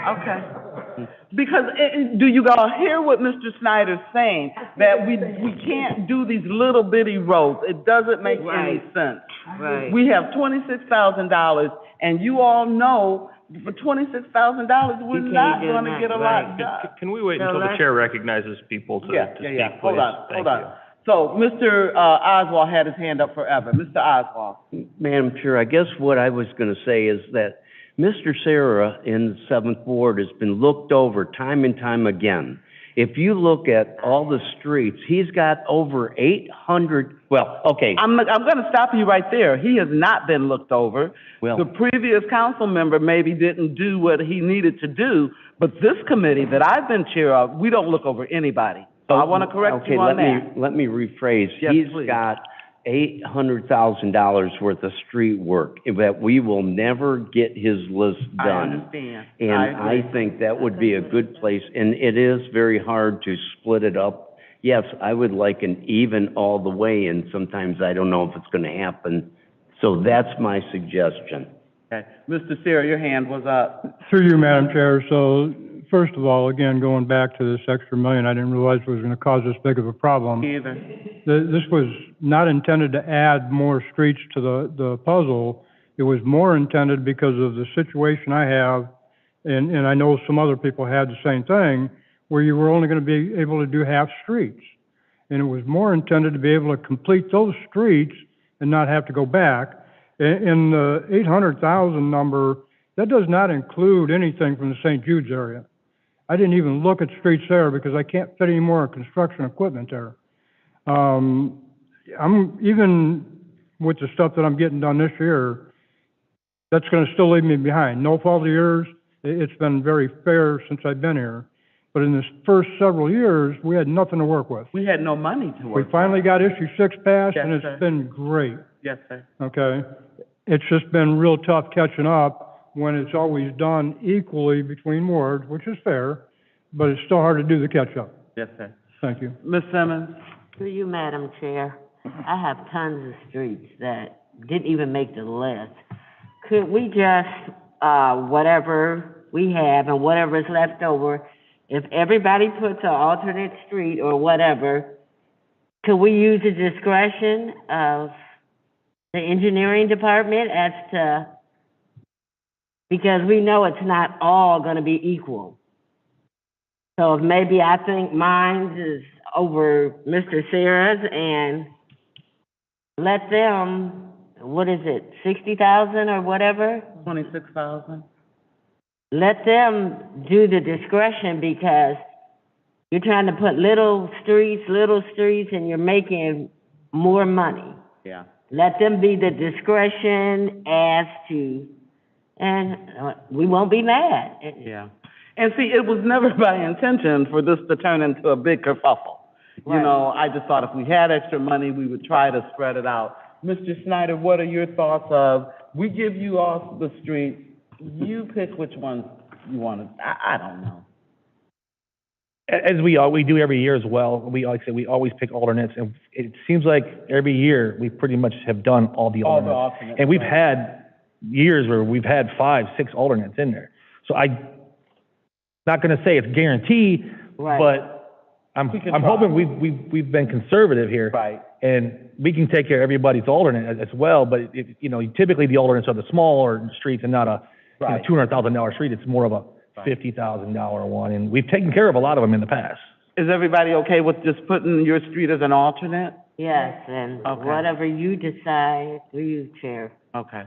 Okay. Because do you all hear what Mr. Snyder's saying? That we can't do these little bitty roads. It doesn't make any sense. Right. We have $26,000, and you all know for $26,000, we're not do gonna that, get a lot done. Can we wait So until the let's- chair recognizes people to speak, please? Hold on. Thank you. So, Mr. Oswald had his hand up forever. Mr. Oswald. Madam Chair, I guess what I was gonna say is that Mr. Sarah in the 7th Ward has been looked over time and time again. If you look at all the streets, he's got over 800, well, okay, I'm gonna stop you right there. He has not been looked over. well, The previous council member maybe didn't do what he needed to do, but this committee that I've been chair of, we don't look over anybody. So I want to correct you on that. let me rephrase. Yes, He's please. got $800,000 worth of street work that we will never get his list I done. understand. And I agree. I think that would be a good place, and it is very hard to split it up. Yes, I would like an even all the way, and sometimes I don't know if it's gonna happen. So that's my suggestion. Okay. Mr. Sarah, your hand was up. Through you, Madam Chair. So, first of all, again, going back to this extra million, I didn't realize it was gonna cause this big of a problem. Either. This was not intended to add more streets to the puzzle. It was more intended because of the situation I have, and I know some other people had the same thing, where you were only gonna be able to do half streets. And it was more intended to be able to complete those streets and not have to go back. In the 800,000 number, that does not include anything from the St. Jude's area. I didn't even look at streets there because I can't fit any more construction equipment there. I'm, even with the stuff that I'm getting done this year, that's gonna still leave me behind. No fault of yours, it's been very fair since I've been here. But in the first several years, we had nothing to work with. We had no money to We work with. finally got issue 6 passed, and Yes, it's sir. been great, Yes, sir. okay? It's just been real tough catching up when it's always done equally between wards, which is fair, but it's still hard to do the catch-up. Yes, sir. Thank you. Ms. Simmons? To you, Madam Chair, I have tons of streets that didn't even make the list. Could we just, whatever we have and whatever is left over, if everybody puts an alternate street or whatever, could we use the discretion of the engineering department as to, because we know it's not all gonna be equal. So if maybe I think mine is over Mr. Sarah's and let them, what is it, 60,000 or whatever? 26,000? Let them do the discretion because you're trying to put little streets, and you're making more money. Yeah. Let them be the discretion as to, and we won't be mad. Yeah. And see, it was never by intention for this to turn into a big kerfuffle. You Right. know, I just thought if we had extra money, we would try to spread it out. Mr. Snyder, what are your thoughts of, we give you all the streets, you pick which ones you want to, I don't know. As we do every year as well, like I said, we always pick alternates, and it seems like every year, we pretty much have done all the All the alternates. alternates, And we've right. had years where we've had 5, 6 alternates in there. So not gonna say it's guaranteed, Right. but I'm We can hoping try. we've been conservative here. Right. And we can take care of everybody's alternate as well, but typically the alternates are the smaller streets and not a Right. $200,000 street. It's more of a $50,000 one, and we've taken care of a lot of them in the past. Is everybody okay with just putting your street as an alternate? Yes, and Okay. whatever you decide, through you, Chair, Okay.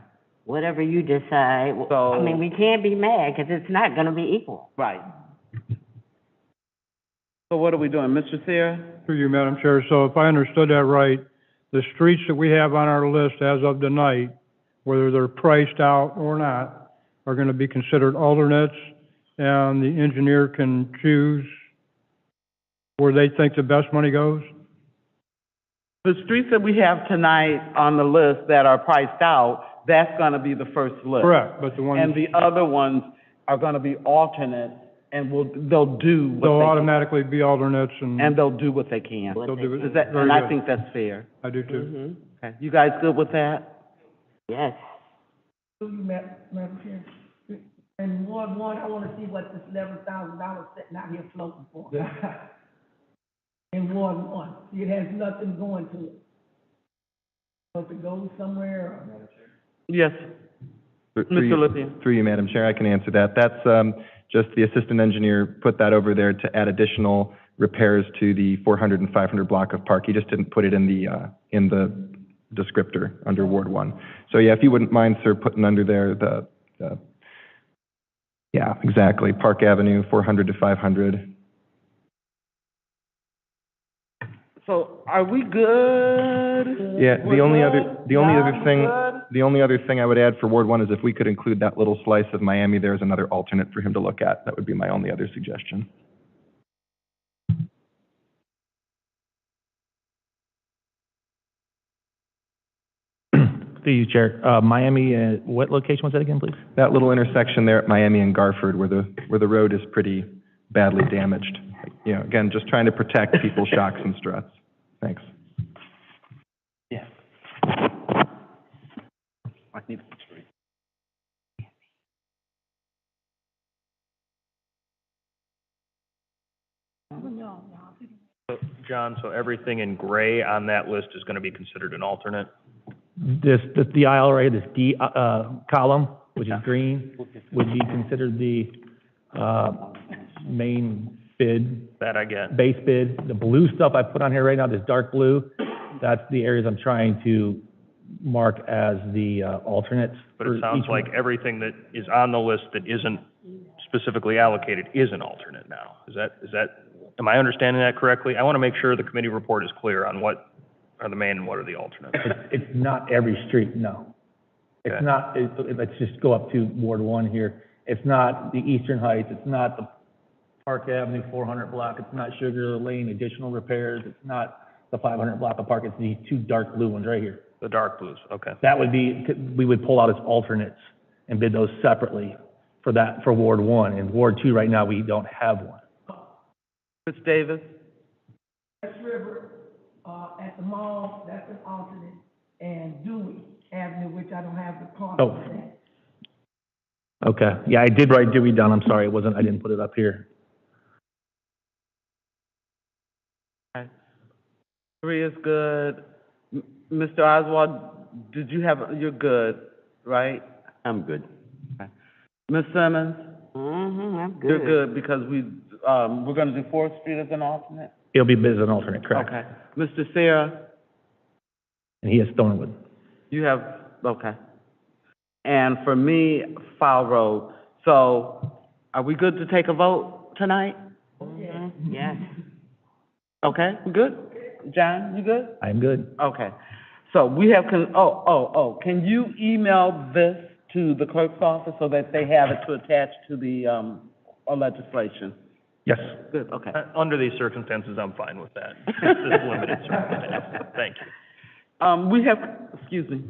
whatever you decide, So- I mean, we can't be mad because it's not gonna be equal. Right. So what are we doing, Mr. Sarah? Through you, Madam Chair. So if I understood that right, the streets that we have on our list as of tonight, whether they're priced out or not, are gonna be considered alternates, and the engineer can choose where they think the best money goes? The streets that we have tonight on the list that are priced out, that's gonna be the first list. Correct, but the ones, And the other ones are gonna be alternate, and they'll do they'll what automatically be alternates, they, and they'll do what they can. they'll do it. Is that, Very and I good. think that's fair. I do too. Mhm. Okay, you guys good with that? Yes. Madam Chair, in Ward 1, I wanna see what this $11,000 sitting out here floating for. In Ward 1, it has nothing going to it. So if it goes somewhere, or... Yes. Mr. Lithia. Through you, Madam Chair, I can answer that. That's just the assistant engineer put that over there to add additional repairs to the 400 and 500 block of park. He just didn't put it in the descriptor under Ward 1. So yeah, if you wouldn't mind, sir, putting under there yeah, exactly, Park Avenue, 400 to 500. So are we good? Yeah, We're the only good? other thing I would add for Ward 1 is if we could include that little slice of Miami there as another alternate for him to look at. That would be my only other suggestion. Through you, Chair. Miami, what location was that again, please? That little intersection there at Miami and Garford where the road is pretty badly damaged. You know, again, just trying to protect people's shocks and struts. Thanks. Yeah. I need a tree. So, John, so everything in gray on that list is gonna be considered an alternate? The aisle right, this D, column, which is green, would be considered the, main bid, That I get. base bid. The blue stuff I put on here right now, this dark blue, that's the areas I'm trying to mark as the, alternates. But for it sounds each one. like everything that is on the list that isn't specifically allocated is an alternate now. Is that, am I understanding that correctly? I wanna make sure the committee report is clear on what are the main and what are the alternates. It's not every street, no. It's Okay. not, let's just go up to Ward 1 here. It's not the Eastern Heights, it's not the Park Avenue 400 block, it's not Sugar Lane additional repairs, it's not the 500 block of Park, it's these two dark blue ones right here. The dark blues, okay. That would be, we would pull out as alternates and bid those separately for that, for Ward 1. In Ward 2 right now, we don't have one. Ms. Davis? West River, at the mall, that's an alternate, and Dewey Avenue, which I don't have the card Oh. for that. Okay, yeah, I did write Dewey down, I'm sorry, I didn't put it up here. Three is good. Mr. Oswald, did you have, you're good, right? I'm good. Ms. Simmons? I'm good. You're good because we're gonna do Fourth Street as an alternate? It'll be bid as an alternate, correct? Okay. Mr. Sarah, And he has Thornwood. you have, okay. And for me, Fowle Road. So, are we good to take a vote tonight? Yes. Okay, we good? John, you good? I'm good. Okay. So we have, can you email this to the clerk's office so that they have it to attach to the, legislation? Yes. Good, okay. Under these circumstances, I'm fine with that. This limited circumstance. Thank you. We have, excuse me.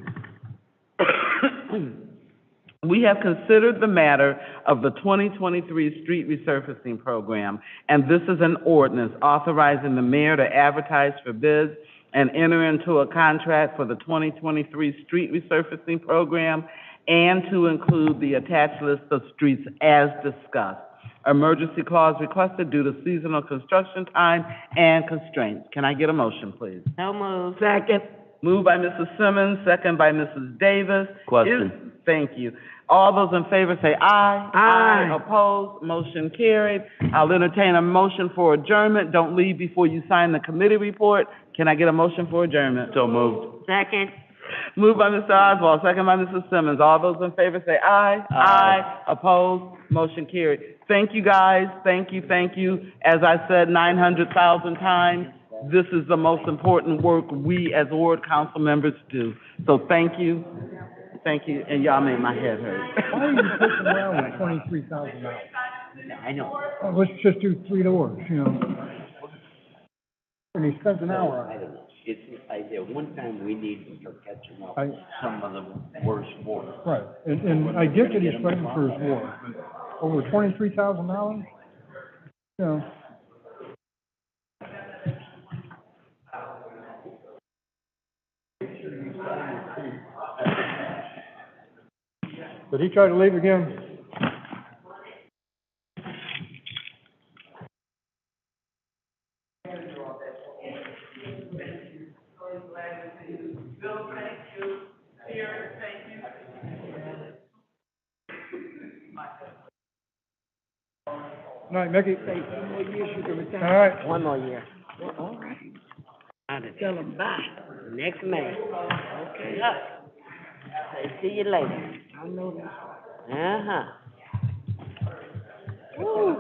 We have considered the matter of the 2023 street resurfacing program, and this is an ordinance authorizing the mayor to advertise for bids and enter into a contract for the 2023 street resurfacing program and to include the attached list of streets as discussed. Emergency clause requested due to seasonal construction time and constraints. Can I get a motion, please? So moved. Second. Moved by Mrs. Simmons, second by Mrs. Davis. Question. Thank you. All those in favor say aye. Aye. Opposed, motion carried. I'll entertain a motion for adjournment. Don't leave before you sign the committee report. Can I get a motion for adjournment? So moved. Second. Moved by Mr. Oswald, second by Mrs. Simmons. All those in favor say aye. Aye. Opposed, motion carried. Thank you, guys. Thank you, thank you. As I said 900,000 times, this is the most important work we as ward council members do. So thank you, and y'all made my head hurt. Why are you pushing around with $23,000? I know. Let's just do 3 doors, you know? And he spends an hour on I it. don't know. At one time, we need to start catching up I- with some of the worst wards. Right, and I get that he's fighting for his ward, but over $23,000? You know. Did he try to leave again? Night, Mickey. All right. One more year. All right. I'll tell them bye. Next May. Okay. Say, see you later. I know that. Uh-huh. Woo.